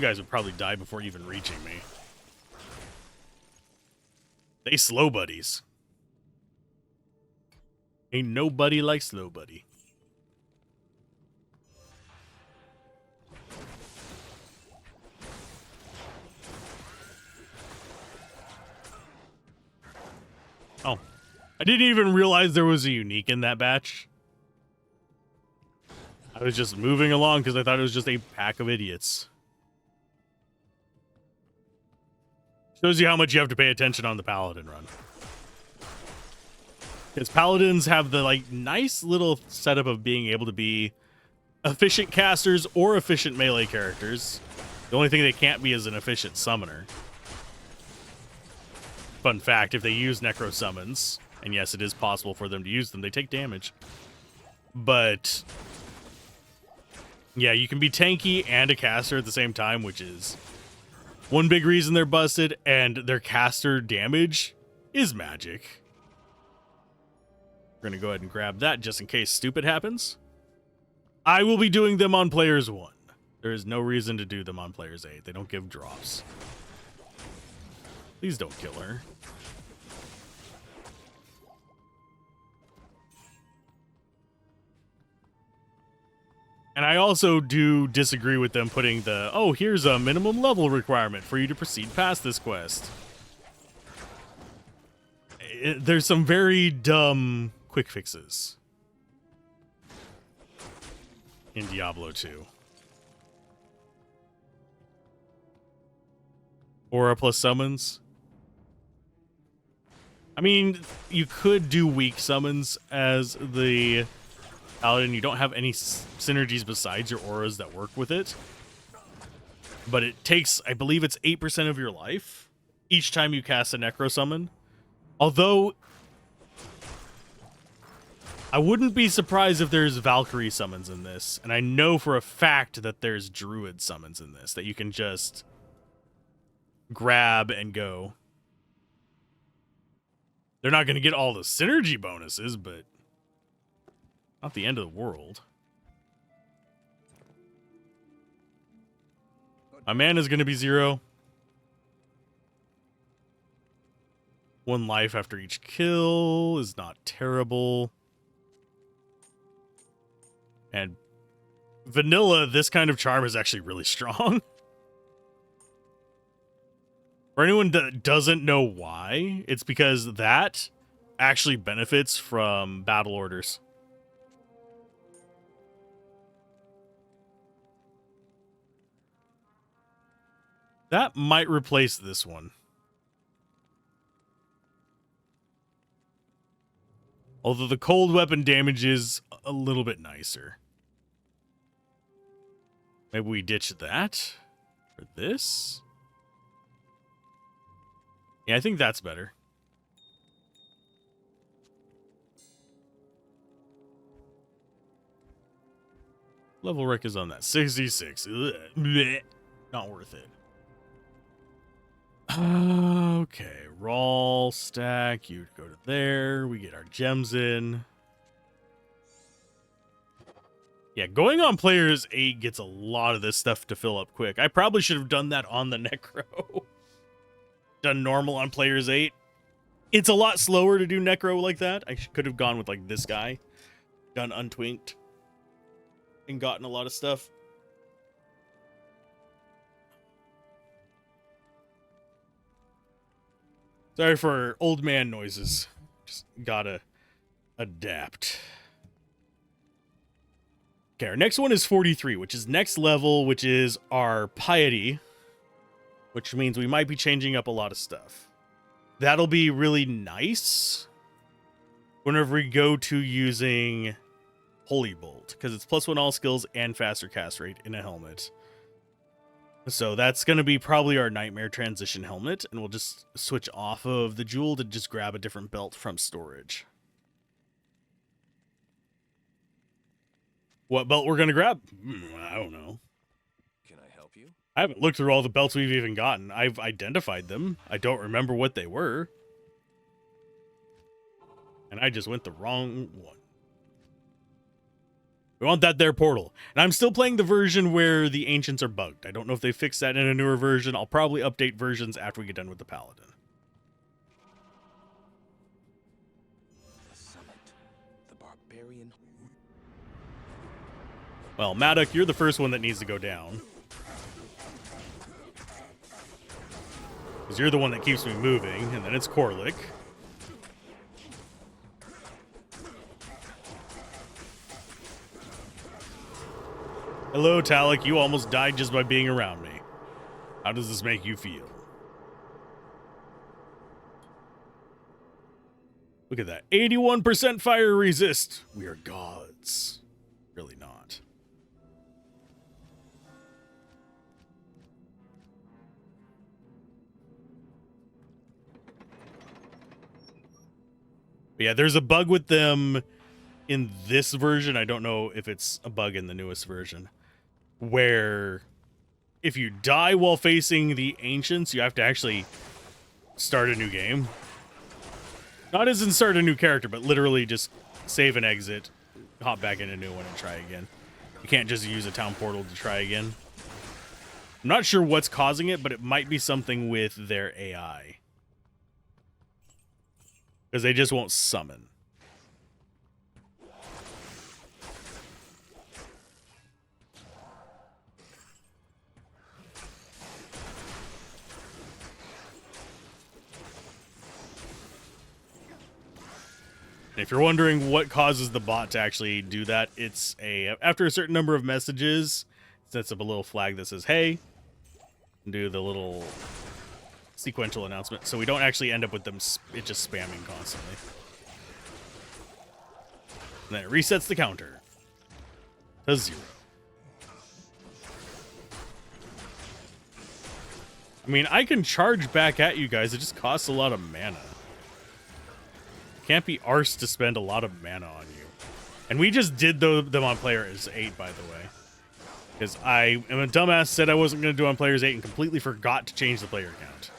[SPEAKER 1] guys would probably die before even reaching me. They slow buddies. Ain't nobody like slow buddy. Oh. I didn't even realize there was a unique in that batch. I was just moving along because I thought it was just a pack of idiots. Shows you how much you have to pay attention on the Paladin run. Because Paladins have the like nice little setup of being able to be efficient casters or efficient melee characters. The only thing they can't be is an efficient summoner. Fun fact, if they use necro summons, and yes, it is possible for them to use them, they take damage. But yeah, you can be tanky and a caster at the same time, which is one big reason they're busted, and their caster damage is magic. We're going to go ahead and grab that just in case stupid happens. I will be doing them on players 1. There is no reason to do them on players 8. They don't give drops. Please don't kill her. And I also do disagree with them putting the, oh, here's a minimum level requirement for you to proceed past this quest. There's some very dumb quick fixes in Diablo 2. Aura plus summons. I mean, you could do weak summons as the Paladin. You don't have any synergies besides your auras that work with it. But it takes, I believe it's 8% of your life each time you cast a necro summon. Although, I wouldn't be surprised if there's Valkyrie summons in this. And I know for a fact that there's Druid summons in this that you can just grab and go. They're not going to get all the synergy bonuses, but not the end of the world. My mana is going to be 0. 1 life after each kill is not terrible. And vanilla, this kind of charm is actually really strong. For anyone that doesn't know why, it's because that actually benefits from battle orders. That might replace this one. Although the cold weapon damage is a little bit nicer. Maybe we ditch that for this. Yeah, I think that's better. Level rec is on that. 66. Ugh. Blech. Not worth it. Okay. Raw stack. You go to there. We get our gems in. Yeah, going on players 8 gets a lot of this stuff to fill up quick. I probably should have done that on the Necro. Done normal on players 8. It's a lot slower to do Necro like that. I could have gone with like this guy. Done untwinked. And gotten a lot of stuff. Sorry for old man noises. Just gotta adapt. Okay, our next one is 43, which is next level, which is our piety. Which means we might be changing up a lot of stuff. That'll be really nice whenever we go to using Holy Bolt, because it's +1 all skills and faster cast rate in a helmet. So that's going to be probably our Nightmare Transition helmet, and we'll just switch off of the Jewel to just grab a different belt from storage. What belt we're going to grab? I don't know.
[SPEAKER 2] Can I help you?
[SPEAKER 1] I haven't looked through all the belts we've even gotten. I've identified them. I don't remember what they were. And I just went the wrong one. We want that there portal. And I'm still playing the version where the ancients are bugged. I don't know if they fixed that in a newer version. I'll probably update versions after we get done with the Paladin.
[SPEAKER 2] The summit. The barbarian.
[SPEAKER 1] Well, Maddock, you're the first one that needs to go down. Because you're the one that keeps me moving, and then it's Korlik. Hello, Talik. You almost died just by being around me. How does this make you feel? Look at that. 81% fire resist. We are gods. Really not. But yeah, there's a bug with them in this version. I don't know if it's a bug in the newest version, where if you die while facing the ancients, you have to actually start a new game. Not as in start a new character, but literally just save and exit, hop back in a new one and try again. You can't just use a town portal to try again. I'm not sure what's causing it, but it might be something with their AI. Because they just won't summon. And if you're wondering what causes the bot to actually do that, it's after a certain number of messages, it sets up a little flag that says, hey, and do the little sequential announcement, so we don't actually end up with them it just spamming constantly. And then it resets the counter to 0. I mean, I can charge back at you guys, it just costs a lot of mana. Can't be arsed to spend a lot of mana on you. And we just did them on players 8, by the way. Because I am a dumbass, said I wasn't going to do on players 8 and completely forgot to change the player count.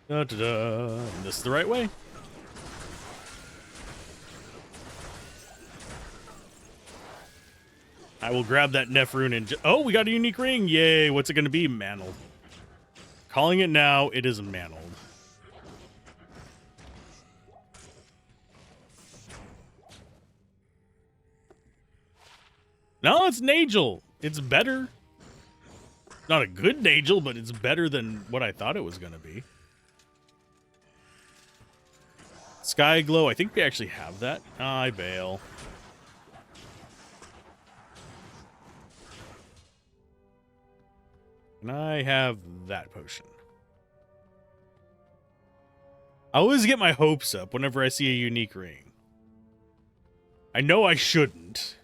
[SPEAKER 1] Da-da-da. And this is the right way. I will grab that Nephrune and... Oh, we got a unique ring. Yay. What's it going to be? Mantled. Calling it now. It is mantled. No, it's Nagel. It's better. Not a good Nagel, but it's better than what I thought it was going to be. Sky Glow, I think we actually have that. I bail. And I have that potion. I always get my hopes up whenever I see a unique ring. I know I shouldn't.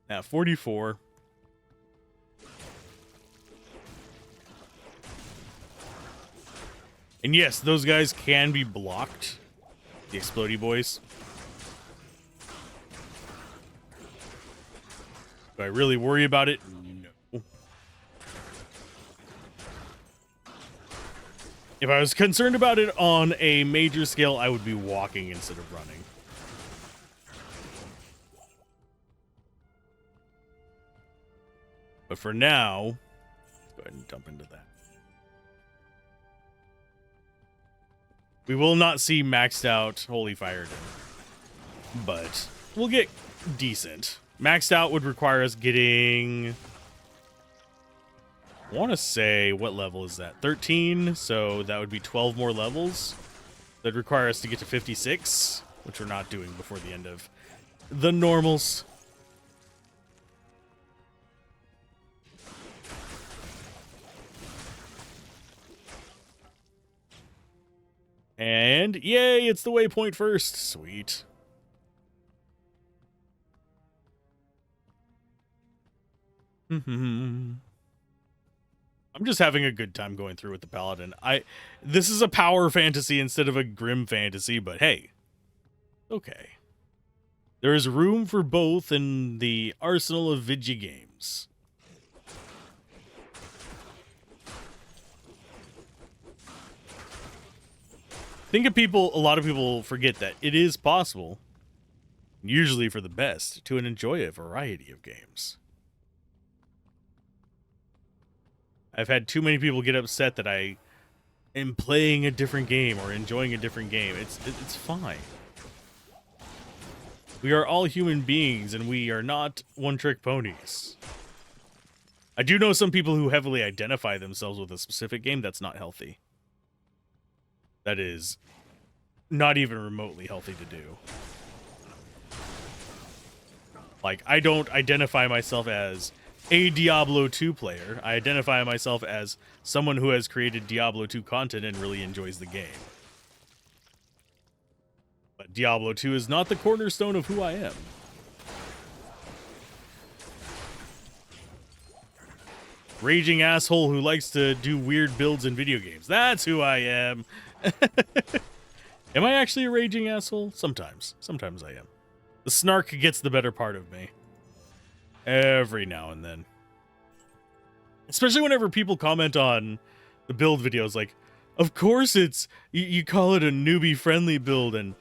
[SPEAKER 1] Now, 44. And yes, those guys can be blocked. The Explodey boys. Do I really worry about it? No. If I was concerned about it on a major scale, I would be walking instead of running. But for now, let's go ahead and jump into that. We will not see maxed out Holy Fire, but we'll get decent. Maxed out would require us getting I want to say, what level is that? 13, so that would be 12 more levels. That'd require us to get to 56, which we're not doing before the end of the normals. And yay, it's the waypoint first. Sweet. I'm just having a good time going through with the Paladin. This is a power fantasy instead of a grim fantasy, but hey. Okay. There is room for both in the arsenal of video games. A lot of people forget that it is possible, usually for the best, to enjoy a variety of games. I've had too many people get upset that I am playing a different game or enjoying a different game. It's fine. We are all human beings, and we are not one-trick ponies. I do know some people who heavily identify themselves with a specific game. That's not healthy. That is not even remotely healthy to do. Like, I don't identify myself as a Diablo 2 player. I identify myself as someone who has created Diablo 2 content and really enjoys the game. But Diablo 2 is not the cornerstone of who I am. Raging asshole who likes to do weird builds in video games. That's who I am. Am I actually a raging asshole? Sometimes. Sometimes I am. The snark gets the better part of me. Every now and then. Especially whenever people comment on the build videos like, of course it's, you call it a newbie-friendly build and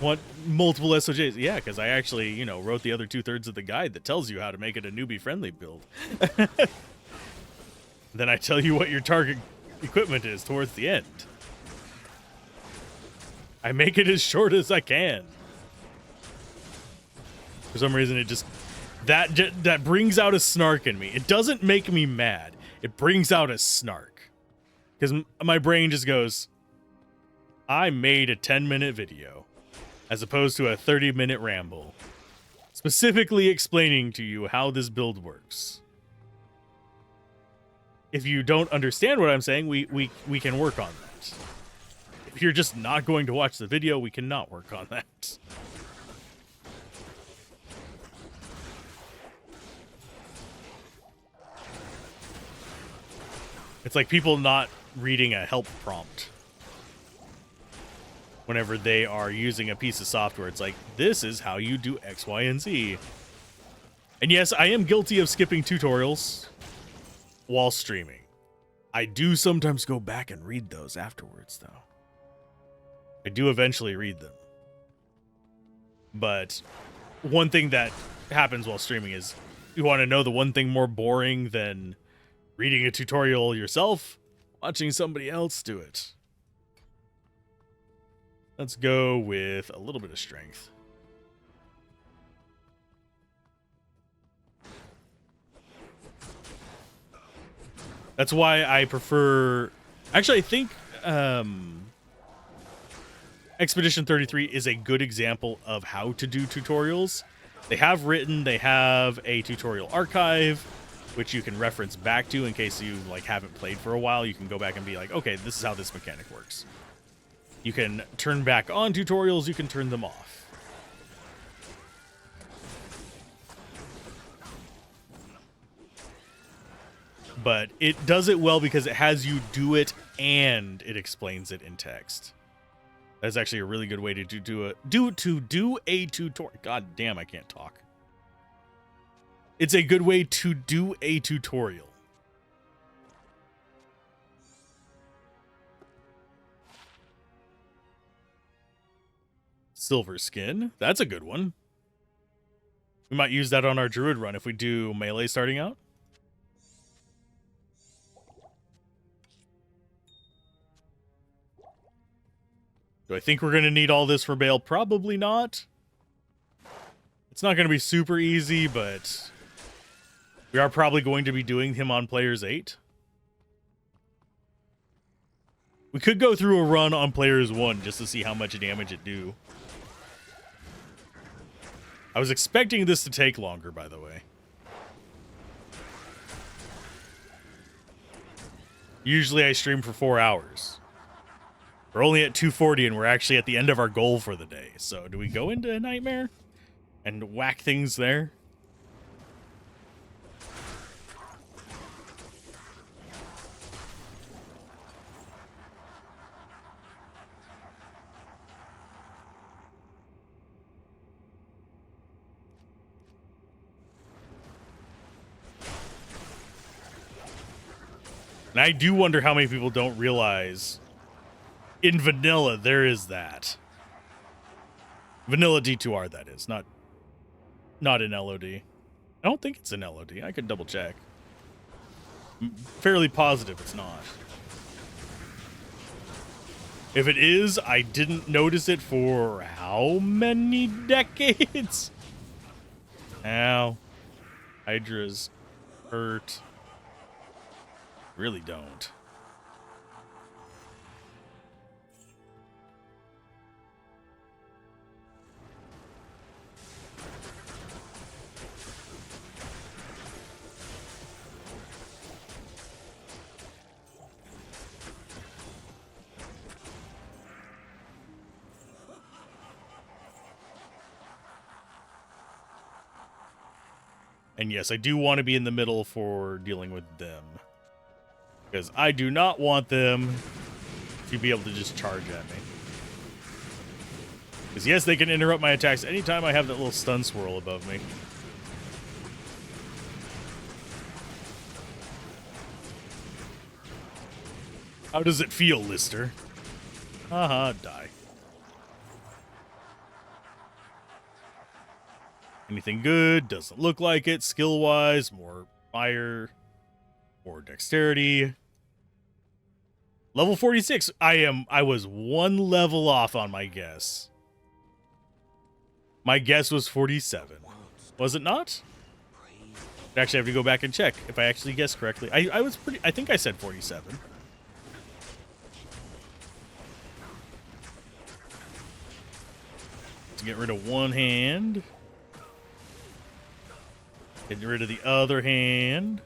[SPEAKER 1] want multiple SOJs. Yeah, because I actually, wrote the other 2/3 of the guide that tells you how to make it a newbie-friendly build. Then I tell you what your target equipment is towards the end. I make it as short as I can. For some reason, it just... That brings out a snark in me. It doesn't make me mad. It brings out a snark. Because my brain just goes, I made a 10-minute video as opposed to a 30-minute ramble, specifically explaining to you how this build works. If you don't understand what I'm saying, we can work on that. If you're just not going to watch the video, we cannot work on that. It's like people not reading a help prompt whenever they are using a piece of software. It's like, this is how you do X, Y, and Z. And yes, I am guilty of skipping tutorials while streaming. I do sometimes go back and read those afterwards, though. I do eventually read them. But one thing that happens while streaming is, you want to know the one thing more boring than reading a tutorial yourself? Watching somebody else do it. Let's go with a little bit of strength. That's why I prefer... Actually, I think Expedition 33 is a good example of how to do tutorials. They have a tutorial archive, which you can reference back to in case you haven't played for a while. You can go back and be like, okay, this is how this mechanic works. You can turn back on tutorials, you can turn them off. But it does it well because it has you do it and it explains it in text. That's actually a really good way to do a tutorial. God damn, I can't talk. It's a good way to do a tutorial. Silver skin. That's a good one. We might use that on our druid run if we do melee starting out. Do I think we're going to need all this for Bale? Probably not. It's not going to be super easy, but We are probably going to be doing him on Players 8. We could go through a run on Players 1 just to see how much damage it do. I was expecting this to take longer, by the way. Usually I stream for 4 hours. We're only at 240 and we're actually at the end of our goal for the day. So do we go into Nightmare and whack things there? And I do wonder how many people don't realize in vanilla there is that. Vanilla D2R, that is, not in LOD. I don't think it's in LOD. I could double check. I'm fairly positive it's not. If it is, I didn't notice it for how many decades? Ow. Hydra's hurt. Really don't. And yes, I do want to be in the middle for dealing with them. Because I do not want them to be able to just charge at me. Because yes, they can interrupt my attacks anytime I have that little stun swirl above me. How does it feel, Lister? Haha, die. Anything good? Doesn't look like it. Skill-wise, more fire, more dexterity. Level 46. I was 1 level off on my guess. My guess was 47. Was it not? I actually have to go back and check if I actually guessed correctly. I think I said 47. Let's get rid of one hand. Get rid of the other hand.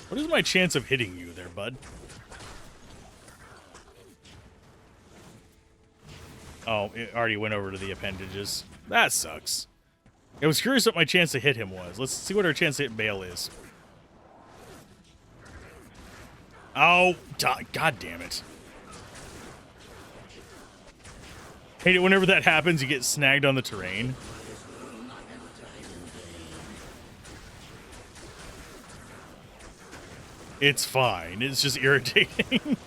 [SPEAKER 1] What is my chance of hitting you there, bud? Oh, it already went over to the appendages. That sucks. I was curious what my chance to hit him was. Let's see what our chance to hit Bale is. Oh, god damn it. Hate it whenever that happens, you get snagged on the terrain. It's fine. It's just irritating.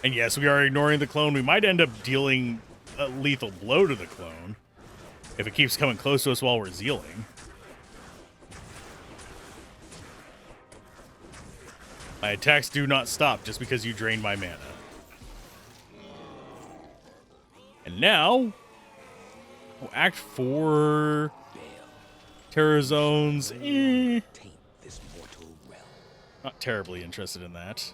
[SPEAKER 1] And yes, we are ignoring the clone. We might end up dealing a lethal blow to the clone if it keeps coming close to us while we're zealing. My attacks do not stop just because you drained my mana. And now, Act 4, Terror Zones, not terribly interested in that.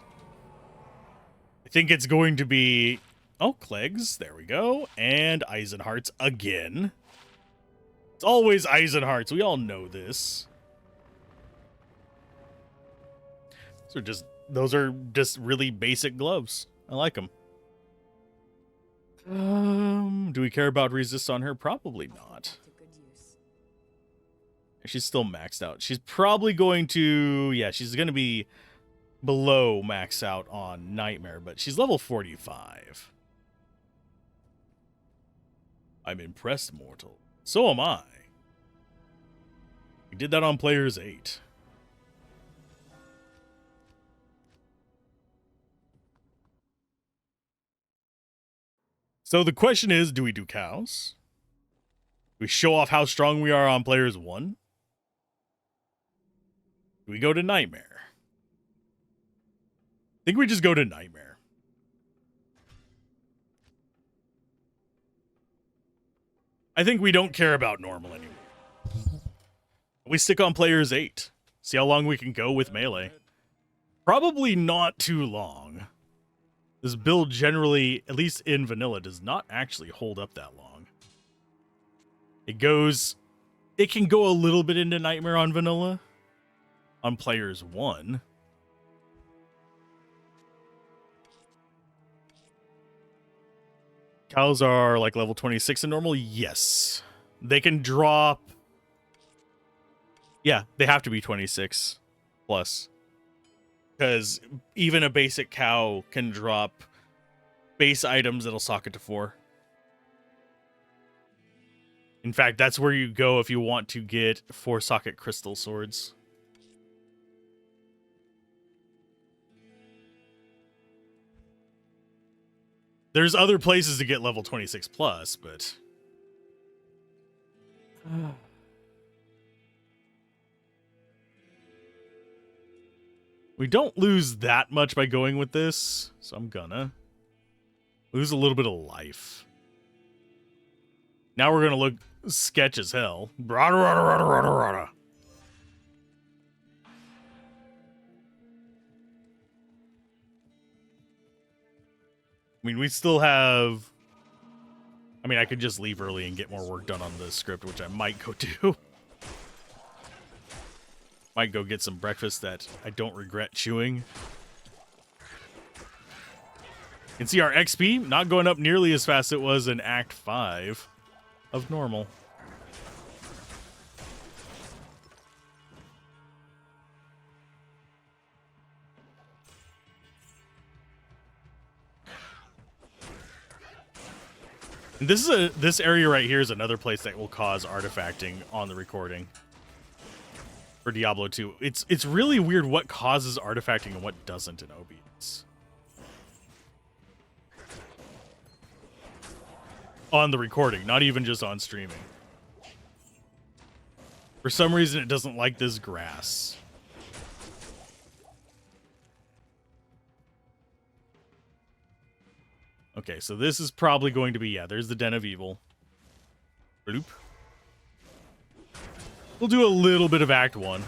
[SPEAKER 1] I think it's going to be, oh, Clegs, there we go, and Eisenhearts again. It's always Eisenhearts, we all know this. Those are just really basic gloves. I like them. Do we care about resist on her? Probably not. She's still maxed out. She's probably going to, yeah, she's going to be below max out on Nightmare, but she's level 45. I'm impressed, mortal. So am I. We did that on Players 8. So the question is, do we do cows? Do we show off how strong we are on Players 1? Do we go to Nightmare? I think we just go to Nightmare. I think we don't care about normal anymore. We stick on players 8. See how long we can go with melee. Probably not too long. This build generally, at least in vanilla, does not actually hold up that long. It can go a little bit into Nightmare on vanilla. On players 1. Cows are like level 26 in normal? Yes. They can drop... Yeah, they have to be 26 plus. Because even a basic cow can drop base items that'll socket to 4. In fact, that's where you go if you want to get 4 socket crystal swords. There's other places to get level 26 plus, but... We don't lose that much by going with this, so I'm gonna lose a little bit of life. Now we're gonna look sketch as hell. Brada, rada, rada, rada, rada. I mean, we still have... I mean, I could just leave early and get more work done on the script, which I might go do. Might go get some breakfast that I don't regret chewing. You can see our XP not going up nearly as fast as it was in Act 5 of normal. And this area right here is another place that will cause artifacting on the recording. For Diablo 2. It's really weird what causes artifacting and what doesn't in OBS. On the recording, not even just on streaming. For some reason, it doesn't like this grass. Okay, so this is probably going to be... Yeah, there's the Den of Evil. Bloop. We'll do a little bit of Act 1. In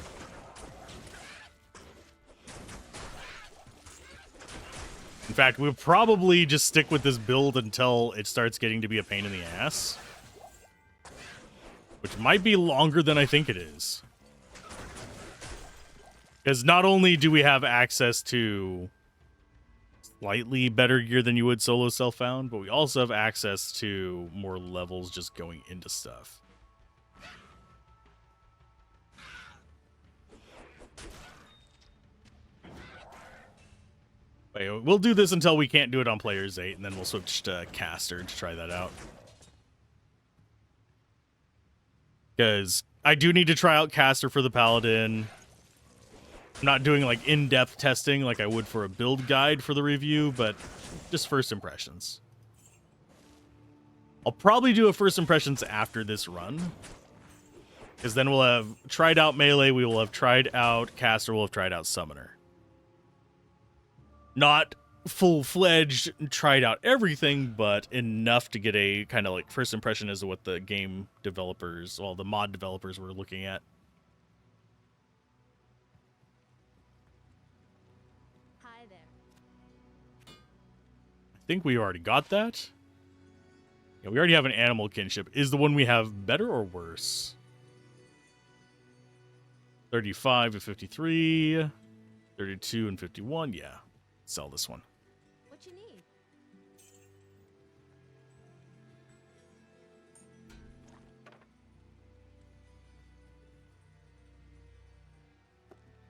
[SPEAKER 1] fact, we'll probably just stick with this build until it starts getting to be a pain in the ass. Which might be longer than I think it is. Because not only do we have access to slightly better gear than you would solo self-found, but we also have access to more levels just going into stuff. We'll do this until we can't do it on Players 8, and then we'll switch to Caster to try that out. Because I do need to try out Caster for the Paladin. I'm not doing like in-depth testing like I would for a build guide for the review, but just first impressions. I'll probably do a first impressions after this run. Because then we'll have tried out Melee, we will have tried out Caster, we'll have tried out Summoner. Not full-fledged tried out everything, but enough to get a kind of like first impression as to what the game developers, well, the mod developers were looking at.
[SPEAKER 3] Hi there.
[SPEAKER 1] I think we already got that. Yeah, we already have an animal kinship. Is the one we have better or worse? 35 and 53, 32 and 51, yeah. Sell this one.
[SPEAKER 3] What you need?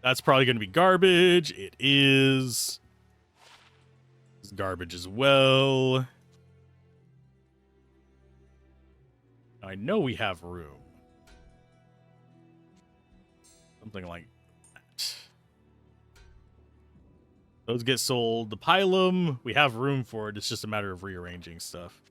[SPEAKER 1] That's probably going to be garbage. It is. It's garbage as well. I know we have room. Something like that. Those get sold. The Pylum, we have room for it. It's just a matter of rearranging stuff.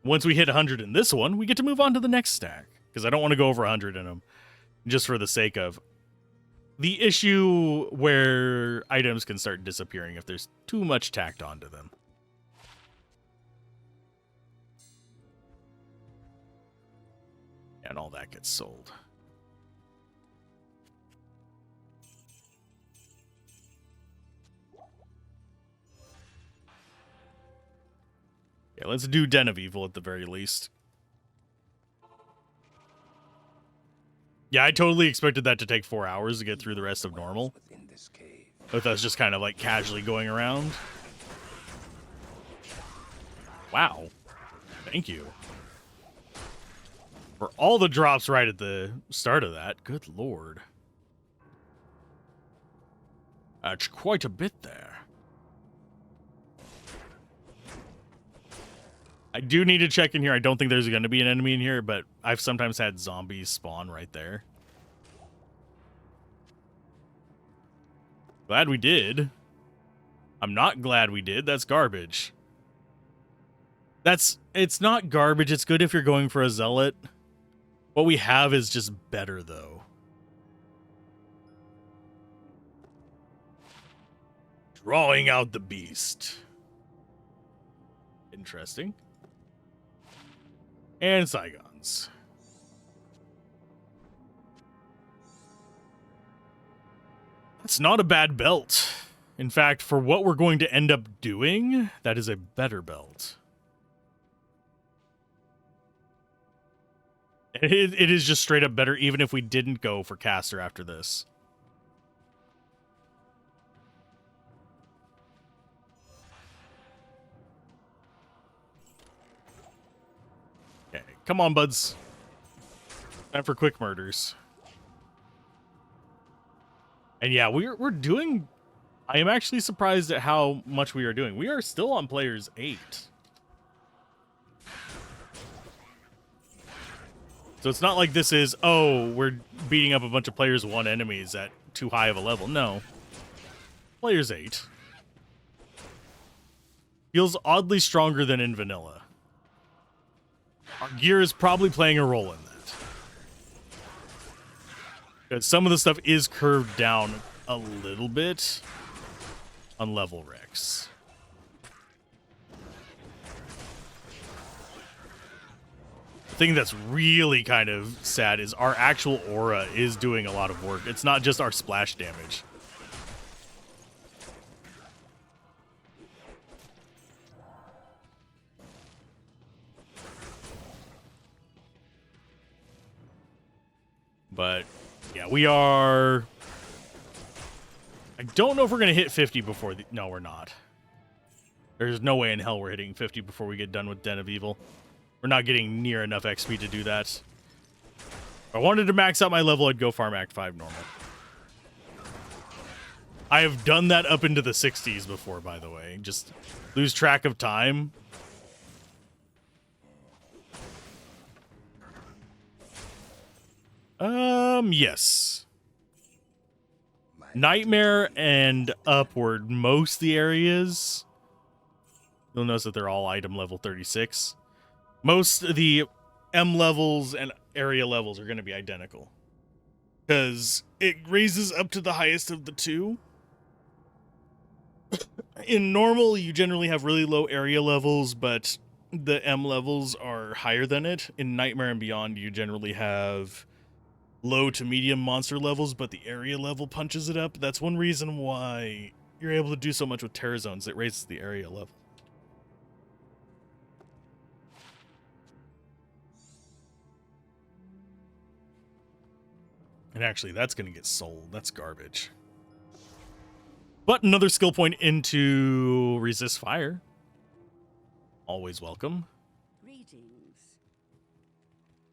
[SPEAKER 1] Once we hit 100 in this one, we get to move on to the next stack. Because I don't want to go over 100 in them. Just for the sake of the issue where items can start disappearing if there's too much tacked onto them. And all that gets sold. Yeah, let's do Den of Evil at the very least. Yeah, I totally expected that to take 4 hours to get through the rest of normal. With us just kind of like casually going around. Wow. Thank you. For all the drops right at the start of that. Good lord. That's quite a bit there. I do need to check in here. I don't think there's going to be an enemy in here, but I've sometimes had zombies spawn right there. Glad we did. I'm not glad we did. That's garbage. It's not garbage. It's good if you're going for a zealot. What we have is just better, though. Drawing out the beast. Interesting. And Saigons. That's not a bad belt. In fact, for what we're going to end up doing, that is a better belt. It is just straight up better, even if we didn't go for caster after this. Okay, come on, buds. Time for quick murders. And yeah, we're doing... I am actually surprised at how much we are doing. We are still on players 8. So it's not like this is, oh, we're beating up a bunch of players 1 enemies at too high of a level. No. Players 8. Feels oddly stronger than in vanilla. Our gear is probably playing a role in that. Because some of the stuff is curved down a little bit on level Rex. The thing that's really kind of sad is our actual aura is doing a lot of work. It's not just our splash damage. But yeah, we are... I don't know if we're going to hit 50 before the... No, we're not. There's no way in hell we're hitting 50 before we get done with Den of Evil. We're not getting near enough XP to do that. If I wanted to max out my level, I'd go farm Act 5 normal. I have done that up into the 60s before, by the way. Just lose track of time. Yes. Nightmare and upward, most of the areas. You'll notice that they're all item level 36. Most of the M levels and area levels are going to be identical. Because it raises up to the highest of the two. In normal, you generally have really low area levels, but the M levels are higher than it. In Nightmare and Beyond, you generally have low to medium monster levels, but the area level punches it up. That's one reason why you're able to do so much with Terror Zones. It raises the area level. And actually, that's going to get sold. That's garbage. But another skill point into resist fire. Always welcome.
[SPEAKER 3] Greetings.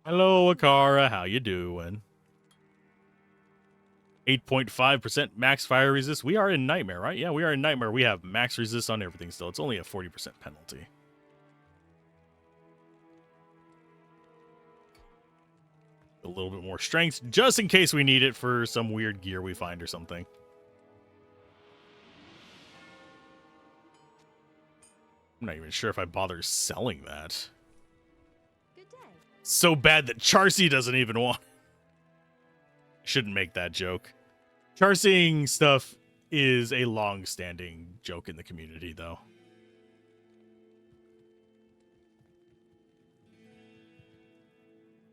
[SPEAKER 1] Hello, Akara. How you doing? 8.5% max fire resist. We are in Nightmare, right? Yeah, we are in Nightmare. We have max resist on everything still. It's only a 40% penalty. A little bit more strength, just in case we need it for some weird gear we find or something. I'm not even sure if I bother selling that. So bad that Charcy doesn't even want. Shouldn't make that joke. Charsying stuff is a long-standing joke in the community, though.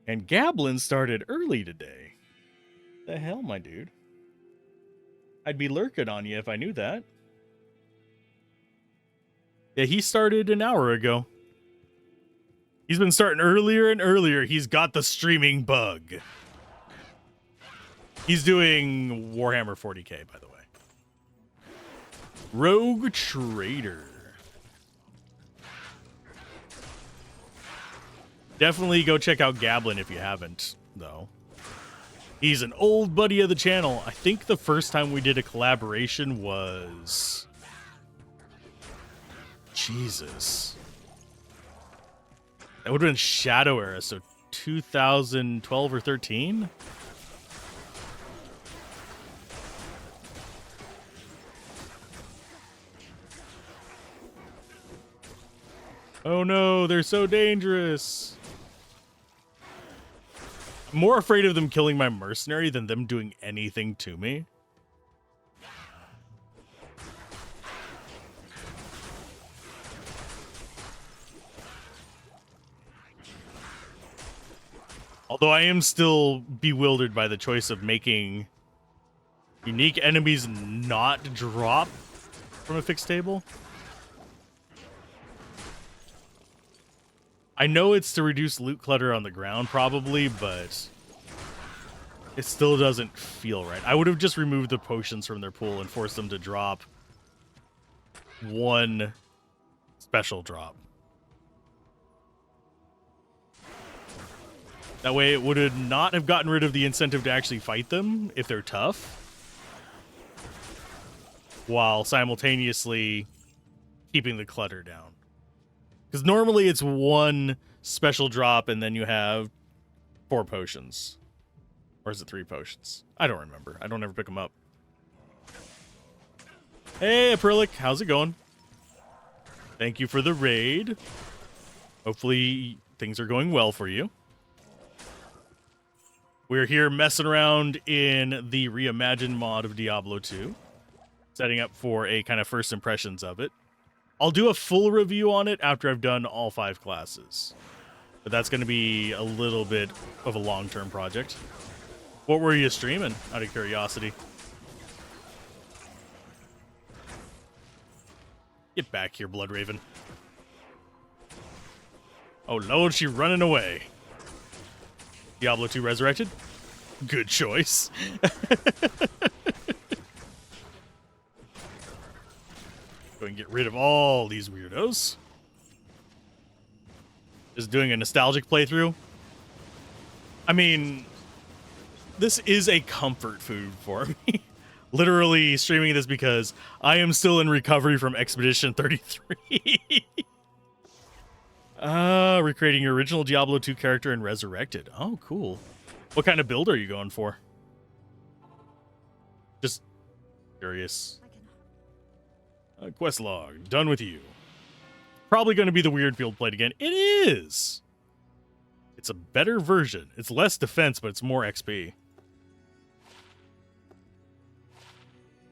[SPEAKER 1] And Gablin started early today. The hell, my dude? I'd be lurking on you if I knew that. Yeah, he started an hour ago. He's been starting earlier and earlier. He's got the streaming bug. He's doing Warhammer 40k, by the way. Rogue Trader. Definitely go check out Gablin if you haven't, though. He's an old buddy of the channel. I think the first time we did a collaboration was... Jesus. That would have been Shadow Era, so 2012 or 13? Oh no, they're so dangerous. I'm more afraid of them killing my mercenary than them doing anything to me. Although I am still bewildered by the choice of making unique enemies not drop from a fixed table. I know it's to reduce loot clutter on the ground, probably, but it still doesn't feel right. I would have just removed the potions from their pool and forced them to drop one special drop. That way it would have not have gotten rid of the incentive to actually fight them if they're tough, while simultaneously keeping the clutter down. Because normally it's one special drop and then you have 4 potions. Or is it 3 potions? I don't remember. I don't ever pick them up. Hey, Aprillic. How's it going? Thank you for the raid. Hopefully things are going well for you. We're here messing around in the Reimagined mod of Diablo 2. Setting up for a kind of first impressions of it. I'll do a full review on it after I've done all 5 classes. But that's going to be a little bit of a long-term project. What were you streaming, out of curiosity? Get back here, Blood Raven. Oh, Lord, she's running away. Diablo 2 Resurrected? Good choice. Go and get rid of all these weirdos. Just doing a nostalgic playthrough. I mean, this is a comfort food for me. Literally streaming this because I am still in recovery from Expedition 33. Recreating your original Diablo 2 character and Resurrected. Oh, cool. What kind of build are you going for? Just curious. Quest log. Done with you. Probably going to be the weird field played again. It is! It's a better version. It's less defense, but it's more XP.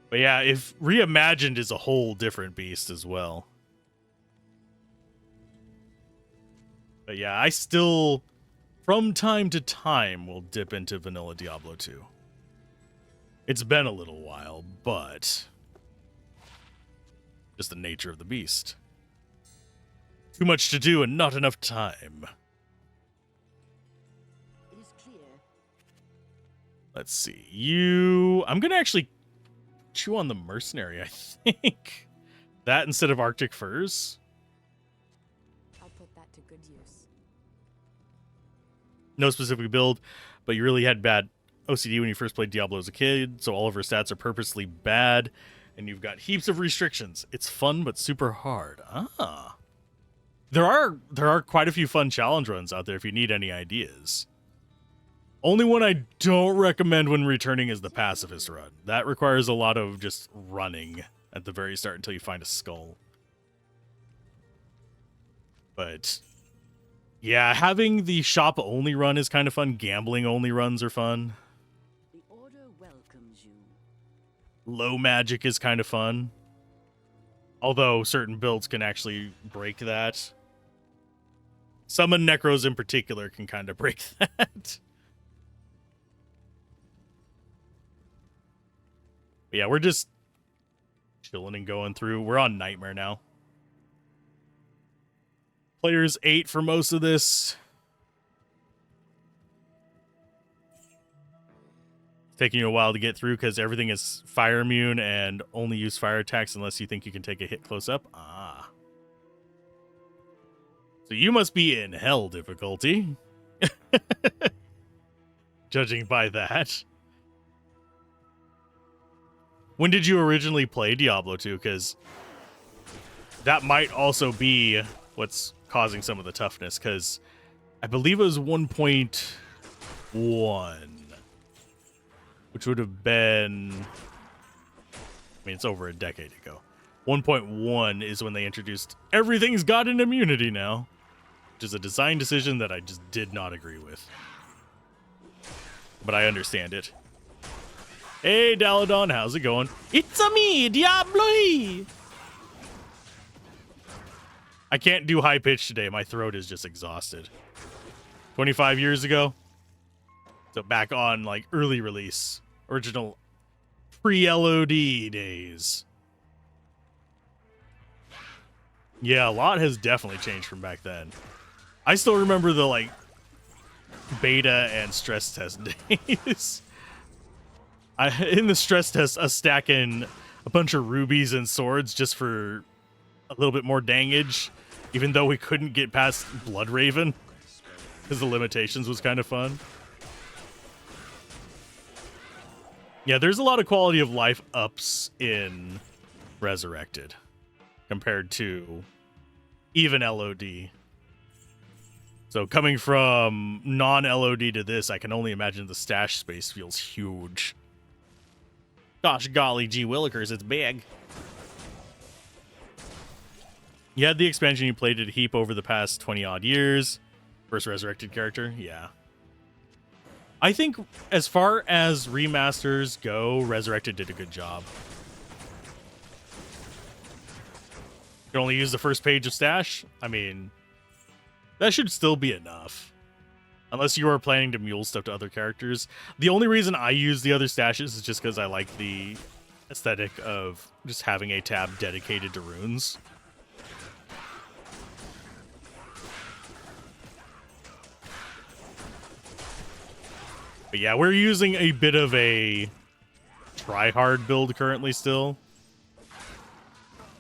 [SPEAKER 1] But yeah, if Reimagined is a whole different beast as well. But yeah, I still, from time to time, will dip into vanilla Diablo 2. It's been a little while, but just the nature of the beast. Too much to do and not enough time.
[SPEAKER 3] It is clear.
[SPEAKER 1] Let's see. I'm going to actually chew on the mercenary, I think. That instead of Arctic Furs.
[SPEAKER 3] I'll put that to good use.
[SPEAKER 1] No specific build, but you really had bad OCD when you first played Diablo as a kid, so all of her stats are purposely bad, and you've got heaps of restrictions. It's fun, but super hard. Ah. There are quite a few fun challenge runs out there if you need any ideas. Only one I don't recommend when returning is the Pacifist run. That requires a lot of just running at the very start until you find a skull. But Yeah, having the shop only run is kind of fun. Gambling only runs are fun.
[SPEAKER 4] The Order welcomes you.
[SPEAKER 1] Low magic is kind of fun. Although certain builds can actually break that. Summon Necros in particular can kind of break that. But yeah, we're just chilling and going through. We're on Nightmare now. Players 8 for most of this. It's taking you a while to get through because everything is fire immune and only use fire attacks unless you think you can take a hit close up. Ah. So you must be in hell difficulty. Judging by that. When did you originally play Diablo 2? Because that might also be what's causing some of the toughness. Because I believe it was 1.1. Which would have been... I mean, it's over a decade ago. 1.1 is when they introduced everything's got an immunity now. Which is a design decision that I just did not agree with. But I understand it. Hey, Daladon, how's it going? It's-a me, Diablo! I can't do high pitch today. My throat is just exhausted. 25 years ago. So back on, like, early release. Original pre-LOD days. Yeah, a lot has definitely changed from back then. I still remember the, like, beta and stress test days. In the stress test, us stacking a bunch of rubies and swords just for a little bit more dangage, even though we couldn't get past Blood Raven because the limitations was kind of fun. Yeah, there's a lot of quality of life ups in Resurrected compared to even LOD. So coming from non-LOD to this, I can only imagine the stash space feels huge. Gosh golly gee willikers, it's big. You had the expansion you played at a heap over the past 20-odd years. First Resurrected character, yeah. I think as far as remasters go, Resurrected did a good job. You can only use the first page of stash. I mean, that should still be enough. Unless you are planning to mule stuff to other characters. The only reason I use the other stashes is just because I like the aesthetic of just having a tab dedicated to runes. But yeah, we're using a bit of a try-hard build currently still.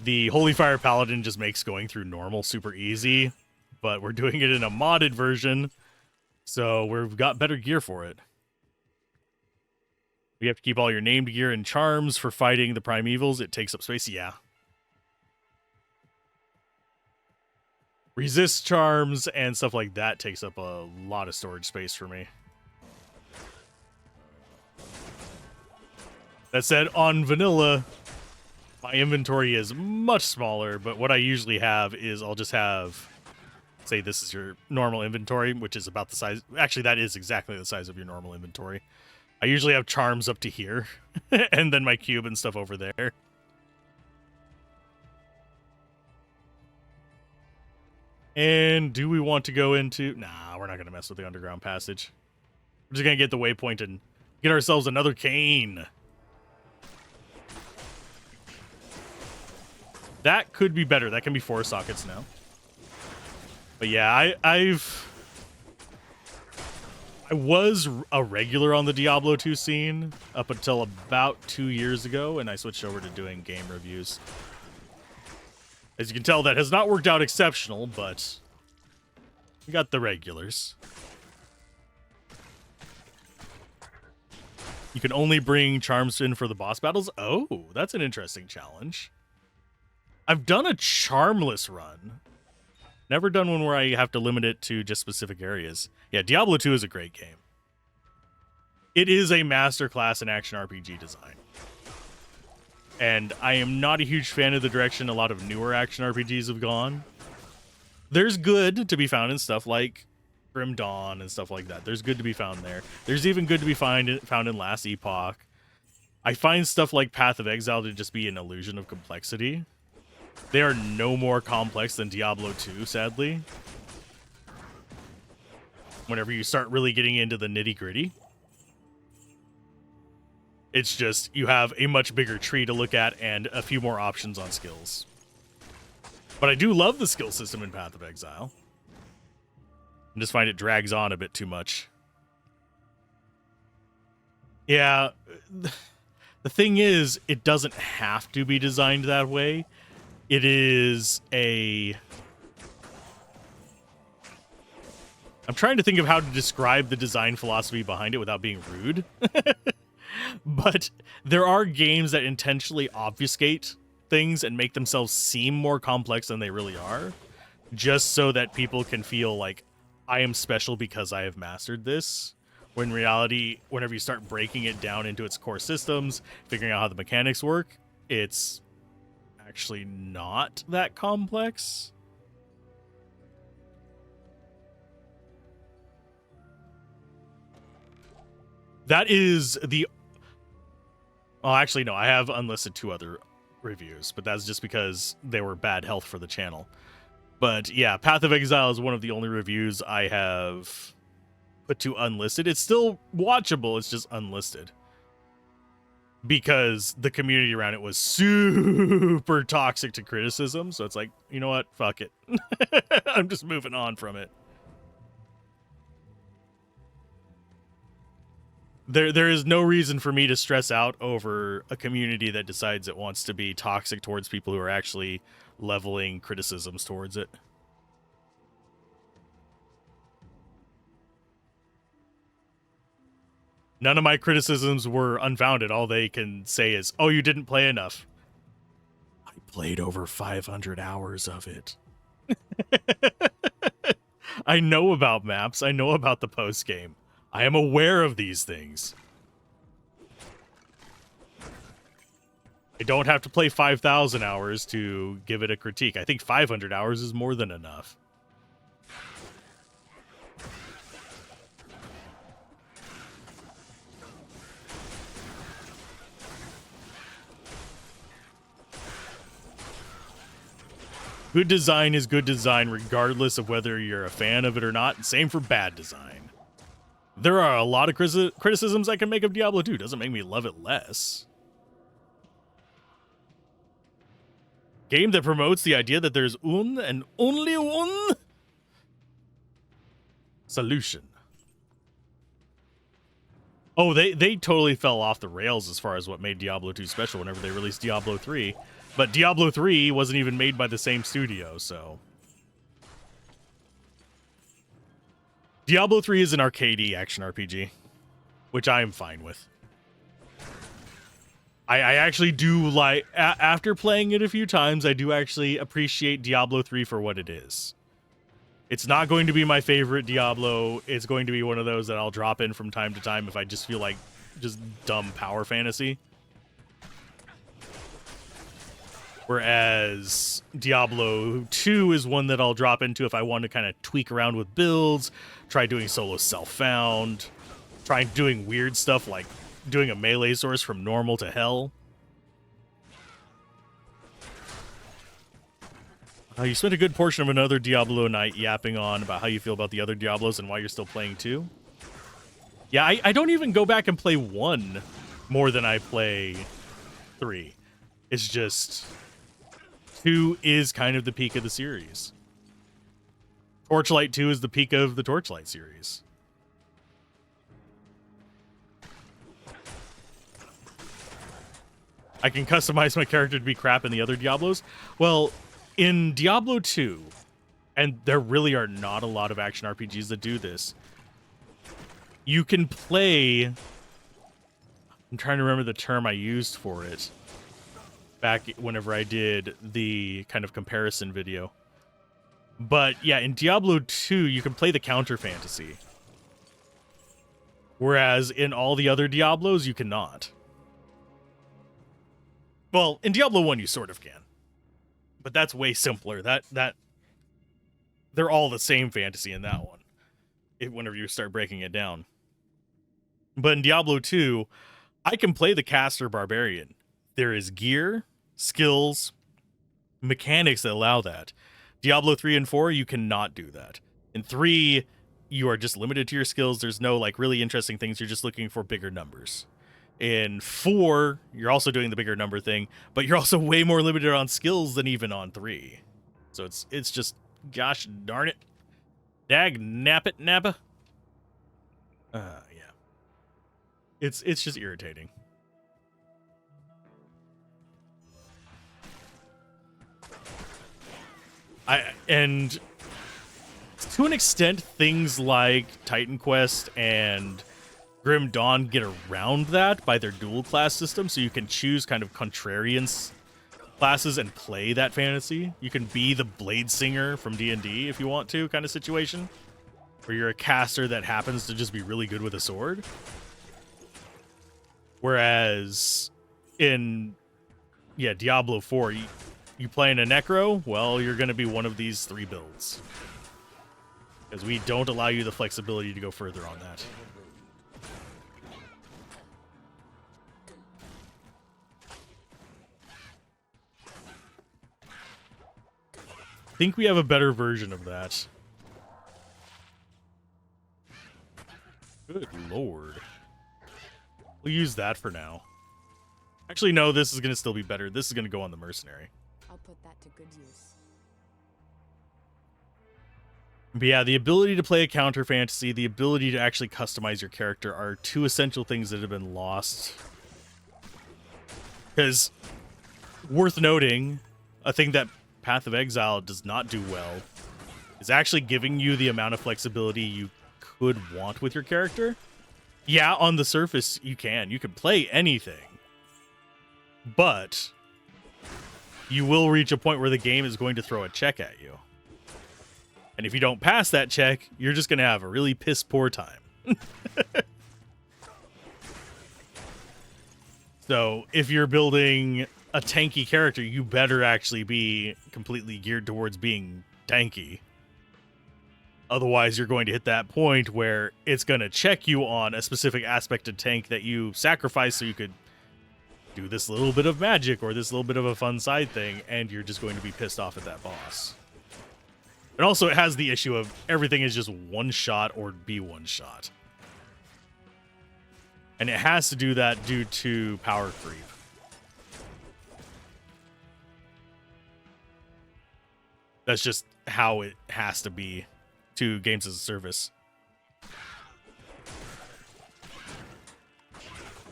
[SPEAKER 1] The Holy Fire Paladin just makes going through normal super easy, but we're doing it in a modded version. So we've got better gear for it. We have to keep all your named gear and charms for fighting the primevals. It takes up space. Yeah. Resist charms and stuff like that takes up a lot of storage space for me. That said, on vanilla, my inventory is much smaller, but what I usually have is I'll just have... Say this is your normal inventory, which is about the size... Actually, that is exactly the size of your normal inventory. I usually have charms up to here, and then my cube and stuff over there. And do we want to go into... Nah, we're not going to mess with the underground passage. We're just going to get the waypoint and get ourselves another cane. That could be better. That can be 4 sockets now. But yeah, I was a regular on the Diablo 2 scene up until about 2 years ago, and I switched over to doing game reviews. As you can tell, that has not worked out exceptional, but we got the regulars. You can only bring charms in for the boss battles? Oh, that's an interesting challenge. I've done a charmless run. Never done one where I have to limit it to just specific areas. Yeah, Diablo 2 is a great game. It is a masterclass in action RPG design. And I am not a huge fan of the direction a lot of newer action RPGs have gone. There's good to be found in stuff like Grim Dawn and stuff like that. There's good to be found there. There's even good to be found in Last Epoch. I find stuff like Path of Exile to just be an illusion of complexity. They are no more complex than Diablo 2, sadly. Whenever you start really getting into the nitty-gritty. It's just, you have a much bigger tree to look at and a few more options on skills. But I do love the skill system in Path of Exile. I just find it drags on a bit too much. Yeah, the thing is, it doesn't have to be designed that way. It is a... I'm trying to think of how to describe the design philosophy behind it without being rude. But there are games that intentionally obfuscate things and make themselves seem more complex than they really are, just so that people can feel like, I am special because I have mastered this. When in reality, whenever you start breaking it down into its core systems, figuring out how the mechanics work, it's actually not that complex. That is the... Well, actually, no, I have unlisted 2 other reviews, but that's just because they were bad health for the channel. But yeah, Path of Exile is one of the only reviews I have put to unlisted. It's still watchable, it's just unlisted. Because the community around it was super toxic to criticism, so it's like, you know what, fuck it. I'm just moving on from it. There is no reason for me to stress out over a community that decides it wants to be toxic towards people who are actually leveling criticisms towards it. None of my criticisms were unfounded. All they can say is, oh, you didn't play enough. I played over 500 hours of it. I know about maps. I know about the post-game. I am aware of these things. I don't have to play 5,000 hours to give it a critique. I think 500 hours is more than enough. Good design is good design regardless of whether you're a fan of it or not. Same for bad design. There are a lot of criticisms I can make of Diablo 2. Doesn't make me love it less. Game that promotes the idea that there's un and only one solution. Oh, they totally fell off the rails as far as what made Diablo 2 special whenever they released Diablo 3. But Diablo 3 wasn't even made by the same studio, so... Diablo 3 is an arcadey action RPG, which I am fine with. I actually do like... After playing it a few times, I do actually appreciate Diablo 3 for what it is. It's not going to be my favorite Diablo. It's going to be one of those that I'll drop in from time to time if I just feel like just dumb power fantasy. Whereas Diablo 2 is one that I'll drop into if I want to kind of tweak around with builds, try doing solo self-found, try doing weird stuff like doing a melee source from normal to hell. You spent a good portion of another Diablo night yapping on about how you feel about the other Diablos and why you're still playing 2. Yeah, I don't even go back and play 1 more than I play 3. It's just... 2 is kind of the peak of the series. Torchlight 2 is the peak of the Torchlight series. I can customize my character to be crap in the other Diablos. Well, in Diablo 2, and there really are not a lot of action RPGs that do this, you can play... I'm trying to remember the term I used for it back whenever I did the kind of comparison video. But yeah, in Diablo 2, you can play the counter fantasy. Whereas in all the other Diablos, you cannot. Well, in Diablo 1, you sort of can. But that's way simpler. That they're all the same fantasy in that one. Whenever you start breaking it down. But in Diablo 2, I can play the caster barbarian. There is gear, skills, mechanics that allow that. Diablo 3 and 4, you cannot do that. In 3, you are just limited to your skills. There's no like really interesting things. You're just looking for bigger numbers. In 4, you're also doing the bigger number thing, but you're also way more limited on skills than even on 3. So it's just, gosh darn it. Dag nappit nappa. Yeah. It's just irritating. And to an extent, things like Titan Quest and Grim Dawn get around that by their dual class system, so you can choose kind of contrarian classes and play that fantasy. You can be the Blade Singer from D&D if you want to, kind of situation, where you're a caster that happens to just be really good with a sword. Whereas in Diablo 4, you playing a Necro, well, you're going to be one of these 3 builds. Because we don't allow you the flexibility to go further on that. I think we have a better version of that. Good lord. We'll use that for now. Actually, no, this is going to still be better. This is going to go on the mercenary.
[SPEAKER 3] I'll put that to good use.
[SPEAKER 1] But yeah, the ability to play a counter fantasy, the ability to actually customize your character are 2 essential things that have been lost. Because, worth noting, a thing that Path of Exile does not do well is actually giving you the amount of flexibility you could want with your character. Yeah, on the surface, you can play anything. But you will reach a point where the game is going to throw a check at you. And if you don't pass that check, you're just going to have a really piss poor time. So if you're building a tanky character, you better actually be completely geared towards being tanky. Otherwise, you're going to hit that point where it's going to check you on a specific aspect of tank that you sacrifice so you could do this little bit of magic or this little bit of a fun side thing, and you're just going to be pissed off at that boss. And also, it has the issue of everything is just one shot or be one shot. And it has to do that due to power creep. That's just how it has to be to games as a service.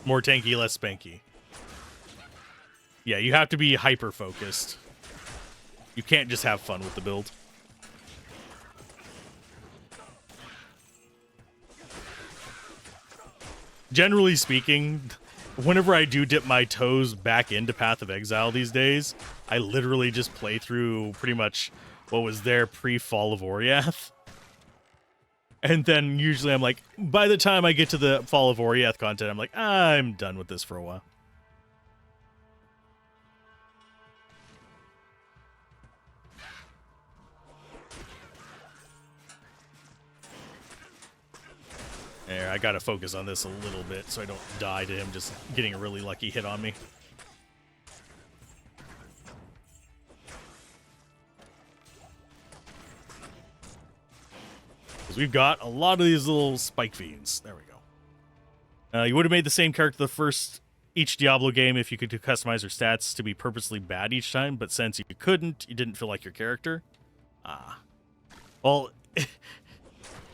[SPEAKER 1] More tanky, less spanky. Yeah, you have to be hyper-focused. You can't just have fun with the build. Generally speaking, whenever I do dip my toes back into Path of Exile these days, I literally just play through pretty much what was there pre-Fall of Oriath. And then usually I'm like, by the time I get to the Fall of Oriath content, I'm like, I'm done with this for a while. There, I gotta focus on this a little bit so I don't die to him just getting a really lucky hit on me. Because we've got a lot of these little spike fiends. There we go. You would have made the same character each Diablo game if you could customize her stats to be purposely bad each time, but since you couldn't, you didn't feel like your character. Well,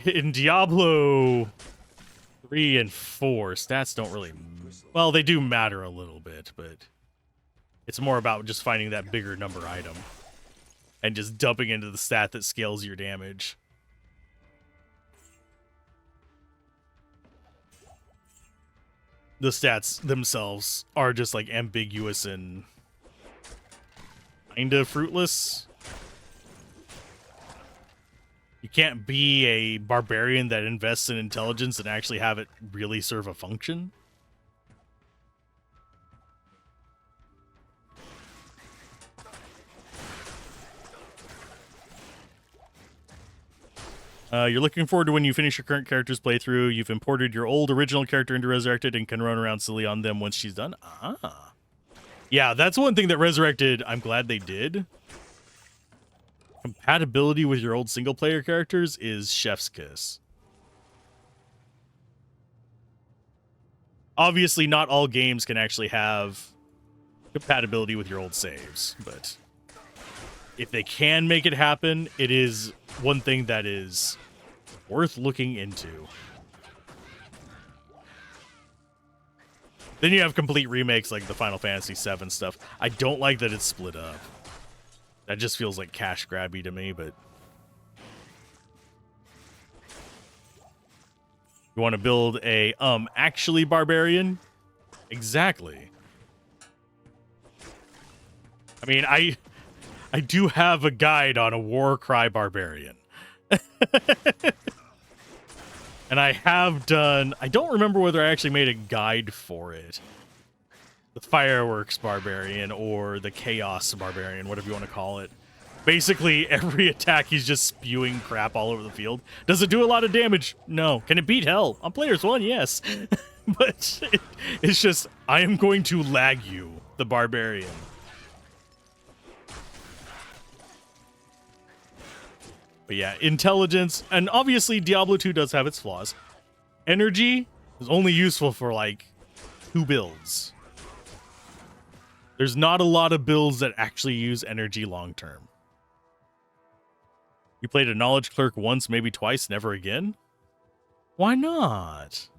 [SPEAKER 1] in Diablo 3 and 4, stats don't really... Well, they do matter a little bit, but it's more about just finding that bigger number item and just dumping into the stat that scales your damage. The stats themselves are just like ambiguous and kinda fruitless. You can't be a barbarian that invests in intelligence and actually have it really serve a function. You're looking forward to when you finish your current character's playthrough. You've imported your old original character into Resurrected and can run around silly on them once she's done. Ah. Yeah, that's one thing that Resurrected, I'm glad they did. Compatibility with your old single-player characters is chef's kiss. Obviously, not all games can actually have compatibility with your old saves, but if they can make it happen, it is one thing that is worth looking into. Then you have complete remakes like the Final Fantasy VII stuff. I don't like that it's split up. That just feels like cash grabby to me, but... You want to build a, actually barbarian? Exactly. I mean, I do have a guide on a Warcry barbarian. And I have done... I don't remember whether I actually made a guide for it. The Fireworks Barbarian or the Chaos Barbarian, whatever you want to call it. Basically, every attack he's just spewing crap all over the field. Does it do a lot of damage? No. Can it beat hell? On Players 1, yes. But it's just, I am going to lag you, the Barbarian. But yeah, intelligence, and obviously Diablo 2 does have its flaws. Energy is only useful for like 2 builds. There's not a lot of builds that actually use energy long term. You played a knowledge clerk once, maybe twice, never again? Why not?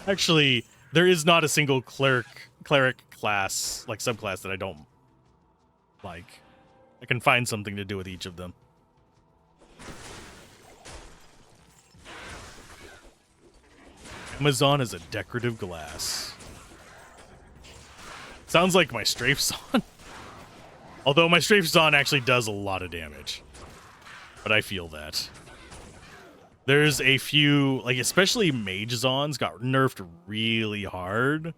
[SPEAKER 1] Actually, there is not a single cleric class, like subclass, that I don't like. I can find something to do with each of them. Amazon is a decorative glass. Sounds like my Strafe Zon. Although my Strafe Zon actually does a lot of damage. But I feel that. There's a few, like especially Mage Zons got nerfed really hard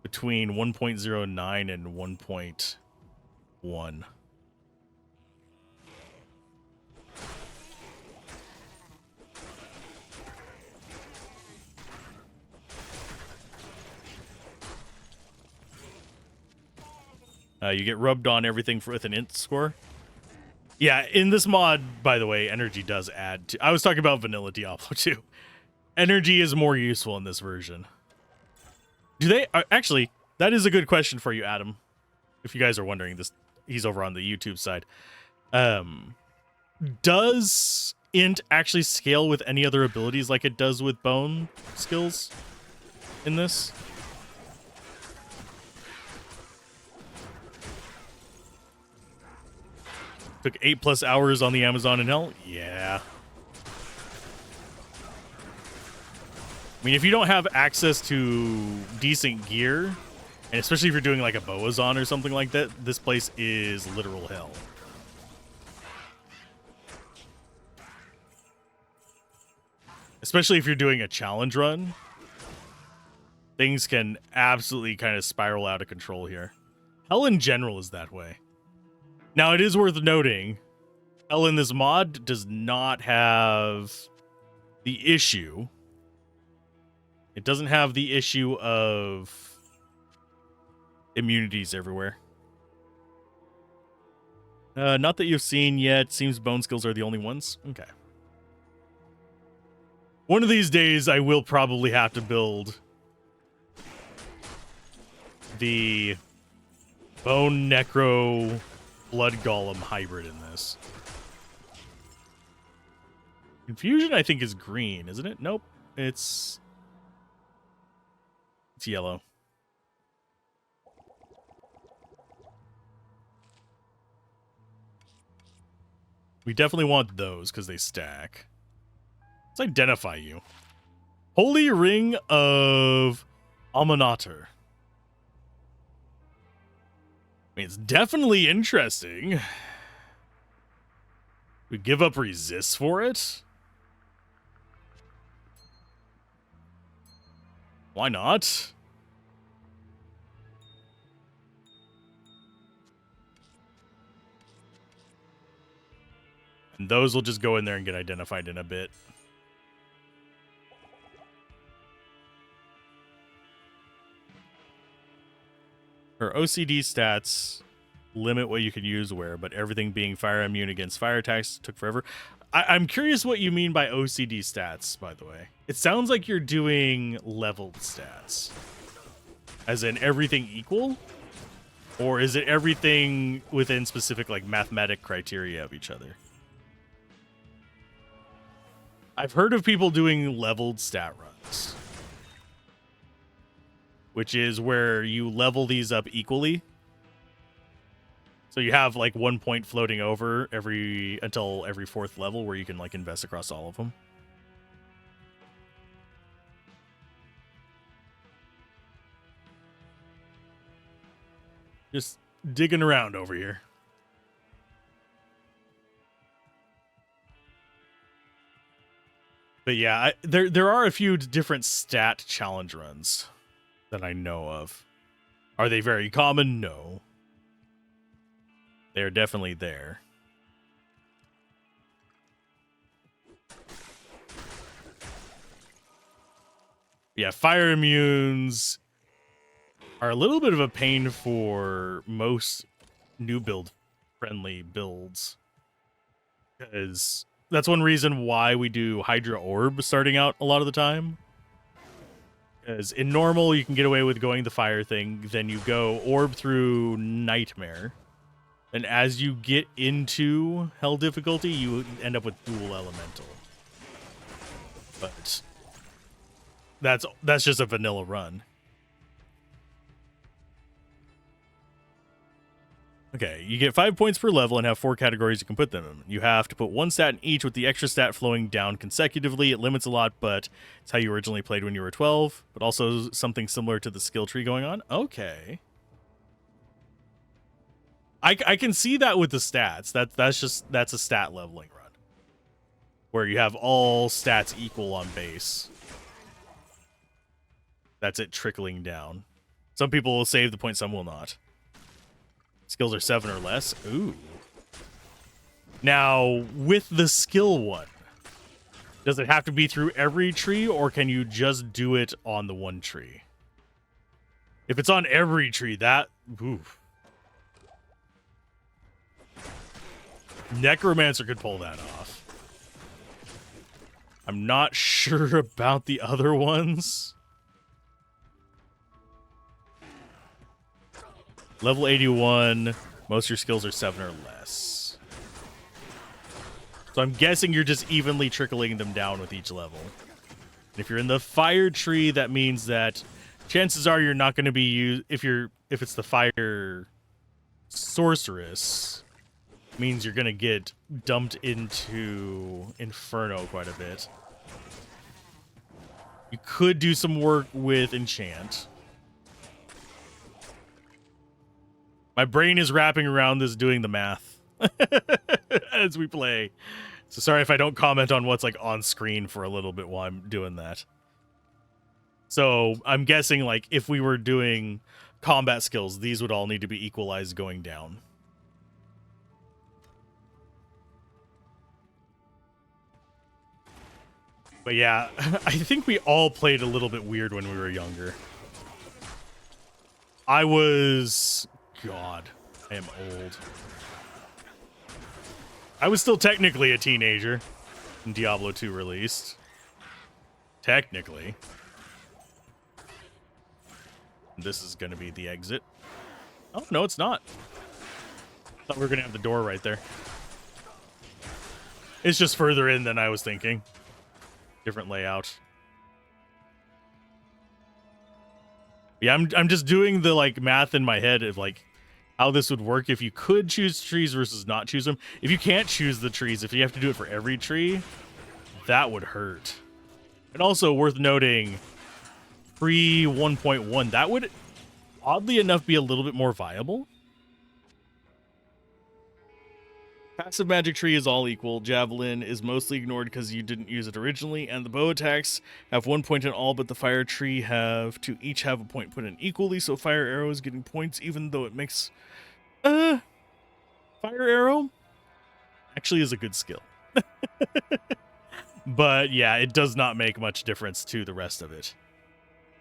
[SPEAKER 1] between 1.09 and 1.1. You get rubbed on everything with an int score. Yeah, in this mod, by the way, energy does add to... I was talking about vanilla Diablo 2. Energy is more useful in this version. Do they... actually, that is a good question for you, Adam. If you guys are wondering this, he's over on the YouTube side. Does int actually scale with any other abilities like it does with bone skills in this? Took 8+ hours on the Amazon and hell? Yeah. I mean, if you don't have access to decent gear, and especially if you're doing like a Boazon or something like that, this place is literal hell. Especially if you're doing a challenge run, things can absolutely kind of spiral out of control here. Hell in general is that way. Now, it is worth noting, hell in this mod does not have the issue. It doesn't have the issue of immunities everywhere. Not that you've seen yet. Seems bone skills are the only ones. Okay. One of these days, I will probably have to build the Bone Necro Blood Golem hybrid in this. Confusion, I think, is green, isn't it? Nope. It's yellow. We definitely want those because they stack. Let's identify you. Holy Ring of Amunator. I mean, it's definitely interesting. We give up resist for it? Why not? And those will just go in there and get identified in a bit. Her OCD stats limit what you can use where, but everything being fire immune against fire attacks took forever. I'm curious what you mean by OCD stats, by the way. It sounds like you're doing leveled stats. As in everything equal? Or is it everything within specific like mathematic criteria of each other? I've heard of people doing leveled stat runs, which is where you level these up equally. So you have like 1 point floating over until every 4th level where you can like invest across all of them. Just digging around over here. But yeah, there are a few different stat challenge runs that I know of. Are they very common? No. They're definitely there. Yeah, fire immunes are a little bit of a pain for most new build friendly builds. Because that's one reason why we do Hydra Orb starting out a lot of the time. Because in normal, you can get away with going the fire thing. Then you go Orb through Nightmare. And as you get into Hell difficulty, you end up with Dual Elemental. But that's just a vanilla run. Okay, you get 5 points per level and have 4 categories you can put them in. You have to put 1 stat in each with the extra stat flowing down consecutively. It limits a lot, but it's how you originally played when you were 12, but also something similar to the skill tree going on. Okay. I can see that with the stats. That's a stat leveling run. Where you have all stats equal on base. That's it trickling down. Some people will save the point, some will not. Skills are 7 or less. Ooh. Now, with the skill one, does it have to be through every tree, or can you just do it on the one tree? If it's on every tree, that... Oof. Necromancer could pull that off. I'm not sure about the other ones. Level 81, most of your skills are 7 or less. So I'm guessing you're just evenly trickling them down with each level. And if you're in the fire tree, that means that chances are you're not going to be if it's the fire sorceress, means you're going to get dumped into Inferno quite a bit. You could do some work with enchant. My brain is wrapping around this doing the math as we play. So sorry if I don't comment on what's like on screen for a little bit while I'm doing that. So I'm guessing like if we were doing combat skills, these would all need to be equalized going down. But yeah, I think we all played a little bit weird when we were younger. God, I am old. I was still technically a teenager when Diablo 2 released. Technically. This is going to be the exit. Oh, no, it's not. I thought we were going to have the door right there. It's just further in than I was thinking. Different layout. Yeah, I'm just doing the like math in my head of like how this would work if you could choose trees versus not choose them. If you can't choose the trees, if you have to do it for every tree, that would hurt. And also worth noting, pre 1.1, that would oddly enough be a little bit more viable. Passive magic tree is all equal. Javelin is mostly ignored because you didn't use it originally, and the bow attacks have 1 point in all, but the fire tree have to each have a point put in equally, so fire arrow is getting points even though it makes fire arrow actually is a good skill. But yeah, it does not make much difference to the rest of it,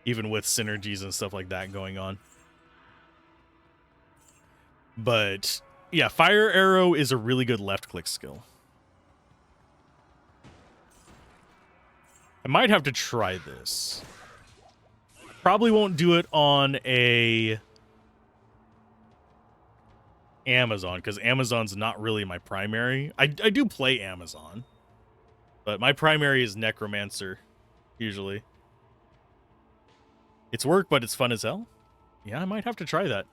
[SPEAKER 1] even with synergies and stuff like that going on. But yeah, Fire Arrow is a really good left click skill. I might have to try this. Probably won't do it on a Amazon, because Amazon's not really my primary. I do play Amazon, but my primary is Necromancer, usually. It's work, but it's fun as hell. Yeah, I might have to try that.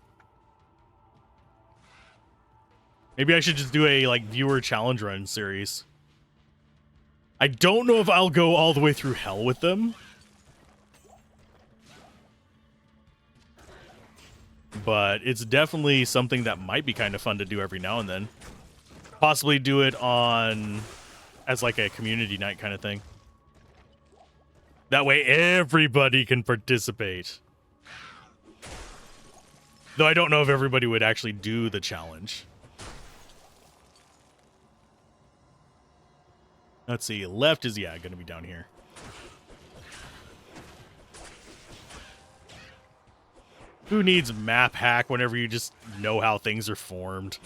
[SPEAKER 1] Maybe I should just do a like viewer challenge run series. I don't know if I'll go all the way through hell with them, but it's definitely something that might be kind of fun to do every now and then. Possibly do it on as like a community night kind of thing. That way everybody can participate. Though I don't know if everybody would actually do the challenge. Let's see, left is, yeah, gonna be down here. Who needs map hack whenever you just know how things are formed?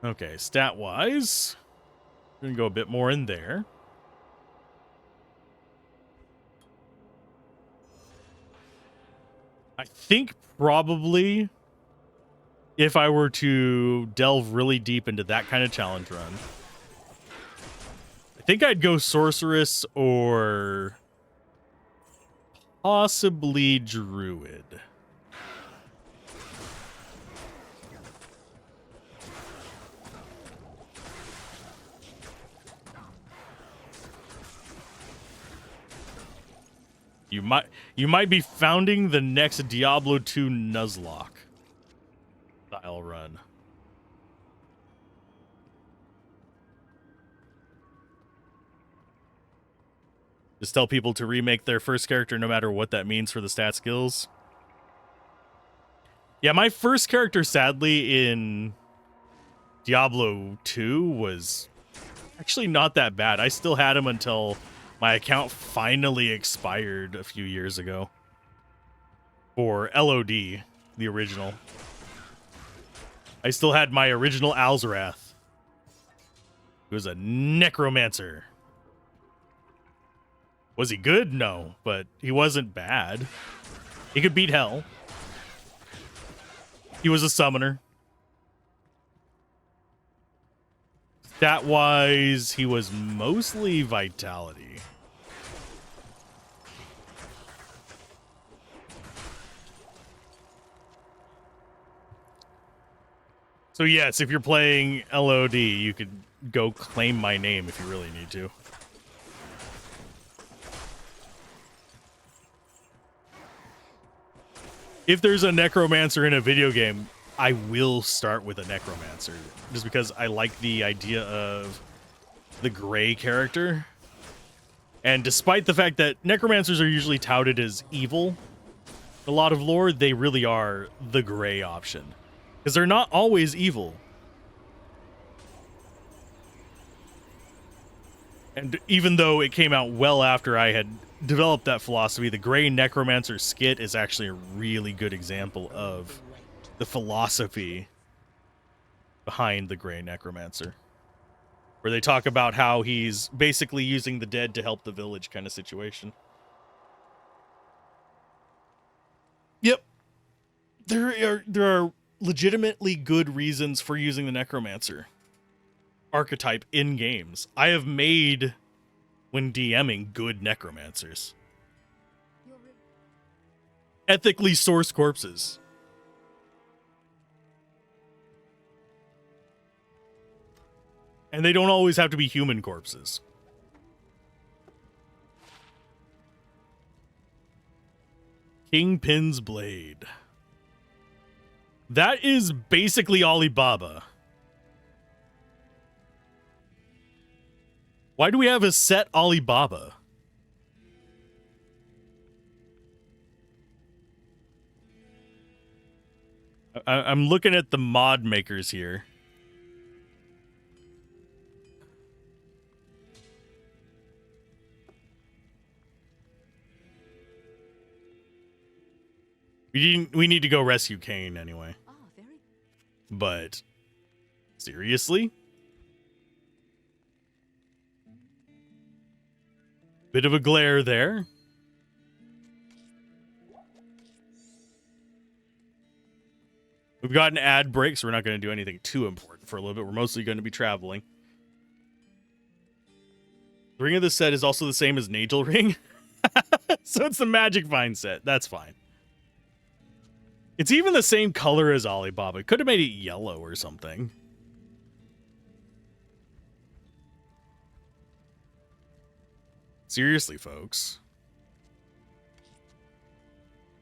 [SPEAKER 1] Okay, stat-wise, we're gonna go a bit more in there. I think probably if I were to delve really deep into that kind of challenge run, I think I'd go Sorceress or possibly Druid. You might be founding the next Diablo 2 Nuzlocke style run. Just tell people to remake their first character no matter what that means for the stat skills. Yeah, my first character, sadly, in Diablo 2 was actually not that bad. I still had him until my account finally expired a few years ago. For LOD, the original. I still had my original Alzorath. He was a necromancer. Was he good? No, but he wasn't bad. He could beat hell. He was a summoner. Stat-wise, he was mostly vitality. So yes, if you're playing LOD, you could go claim my name if you really need to. If there's a necromancer in a video game, I will start with a necromancer, just because I like the idea of the gray character. And despite the fact that necromancers are usually touted as evil, a lot of lore, they really are the gray option. Because they're not always evil. And even though it came out well after I had developed that philosophy, the Gray Necromancer skit is actually a really good example of the philosophy behind the Gray Necromancer. Where they talk about how he's basically using the dead to help the village kind of situation. Yep. There are legitimately good reasons for using the Necromancer archetype in games. I have made, when DMing, good Necromancers. Ethically sourced corpses. And they don't always have to be human corpses. Kingpin's Blade. That is basically Alibaba. Why do we have a set Alibaba? I'm looking at the mod makers here. We need to go rescue Kane anyway.
[SPEAKER 4] Ah, very.
[SPEAKER 1] But seriously? Bit of a glare there. We've got an ad break, so we're not going to do anything too important for a little bit. We're mostly going to be traveling. The ring of the set is also the same as Nagel ring. So it's the Magic Vine set. That's fine. It's even the same color as Alibaba. Could have made it yellow or something. Seriously, folks.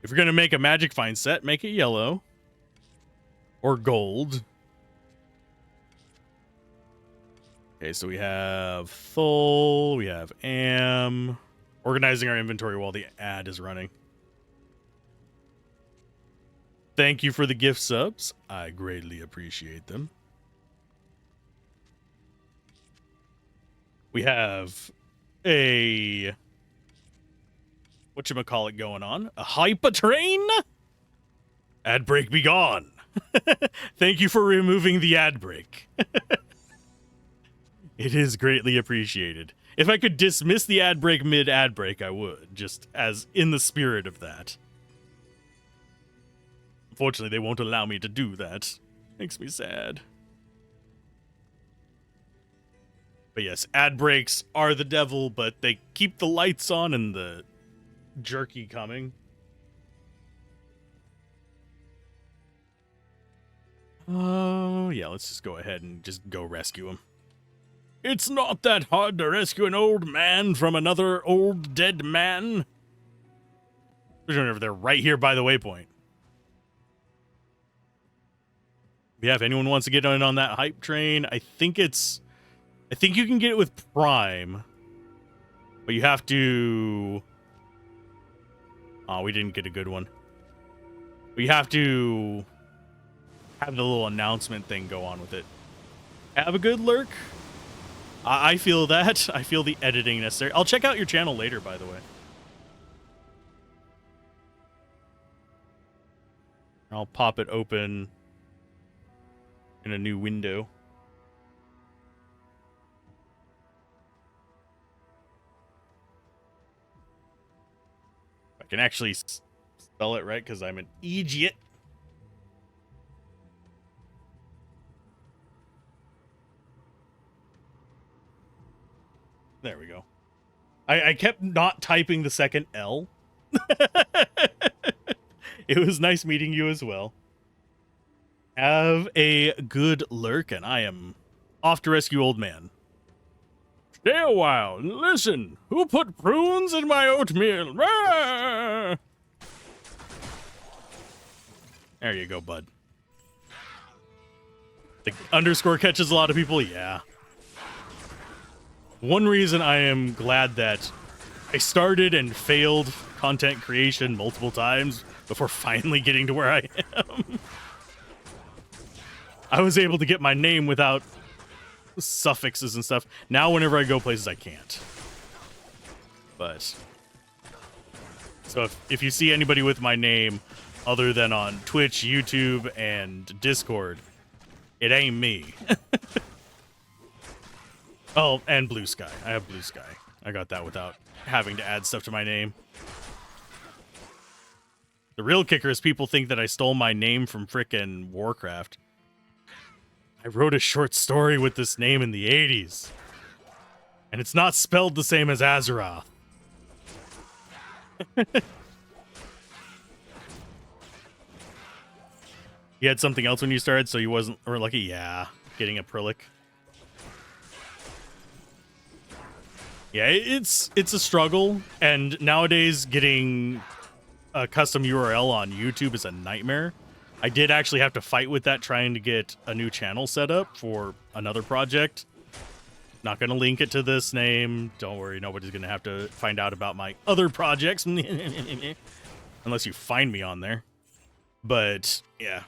[SPEAKER 1] If you're going to make a Magic Vine set, make it yellow. Or gold. Okay, so we have Thul, we have Am. Organizing our inventory while the ad is running. Thank you for the gift subs. I greatly appreciate them. We have a... whatchamacallit going on? A hyper train? Ad break be gone. Thank you for removing the ad break. It is greatly appreciated. If I could dismiss the ad break mid-ad break, I would, just as in the spirit of that. Unfortunately, they won't allow me to do that. Makes me sad. But yes, ad breaks are the devil, but they keep the lights on and the jerky coming. Oh, yeah, let's just go ahead and just go rescue him. It's not that hard to rescue an old man from another old dead man. Whenever they're right here by the waypoint. Yeah, if anyone wants to get in on that hype train, I think you can get it with Prime. But you have to... oh, we didn't get a good one. But you have to have the little announcement thing go on with it. Have a good lurk. I feel that. I feel the editing necessary. I'll check out your channel later, by the way. I'll pop it open in a new window. I can actually spell it right because I'm an idiot. There we go. I kept not typing the second L. It was nice meeting you as well. Have a good lurk, and I am off to rescue old man. Stay a while and listen. Who put prunes in my oatmeal? Ah! There you go, bud. The underscore catches a lot of people, yeah. One reason I am glad that I started and failed content creation multiple times before finally getting to where I am. I was able to get my name without suffixes and stuff. Now whenever I go places I can't. But so if you see anybody with my name other than on Twitch, YouTube, and Discord, it ain't me. Oh, and Blue Sky. I have Blue Sky. I got that without having to add stuff to my name. The real kicker is people think that I stole my name from frickin' Warcraft. I wrote a short story with this name in the 80s. And it's not spelled the same as Alzorath. You had something else when you started, so you wasn't or lucky? Yeah, getting a Prillic. Yeah, it's a struggle, and nowadays getting a custom URL on YouTube is a nightmare. I did actually have to fight with that trying to get a new channel set up for another project. Not going to link it to this name. Don't worry, nobody's going to have to find out about my other projects. Unless you find me on there. But, yeah.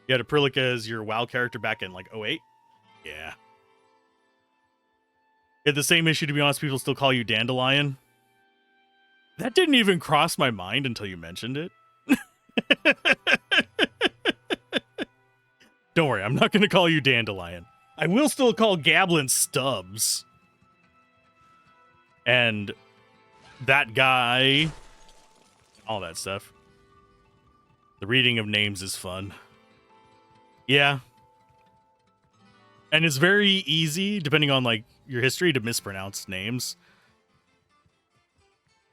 [SPEAKER 1] You had Aprillica as your WoW character back in like '08? Yeah. You had the same issue, to be honest. People still call you Dandelion. That didn't even cross my mind until you mentioned it. Don't worry, I'm not going to call you Dandelion. I will still call Gablin Stubbs. And that guy, all that stuff. The reading of names is fun. Yeah. And it's very easy, depending on like your history, to mispronounce names.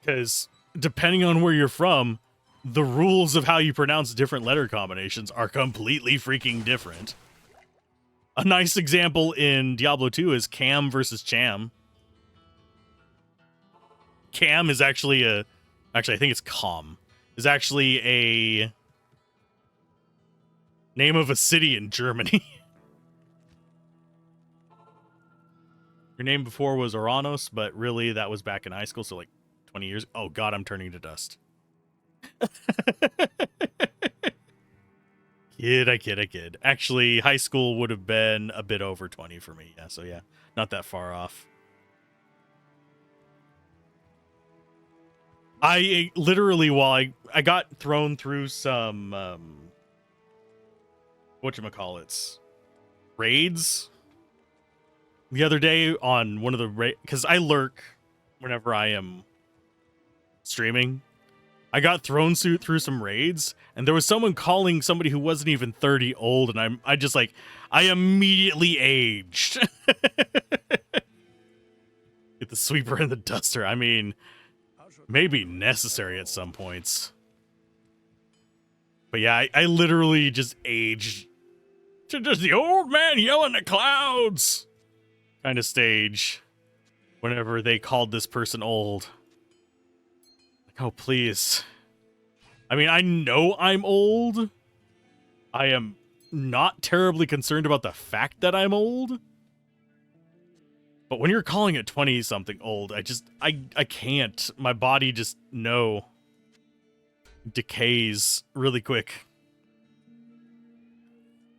[SPEAKER 1] Because depending on where you're from, the rules of how you pronounce different letter combinations are completely freaking different. A nice example in Diablo 2 is Cam versus Cham. Cam is actually I think it's Com. Is actually a name of a city in Germany. Your name before was Oranos, but really that was back in high school, so like 20 years. Oh god, I'm turning to dust. I kid. Actually, high school would have been a bit over 20 for me. Yeah, so yeah, not that far off. I literally, while I got thrown through some whatchamacallits, raids the other day on one of the because I lurk whenever I am streaming. I got thrown through some raids, and there was someone calling somebody who wasn't even 30 old, and I immediately aged. Get the sweeper and the duster. I mean, maybe necessary at some points. But yeah, I literally just aged to just the old man yelling at clouds kind of stage whenever they called this person old. Like, oh, please. I mean, I know I'm old. I am not terribly concerned about the fact that I'm old. But when you're calling it 20-something old, I can't. My body just, no. Decays really quick.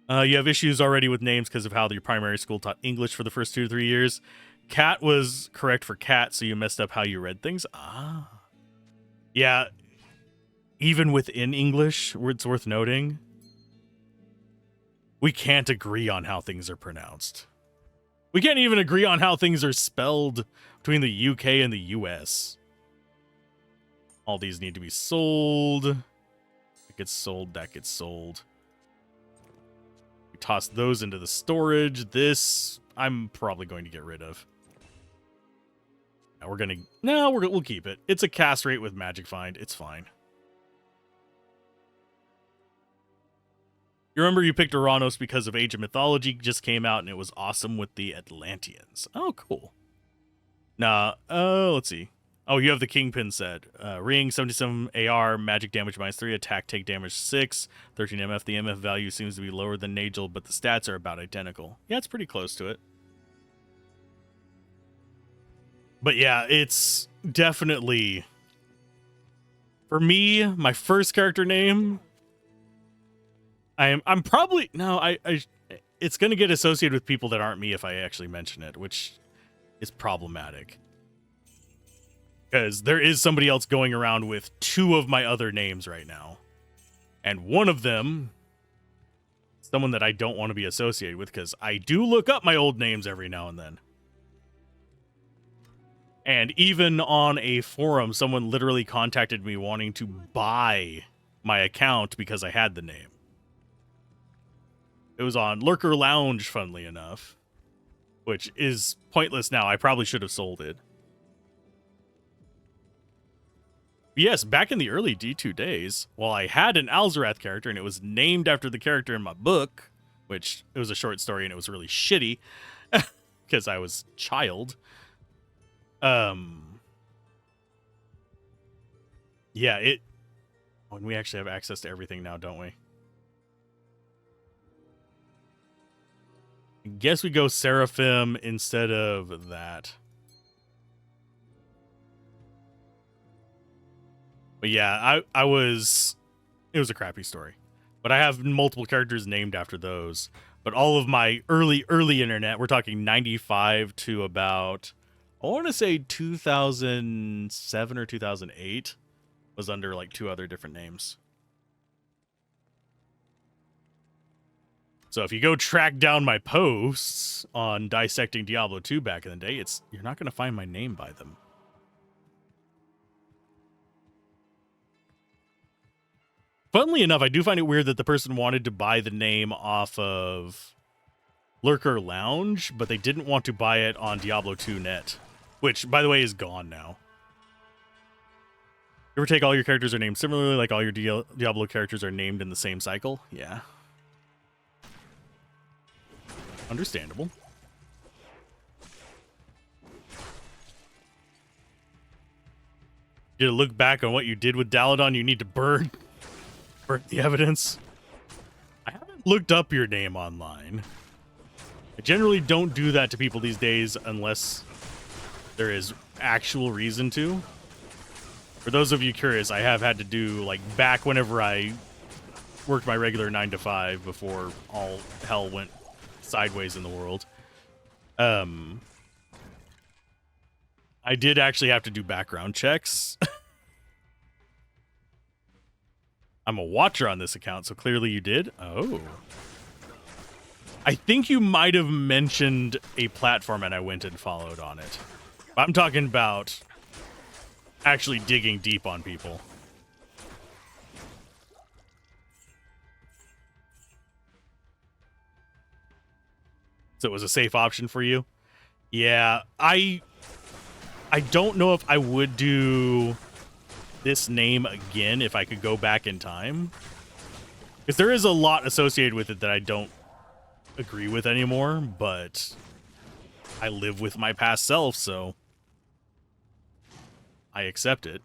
[SPEAKER 1] You have issues already with names because of how your primary school taught English for the first 2 to 3 years. Cat was correct for cat, so you messed up how you read things. Ah. Yeah. Even within English, it's worth noting, we can't agree on how things are pronounced. We can't even agree on how things are spelled between the UK and the US. All these need to be sold. That gets sold, that gets sold. We toss those into the storage. This, I'm probably going to get rid of. Now we'll keep it. It's a cast rate with Magic Find. It's fine. You remember you picked Oranos because of Age of Mythology just came out and it was awesome with the Atlanteans. Oh, cool. Nah, let's see. Oh, you have the Kingpin set. Ring, 77 AR, magic damage -3, attack take damage 6, 13 MF. The MF value seems to be lower than Nagel, but the stats are about identical. Yeah, it's pretty close to it. But yeah, it's definitely, for me, my first character name, I'm probably, no, it's going to get associated with people that aren't me if I actually mention it, which is problematic. Because there is somebody else going around with 2 of my other names right now. And one of them, someone that I don't want to be associated with, because I do look up my old names every now and then. And even on a forum, someone literally contacted me wanting to buy my account because I had the name. It was on Lurker Lounge, funnily enough, which is pointless now. I probably should have sold it. But yes, back in the early D2 days, while I had an Alzorath character and it was named after the character in my book, which it was a short story and it was really shitty because I was a child. Yeah, when we actually have access to everything now, don't we? I guess we go Seraphim instead of that. But yeah, it was a crappy story. But I have multiple characters named after those. But all of my early internet, we're talking 95 to about, I want to say 2007 or 2008, was under like 2 other different names. So if you go track down my posts on dissecting Diablo 2 back in the day, you're not going to find my name by them. Funnily enough, I do find it weird that the person wanted to buy the name off of Lurker Lounge, but they didn't want to buy it on Diablo 2 Net, which, by the way, is gone now. You ever take all your characters are named similarly, like all your Diablo characters are named in the same cycle? Yeah. Understandable. You look back on what you did with Daladon, you need to burn the evidence. I haven't looked up your name online. I generally don't do that to people these days unless there is actual reason to. For those of you curious, I have had to do, like, back whenever I worked my regular 9 to 5 before all hell went sideways in the world. I did actually have to do background checks. I'm a watcher on this account, so clearly you did. Oh. I think you might have mentioned a platform and I went and followed on it. I'm talking about actually digging deep on people. So it was a safe option for you? Yeah, I don't know if I would do this name again if I could go back in time. Because there is a lot associated with it that I don't agree with anymore, but I live with my past self, so I accept it.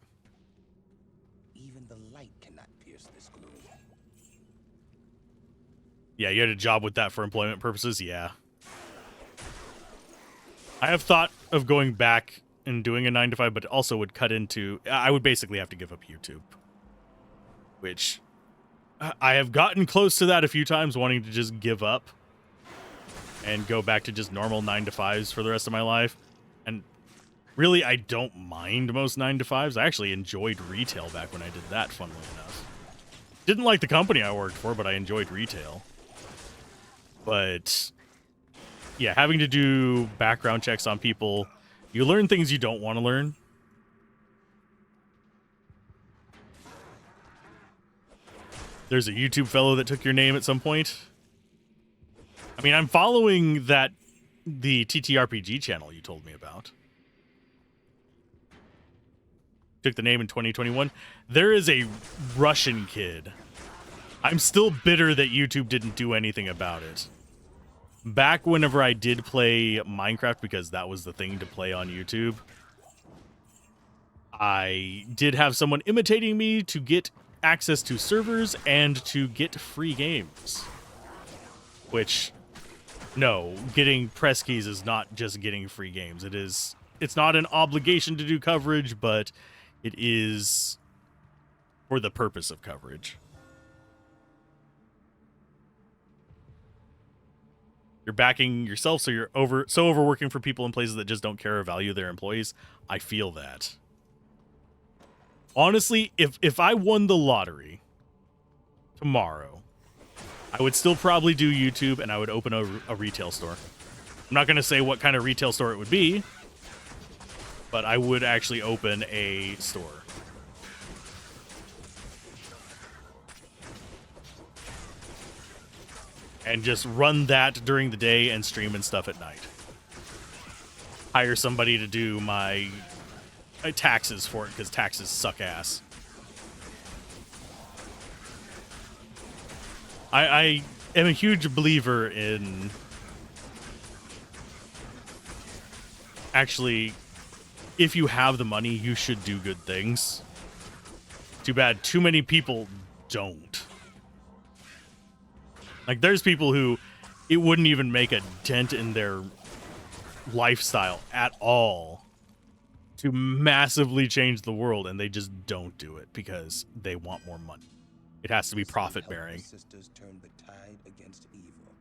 [SPEAKER 2] Even the light cannot pierce this gloom.
[SPEAKER 1] Yeah, you had a job with that for employment purposes? Yeah. I have thought of going back and doing a 9 to 5, but also would cut into... I would basically have to give up YouTube. Which... I have gotten close to that a few times, wanting to just give up and go back to just normal 9 to 5s for the rest of my life. And really, I don't mind most 9 to 5s. I actually enjoyed retail back when I did that, funnily enough. Didn't like the company I worked for, but I enjoyed retail. But yeah, having to do background checks on people, you learn things you don't want to learn. There's a YouTube fellow that took your name at some point. I mean, I'm following the TTRPG channel you told me about. Took the name in 2021. There is a Russian kid. I'm still bitter that YouTube didn't do anything about it. Back whenever I did play Minecraft, because that was the thing to play on YouTube, I did have someone imitating me to get access to servers and to get free games. Which, no, getting press keys is not just getting free games. It's not an obligation to do coverage, but it is for the purpose of coverage. You're backing yourself, so you're overworking for people in places that just don't care or value their employees. I feel that. Honestly, if I won the lottery tomorrow, I would still probably do YouTube and I would open a retail store. I'm not going to say what kind of retail store it would be, but I would actually open a store. And just run that during the day and stream and stuff at night. Hire somebody to do my taxes for it, because taxes suck ass. I am a huge believer in actually, if you have the money, you should do good things. Too bad too many people don't. Like, there's people who it wouldn't even make a dent in their lifestyle at all to massively change the world, and they just don't do it because they want more money. It has to be profit bearing.
[SPEAKER 2] Sisters turn the tide against evil.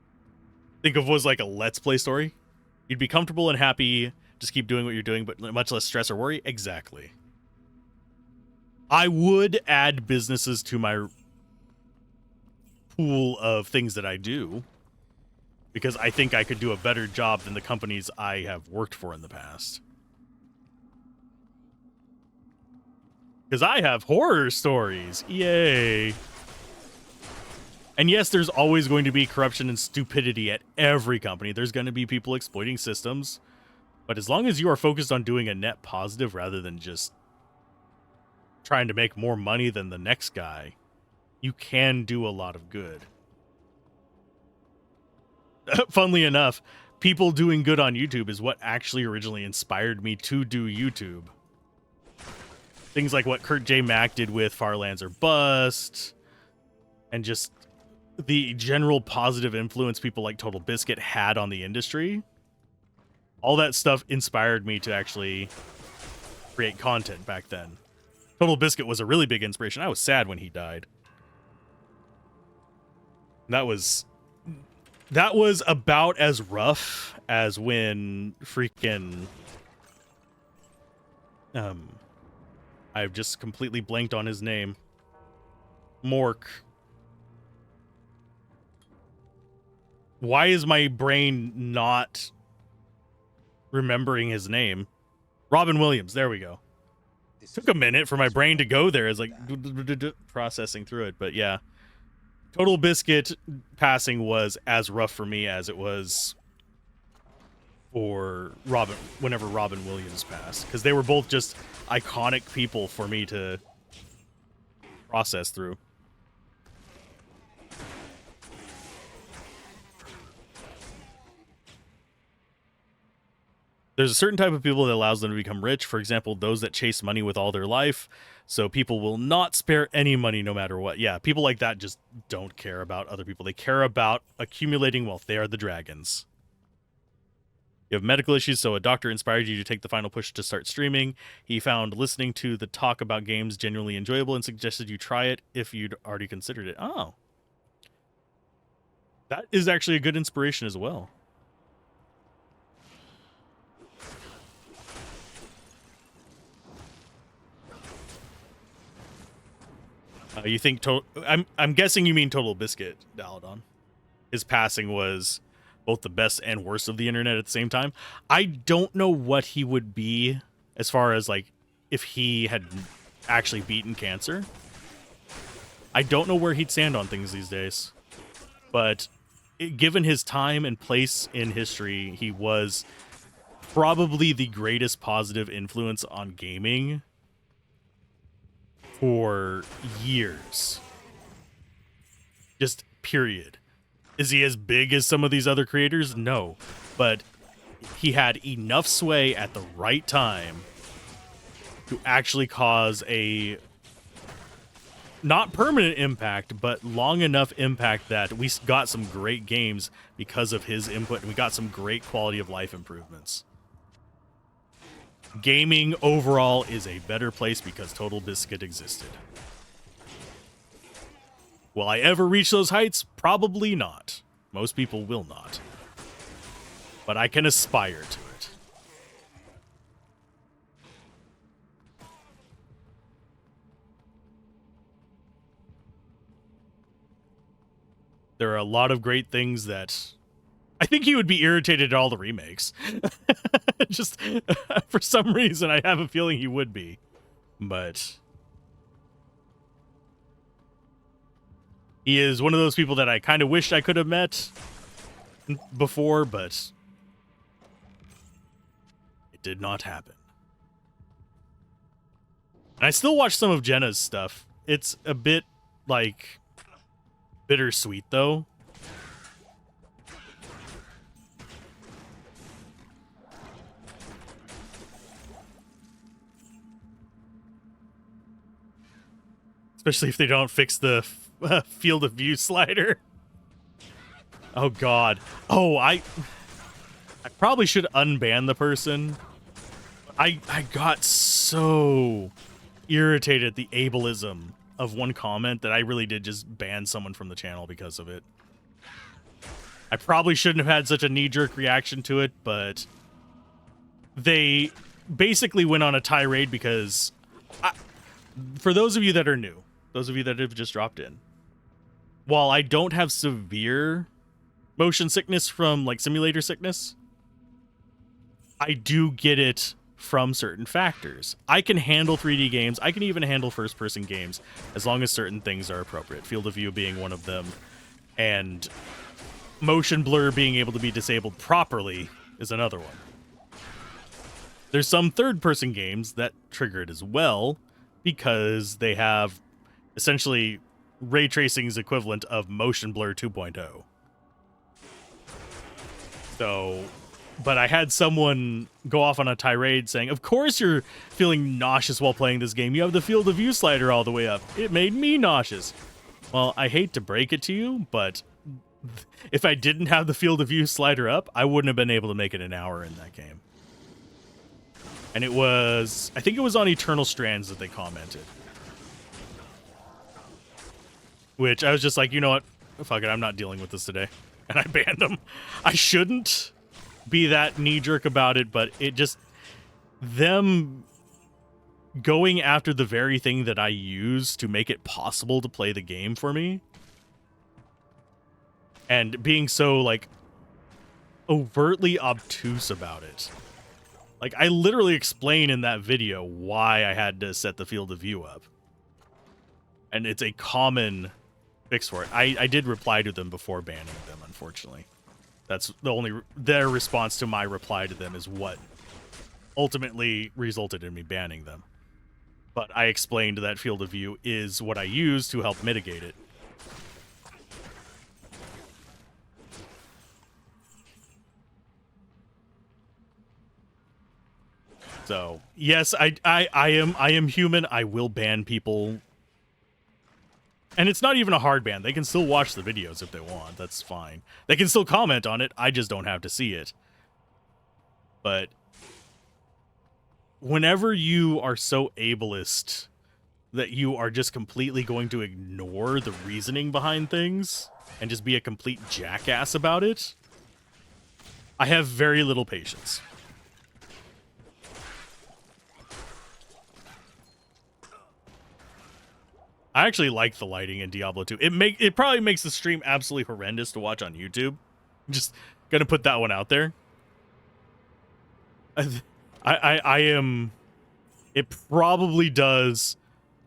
[SPEAKER 1] Think of was like a Let's Play story. You'd be comfortable and happy, just keep doing what you're doing, but much less stress or worry. Exactly. I would add businesses to my pool of things that I do, because I think I could do a better job than the companies I have worked for in the past. Because I have horror stories. Yay. And yes, there's always going to be corruption and stupidity at every company. There's going to be people exploiting systems. But as long as you are focused on doing a net positive rather than just trying to make more money than the next guy, you can do a lot of good. Funnily enough, people doing good on YouTube is what actually originally inspired me to do YouTube. Things like what Kurt J. Mack did with Far Lands or Bust, and just the general positive influence people like Total Biscuit had on the industry. All that stuff inspired me to actually create content back then. Total Biscuit was a really big inspiration. I was sad when he died. That was about as rough as when freaking I've just completely blanked on his name. Mork. Why is my brain not remembering his name? Robin Williams. There we go. Took a minute for my brain to go there. It's like processing through it, but yeah. Total Biscuit passing was as rough for me as it was for Robin whenever Robin Williams passed, because they were both just iconic people for me to process through. There's a certain type of people that allows them to become rich. For example, those that chase money with all their life. So people will not spare any money no matter what. Yeah, people like that just don't care about other people. They care about accumulating wealth. They are the dragons. You have medical issues, so a doctor inspired you to take the final push to start streaming. He found listening to the talk about games genuinely enjoyable and suggested you try it if you'd already considered it. Oh. That is actually a good inspiration as well. You think I'm guessing you mean Total Biscuit, Daladon. His passing was both the best and worst of the internet at the same time. I don't know what he would be as far as like if he had actually beaten cancer. I don't know where he'd stand on things these days. But given his time and place in history, he was probably the greatest positive influence on gaming for years. Just period. Is he as big as some of these other creators? No. But he had enough sway at the right time to actually cause a not permanent impact, but long enough impact that we got some great games because of his input, and we got some great quality of life improvements. Gaming overall is a better place because Total Biscuit existed. Will I ever reach those heights? Probably not. Most people will not. But I can aspire to it. There are a lot of great things that I think he would be irritated at all the remakes. Just for some reason, I have a feeling he would be. But he is one of those people that I kind of wished I could have met before, but it did not happen. And I still watch some of Jenna's stuff. It's a bit, like, bittersweet, though. Especially if they don't fix the field of view slider. Oh, God. Oh, I probably should unban the person. I got so irritated at the ableism of one comment that I really did just ban someone from the channel because of it. I probably shouldn't have had such a knee-jerk reaction to it, but they basically went on a tirade because, for those of you that are new, those of you that have just dropped in, while I don't have severe motion sickness from like simulator sickness, I do get it from certain factors. I can handle 3D games. I can even handle first-person games as long as certain things are appropriate. Field of view being one of them, and motion blur being able to be disabled properly is another one. There's some third-person games that trigger it as well because they have essentially ray tracing's equivalent of motion blur 2.0. So, but I had someone go off on a tirade saying, of course you're feeling nauseous while playing this game. You have the field of view slider all the way up. It made me nauseous. Well, I hate to break it to you, but if I didn't have the field of view slider up, I wouldn't have been able to make it an hour in that game. And it was, I think it was on Eternal Strands that they commented. Which I was just like, you know what? Fuck it, I'm not dealing with this today. And I banned them. I shouldn't be that knee-jerk about it, but it just, them going after the very thing that I use to make it possible to play the game for me, and being so, like, overtly obtuse about it. Like, I literally explain in that video why I had to set the field of view up. And it's a common fix for it. I did reply to them before banning them, unfortunately. That's the only, their response to my reply to them is what ultimately resulted in me banning them. But I explained that field of view is what I use to help mitigate it. So, yes, I am human. I will ban people. And it's not even a hard ban. They can still watch the videos if they want. That's fine. They can still comment on it. I just don't have to see it. But whenever you are so ableist that you are just completely going to ignore the reasoning behind things and just be a complete jackass about it, I have very little patience. I actually like the lighting in Diablo 2. It probably makes the stream absolutely horrendous to watch on YouTube. I'm just gonna put that one out there. I am. It probably does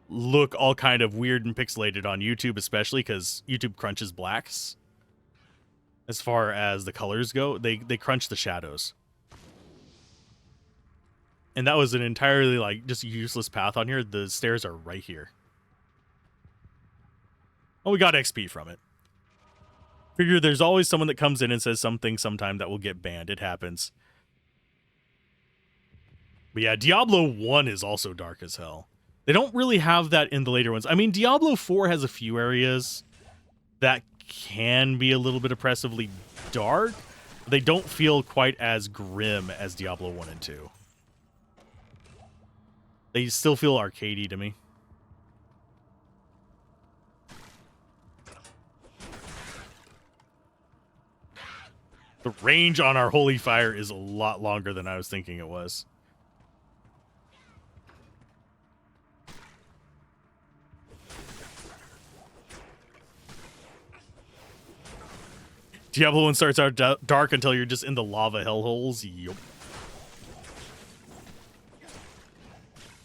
[SPEAKER 1] look all kind of weird and pixelated on YouTube, especially because YouTube crunches blacks. As far as the colors go, they crunch the shadows. And that was an entirely like just useless path on here. The stairs are right here. Oh, we got XP from it. Figure there's always someone that comes in and says something sometime that will get banned. It happens. But yeah, Diablo 1 is also dark as hell. They don't really have that in the later ones. I mean, Diablo 4 has a few areas that can be a little bit oppressively dark. They don't feel quite as grim as Diablo 1 and 2. They still feel arcadey to me. The range on our Holy Fire is a lot longer than I was thinking it was. Diablo 1 starts out dark until you're just in the lava hellholes. Yup.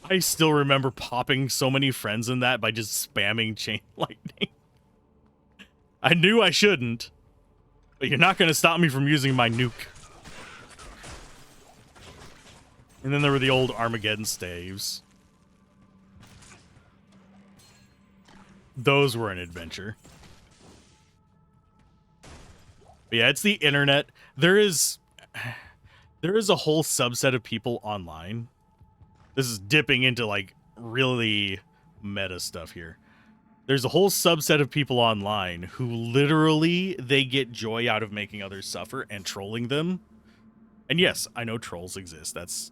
[SPEAKER 1] I still remember popping so many friends in that by just spamming chain lightning. I knew I shouldn't. But you're not going to stop me from using my nuke. And then there were the old Armageddon staves. Those were an adventure. But yeah, it's the internet. There is a whole subset of people online. This is dipping into like really meta stuff here. There's a whole subset of people online who literally, they get joy out of making others suffer and trolling them. And yes, I know trolls exist. That's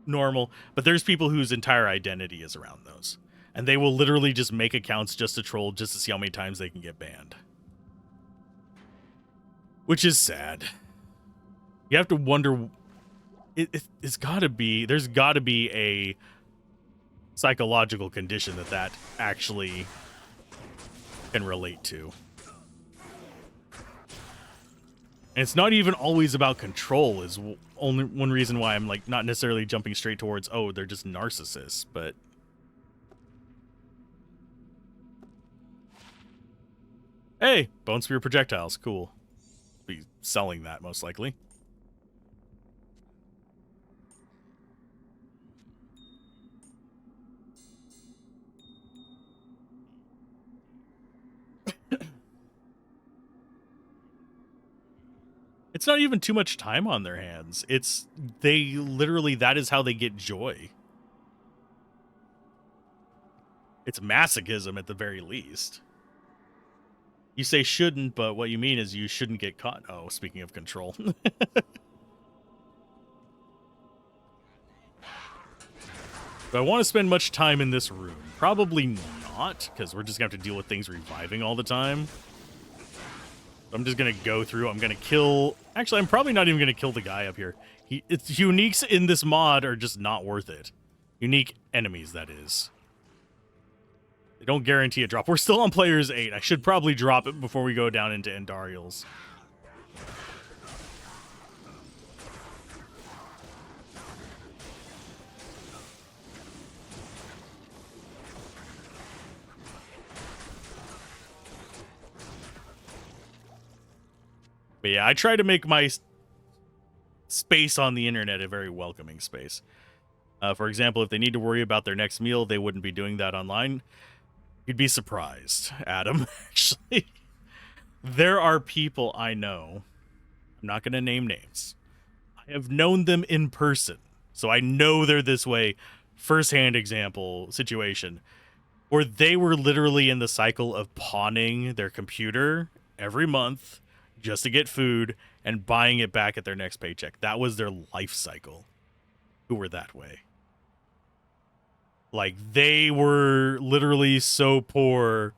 [SPEAKER 1] normal. But there's people whose entire identity is around those. And they will literally just make accounts just to troll, just to see how many times they can get banned. Which is sad. You have to wonder, it's gotta be, there's gotta be a psychological condition that actually can relate to. And it's not even always about control, is only one reason why I'm like not necessarily jumping straight towards, oh, they're just narcissists, but hey, Bone Spear projectiles, cool. Be selling that most likely. It's not even too much time on their hands. It's, they literally, that is how they get joy. It's masochism at the very least. You say shouldn't, but what you mean is you shouldn't get caught. Oh, speaking of control. Do I want to spend much time in this room? Probably not, because we're just going to have to deal with things reviving all the time. I'm just going to go through. I'm going to kill... Actually, I'm probably not even going to kill the guy up here. It's uniques in this mod are just not worth it. Unique enemies, that is. They don't guarantee a drop. We're still on players 8. I should probably drop it before we go down into Endariel's. But yeah, I try to make my space on the internet a very welcoming space. For example, if they need to worry about their next meal, they wouldn't be doing that online. You'd be surprised, Adam, actually. There are people I know, I'm not going to name names. I have known them in person, so I know they're this way. First-hand example situation, where they were literally in the cycle of pawning their computer every month just to get food and buying it back at their next paycheck. That was their life cycle. Who were that way? Like, they were literally so poor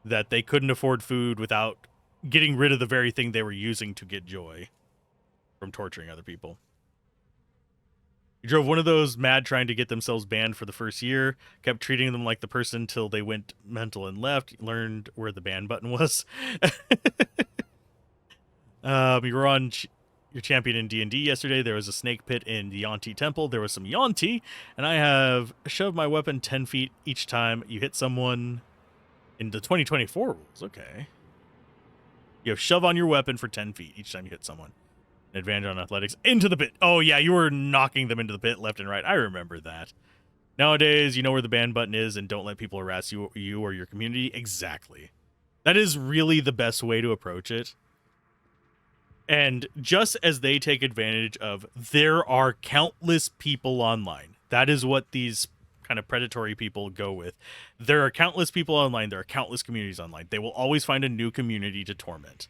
[SPEAKER 1] that they couldn't afford food without getting rid of the very thing they were using to get joy from torturing other people. He drove one of those mad trying to get themselves banned for the first year, kept treating them like the person till they went mental and left, learned where the ban button was. You were on your champion in D&D yesterday. There was a snake pit in the Yonti temple. There was some Yonti, and I have shoved my weapon 10 feet each time you hit someone in the 2024 rules. Okay. You have shove on your weapon for 10 feet each time you hit someone. An advantage on athletics. Into the pit. Oh, yeah, you were knocking them into the pit left and right. I remember that. Nowadays, you know where the ban button is and don't let people harass you or your community. Exactly. That is really the best way to approach it. And just as they take advantage of, there are countless people online. That is what these kind of predatory people go with. There are countless people online. There are countless communities online. They will always find a new community to torment.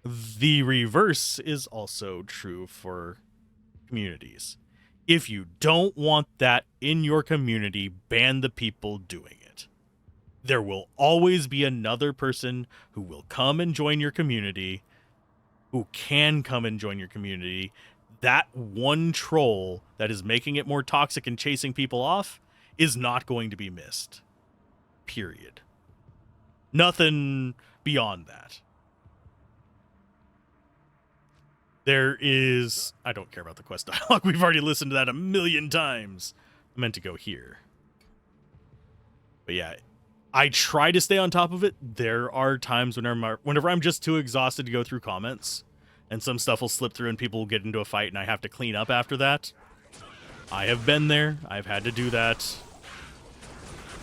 [SPEAKER 1] The reverse is also true for communities. If you don't want that in your community, ban the people doing it. There will always be another person who will come and join your community, who can come and join your community. That one troll that is making it more toxic and chasing people off is not going to be missed. Period. Nothing beyond that. There is... I don't care about the quest dialogue. We've already listened to that a million times. I meant to go here. But yeah, I try to stay on top of it. There are times whenever I'm just too exhausted to go through comments, and some stuff will slip through and people will get into a fight and I have to clean up after that. I have been there. I've had to do that.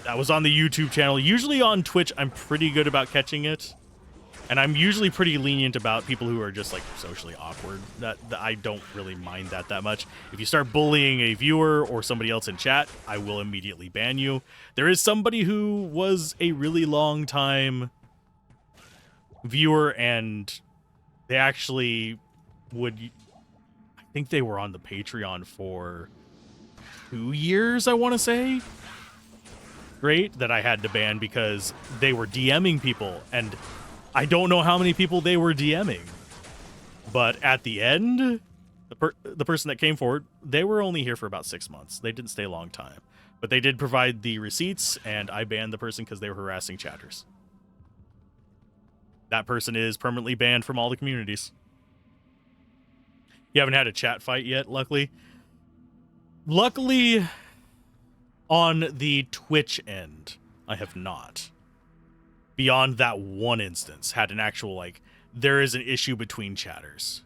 [SPEAKER 1] That was on the YouTube channel. Usually on Twitch, I'm pretty good about catching it. And I'm usually pretty lenient about people who are just, like, socially awkward. That I don't really mind that much. If you start bullying a viewer or somebody else in chat, I will immediately ban you. There is somebody who was a really long time viewer, and they actually would... I think they were on the Patreon for 2 years, I want to say. great that I had to ban because they were DMing people, and I don't know how many people they were DMing. But at the end, the person that came forward, they were only here for about 6 months. They didn't stay a long time. But they did provide the receipts, and I banned the person because they were harassing chatters. That person is permanently banned from all the communities. You haven't had a chat fight yet, luckily. Luckily, on the Twitch end, I have not. Beyond that one instance, had an actual, like, there is an issue between chatters.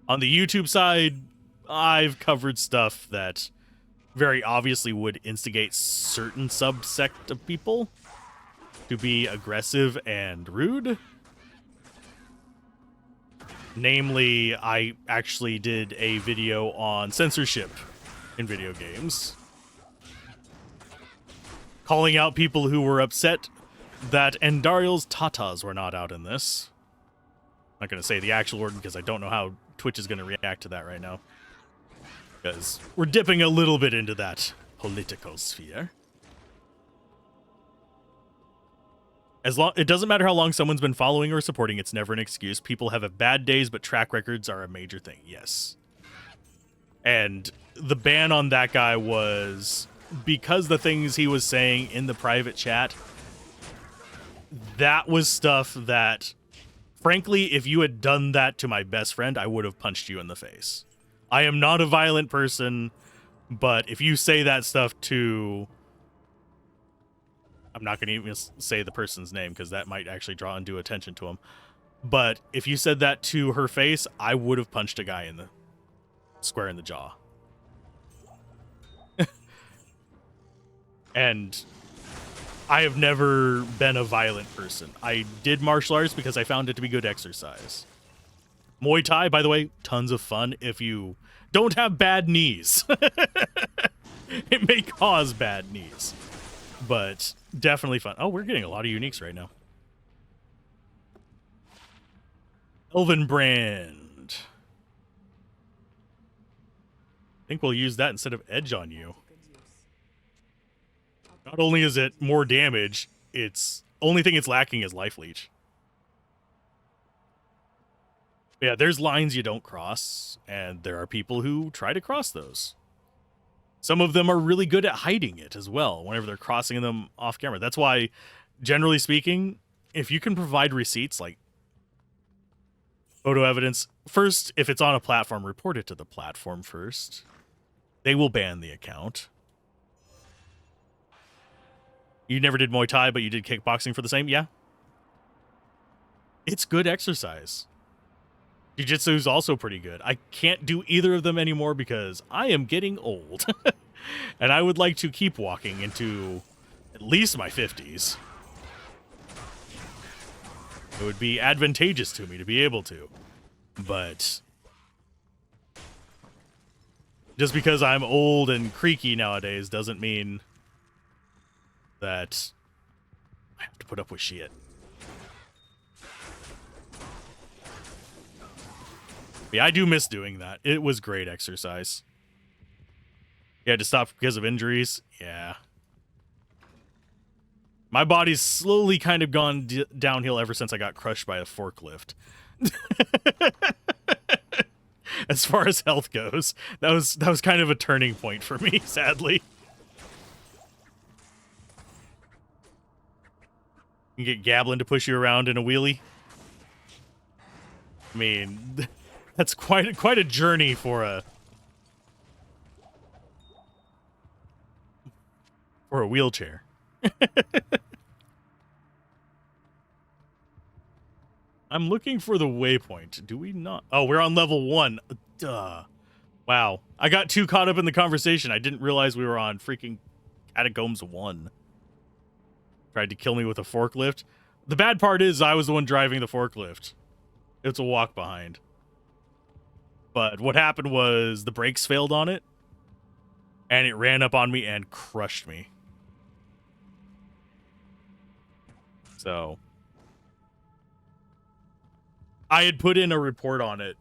[SPEAKER 1] On the YouTube side, I've covered stuff that very obviously would instigate certain subsect of people to be aggressive and rude. Namely, I actually did a video on censorship in video games, calling out people who were upset that Endariel's tatas were not out in this. I'm not going to say the actual word because I don't know how Twitch is going to react to that right now, because we're dipping a little bit into that political sphere. It doesn't matter how long someone's been following or supporting, it's never an excuse. People have bad days, but track records are a major thing. Yes. And the ban on that guy was because the things he was saying in the private chat, that was stuff that, frankly, if you had done that to my best friend, I would have punched you in the face. I am not a violent person, but if you say that stuff to... I'm not going to even say the person's name because that might actually draw undue attention to him. But if you said that to her face, I would have punched a guy in the square in the jaw. And I have never been a violent person. I did martial arts because I found it to be good exercise. Muay Thai, by the way, tons of fun if you don't have bad knees. It may cause bad knees, but definitely fun. Oh, we're getting a lot of uniques right now. Elven Brand. I think we'll use that instead of Edge on you. Not only is it more damage, it's only thing it's lacking is Life Leech. Yeah, there's lines you don't cross, and there are people who try to cross those. Some of them are really good at hiding it as well whenever they're crossing them off camera. That's why, generally speaking, if you can provide receipts like photo evidence, first, if it's on a platform, report it to the platform first. They will ban the account. You never did Muay Thai, but you did kickboxing for the same? Yeah. It's good exercise. Jiu-Jitsu is also pretty good. I can't do either of them anymore because I am getting old. And I would like to keep walking into at least my 50s. It would be advantageous to me to be able to. But just because I'm old and creaky nowadays doesn't mean that I have to put up with shit. Yeah, I do miss doing that. It was great exercise. You had to stop because of injuries. Yeah. My body's slowly kind of gone downhill ever since I got crushed by a forklift. As far as health goes, that was kind of a turning point for me, sadly. You can get Gablin to push you around in a wheelie. I mean, that's quite a journey for a wheelchair. I'm looking for the waypoint. Do we not? Oh, we're on level 1. Duh. Wow. I got too caught up in the conversation. I didn't realize we were on freaking Catacombs 1. Tried to kill me with a forklift. The bad part is I was the one driving the forklift. It's a walk behind. But what happened was the brakes failed on it, and it ran up on me and crushed me. So I had put in a report on it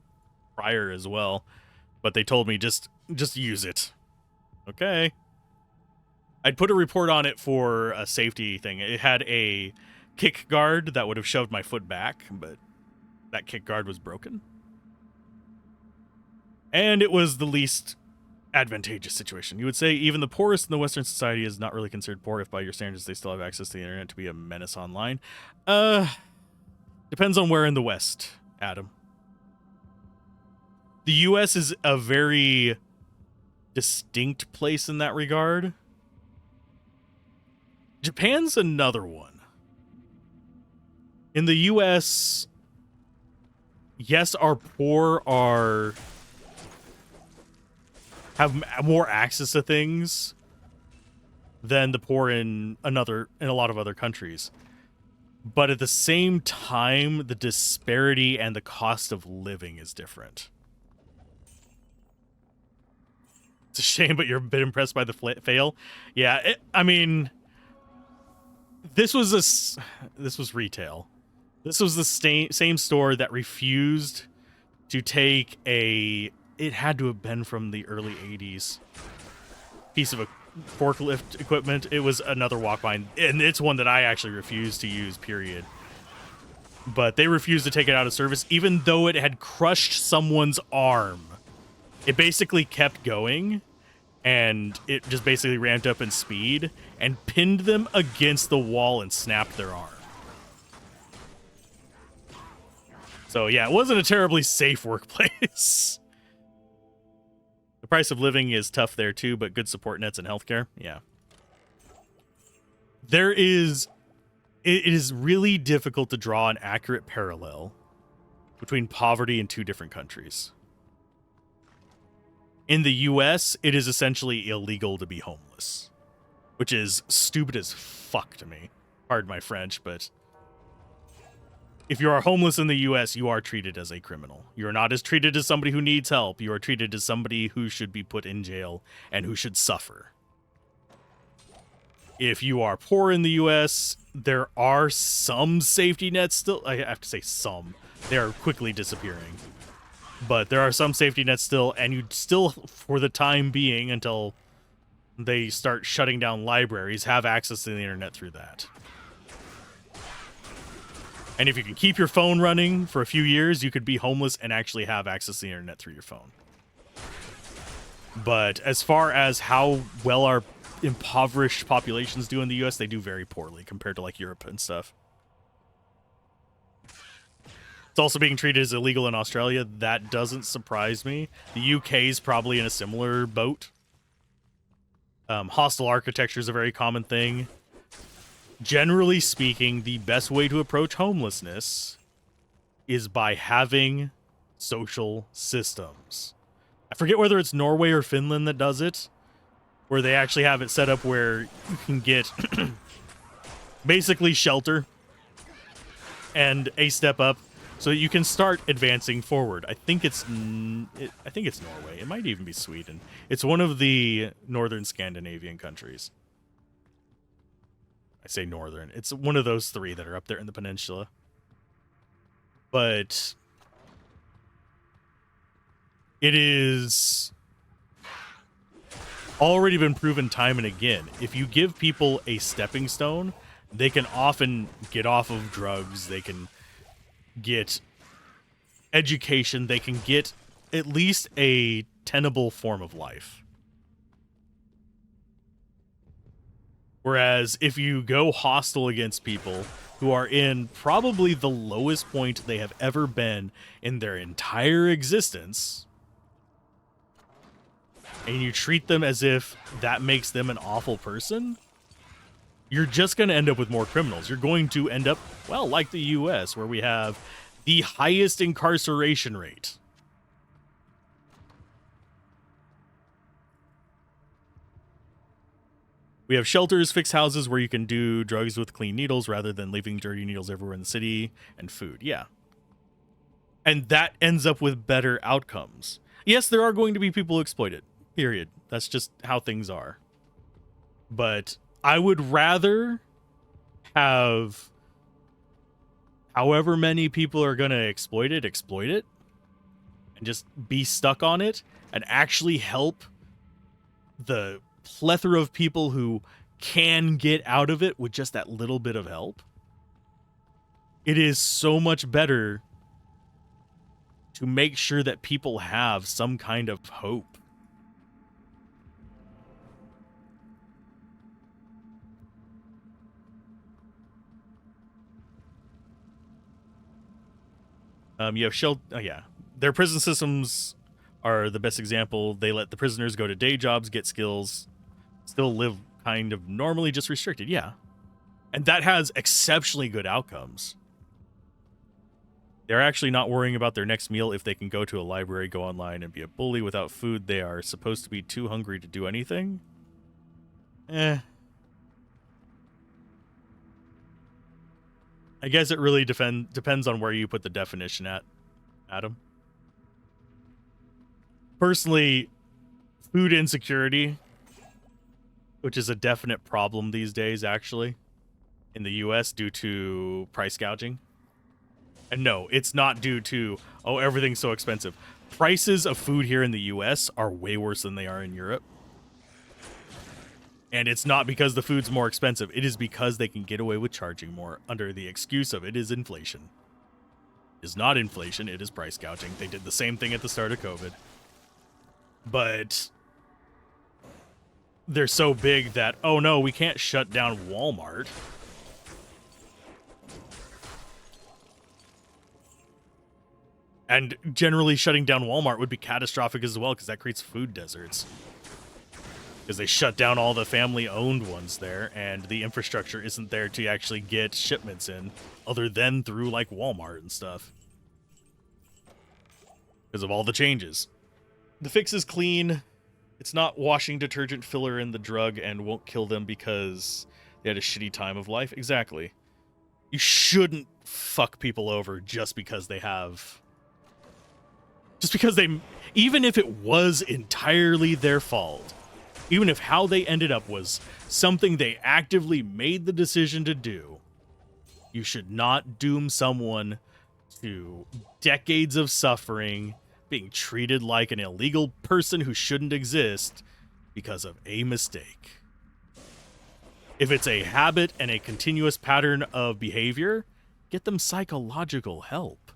[SPEAKER 1] prior as well, but they told me just use it. Okay. I'd put a report on it for a safety thing. It had a kick guard that would have shoved my foot back, but that kick guard was broken. And it was the least advantageous situation. You would say even the poorest in the Western society is not really considered poor if by your standards they still have access to the internet to be a menace online. Depends on where in the West, Adam. The US is a very distinct place in that regard. Japan's another one. In the US, yes, our poor have more access to things than the poor in a lot of other countries. But at the same time, the disparity and the cost of living is different. It's a shame, but you're a bit impressed by the fail. Yeah, I mean, this was retail. This was the same store that refused to take it had to have been from the early 80s piece of a forklift equipment. It was another walk-behind, and it's one that I actually refused to use, period. But they refused to take it out of service, even though it had crushed someone's arm. It basically kept going, and it just basically ramped up in speed and pinned them against the wall and snapped their arm. So yeah, it wasn't a terribly safe workplace. The price of living is tough there too, but good support nets and healthcare, yeah. It is really difficult to draw an accurate parallel between poverty in two different countries. In the US, it is essentially illegal to be homeless, which is stupid as fuck to me. Pardon my French, but if you are homeless in the US, you are treated as a criminal. You are not as treated as somebody who needs help. You are treated as somebody who should be put in jail and who should suffer. If you are poor in the US, there are some safety nets still. I have to say some. They are quickly disappearing. But there are some safety nets still, and you still, for the time being, until they start shutting down libraries, have access to the internet through that. And if you can keep your phone running for a few years, you could be homeless and actually have access to the internet through your phone. But as far as how well our impoverished populations do in the US, they do very poorly compared to like Europe and stuff. It's also being treated as illegal in Australia. That doesn't surprise me. The UK is probably in a similar boat. Hostile architecture is a very common thing. Generally speaking, the best way to approach homelessness is by having social systems. I forget whether it's Norway or Finland that does it, where they actually have it set up where you can get basically shelter and a step up so that you can start advancing forward. I think it's Norway. It might even be Sweden. It's one of the northern Scandinavian countries. I say northern. It's one of those three that are up there in the peninsula. But it is already been proven time and again. If you give people a stepping stone, they can often get off of drugs. They can get education. They can get at least a tenable form of life. Whereas if you go hostile against people who are in probably the lowest point they have ever been in their entire existence, and you treat them as if that makes them an awful person, you're just going to end up with more criminals. You're going to end up, well, like the US, where we have the highest incarceration rate. We have shelters, fixed houses where you can do drugs with clean needles rather than leaving dirty needles everywhere in the city, and food, yeah. And that ends up with better outcomes. Yes, there are going to be people who exploit it, period. That's just how things are. But I would rather have however many people are going to exploit it, and just be stuck on it, and actually help the plethora of people who can get out of it with just that little bit of help, it is so much better to make sure that people have some kind of hope. You have their prison systems are the best example. They let the prisoners go to day jobs, get skills, still live kind of normally, just restricted. Yeah. And that has exceptionally good outcomes. They're actually not worrying about their next meal if they can go to a library, go online, and be a bully without food. They are supposed to be too hungry to do anything. I guess it really depends on where you put the definition at, Adam. Personally, food insecurity, which is a definite problem these days, actually, in the US due to price gouging. And no, it's not due to, oh, everything's so expensive. Prices of food here in the US are way worse than they are in Europe. And it's not because the food's more expensive. It is because they can get away with charging more under the excuse of it is inflation. It is not inflation, it is price gouging. They did the same thing at the start of COVID. But they're so big that, oh no, we can't shut down Walmart. And generally shutting down Walmart would be catastrophic as well, because that creates food deserts. Because they shut down all the family-owned ones there, and the infrastructure isn't there to actually get shipments in, other than through, like, Walmart and stuff. Because of all the changes. The fix is clean. It's not washing detergent filler in the drug and won't kill them because they had a shitty time of life. Exactly. You shouldn't fuck people over just because they have... Just because they... Even if it was entirely their fault, even if how they ended up was something they actively made the decision to do, you should not doom someone to decades of suffering, being treated like an illegal person who shouldn't exist because of a mistake. If it's a habit and a continuous pattern of behavior, get them psychological help.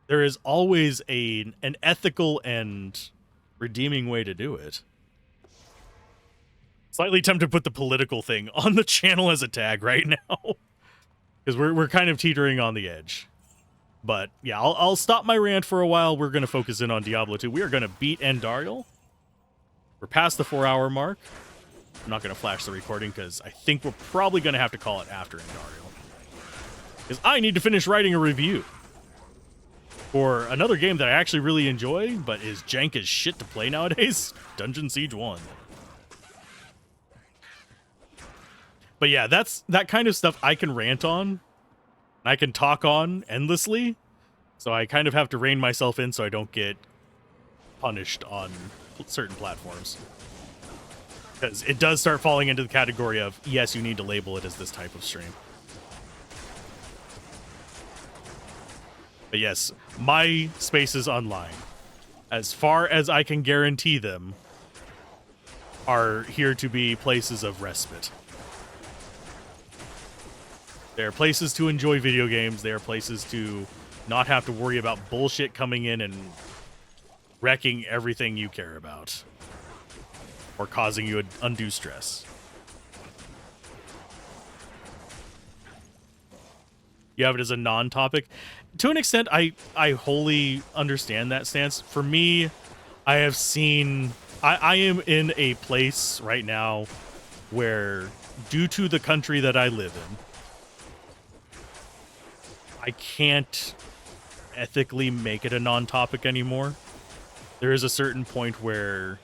[SPEAKER 1] There is always an ethical and redeeming way to do it. Slightly tempted to put the political thing on the channel as a tag right now, because we're kind of teetering on the edge. But yeah, I'll stop my rant for a while. We're going to focus in on Diablo 2. We are going to beat Andariel. We're past the 4-hour mark. I'm not going to flash the recording because I think we're probably going to have to call it after Andariel, because I need to finish writing a review for another game that I actually really enjoy, but is jank as shit to play nowadays, Dungeon Siege 1. But yeah, that kind of stuff I can rant on, I can talk on endlessly, so I kind of have to rein myself in so I don't get punished on certain platforms. Because it does start falling into the category of, yes, you need to label it as this type of stream. But yes, my spaces online, as far as I can guarantee them, are here to be places of respite. They are places to enjoy video games. They are places to not have to worry about bullshit coming in and wrecking everything you care about, or causing you undue stress. You have it as a non-topic. To an extent, I wholly understand that stance. For me, I have seen... I am in a place right now where, due to the country that I live in, I can't ethically make it a non-topic anymore. There is a certain point where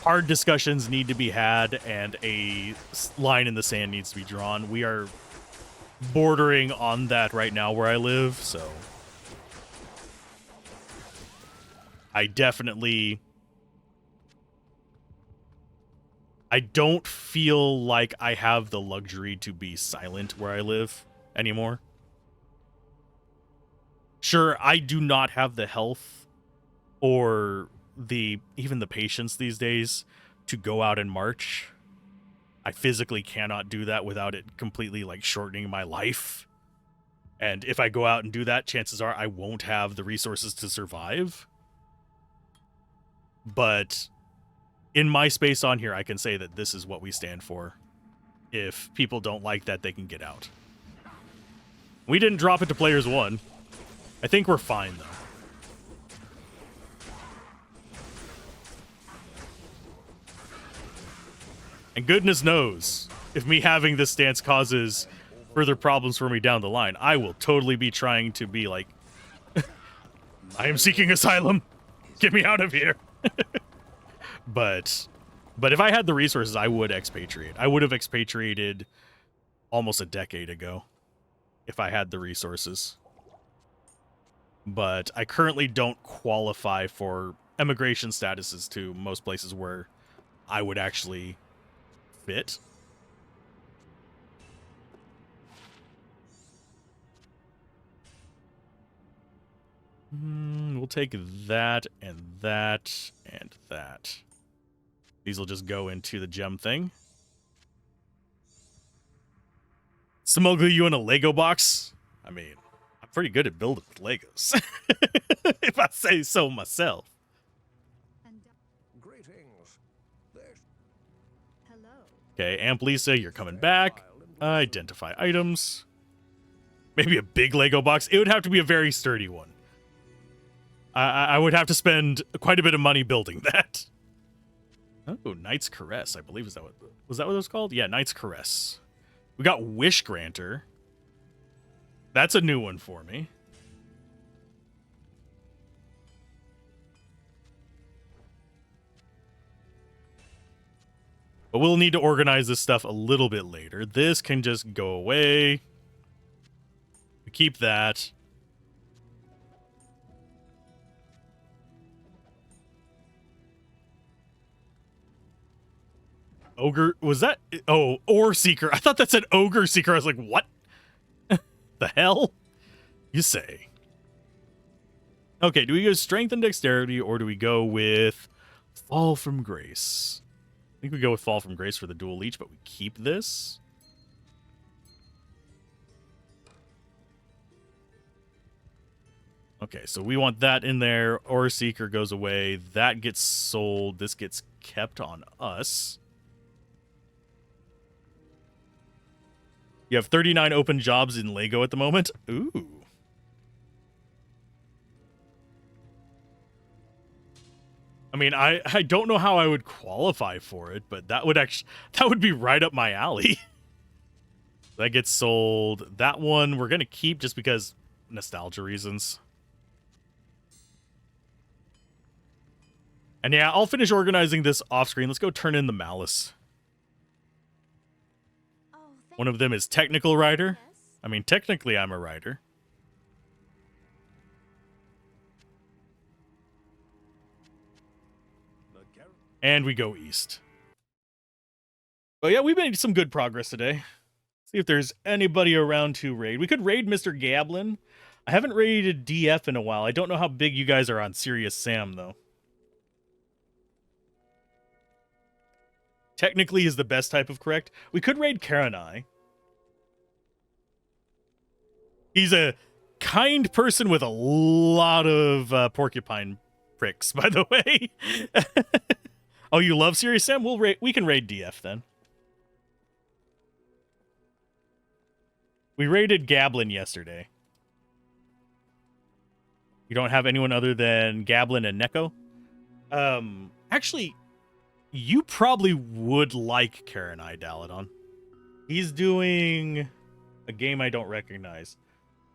[SPEAKER 1] hard discussions need to be had and a line in the sand needs to be drawn. We are bordering on that right now where I live, so I don't feel like I have the luxury to be silent where I live anymore. Sure, I do not have the health or even the patience these days to go out and march. I physically cannot do that without it completely like shortening my life. And if I go out and do that, chances are I won't have the resources to survive. But in my space on here, I can say that this is what we stand for. If people don't like that, they can get out. We didn't drop it to players 1. I think we're fine, though. And goodness knows, if me having this stance causes further problems for me down the line, I will totally be trying to be like, I am seeking asylum. Get me out of here. But if I had the resources, I would expatriate. I would have expatriated almost a decade ago if I had the resources. But I currently don't qualify for immigration statuses to most places where I would actually fit. We'll take that and that and that. These will just go into the gem thing. Smuggle you in a Lego box? I mean, I'm pretty good at building with Legos. If I say so myself.
[SPEAKER 2] Greetings.
[SPEAKER 3] Hello.
[SPEAKER 1] Okay, Amp Lisa, you're coming back. Identify items. Maybe a big Lego box. It would have to be a very sturdy one. I would have to spend quite a bit of money building that. Oh, Knight's Caress, I believe. Was that what it was called? Yeah, Knight's Caress. We got Wish Granter. That's a new one for me. But we'll need to organize this stuff a little bit later. This can just go away. We keep that. Ogre, was that? Oh, Ore Seeker. I thought that said Ogre Seeker. I was like, what? The hell? You say. Okay, do we go Strength and Dexterity, or do we go with Fall from Grace? I think we go with Fall from Grace for the dual leech, but we keep this. Okay, so we want that in there. Ore Seeker goes away. That gets sold. This gets kept on us. You have 39 open jobs in Lego at the moment. Ooh. I mean, I don't know how I would qualify for it, but that would be right up my alley. That gets sold. That one we're going to keep just because nostalgia reasons. And yeah, I'll finish organizing this off screen. Let's go turn in the Malice. One of them is Technical Writer. I mean, technically I'm a writer. And we go east. But yeah, we made some good progress today. See if there's anybody around to raid. We could raid Mr. Gablin. I haven't raided DF in a while. I don't know how big you guys are on Serious Sam, though. Technically is the best type of correct. We could raid Karanai. He's a kind person with a lot of porcupine pricks, by the way. Oh, you love Serious Sam? We can raid DF then. We raided Gablin yesterday. You don't have anyone other than Gablin and Neko? Actually, you probably would like Karanai, Daladon. He's doing a game I don't recognize.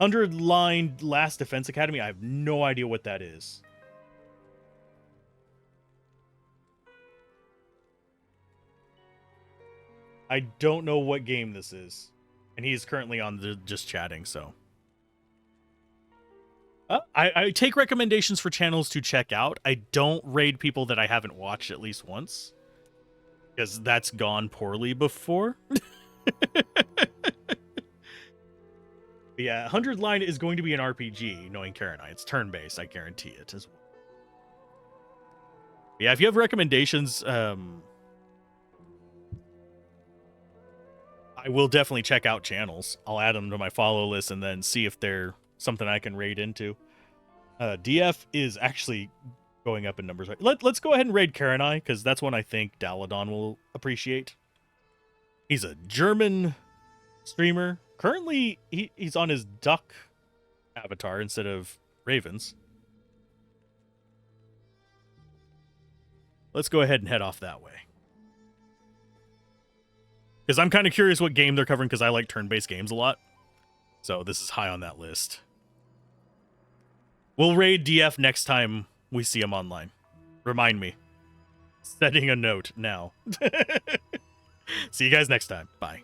[SPEAKER 1] 100-line Last Defense Academy. I have no idea what that is. I don't know what game this is. And he's currently on the just chatting, so. I take recommendations for channels to check out. I don't raid people that I haven't watched at least once. Because that's gone poorly before. Yeah, 100 line is going to be an RPG, knowing Karanai. It's turn-based, I guarantee it as well. Yeah, if you have recommendations, I will definitely check out channels. I'll add them to my follow list and then see if they're something I can raid into. DF is actually going up in numbers. Let's go ahead and raid Karanai, because that's one I think Daladon will appreciate. He's a German streamer. Currently, he's on his duck avatar instead of ravens. Let's go ahead and head off that way. Because I'm kind of curious what game they're covering, because I like turn-based games a lot. So this is high on that list. We'll raid DF next time we see him online. Remind me. Setting a note now. See you guys next time. Bye.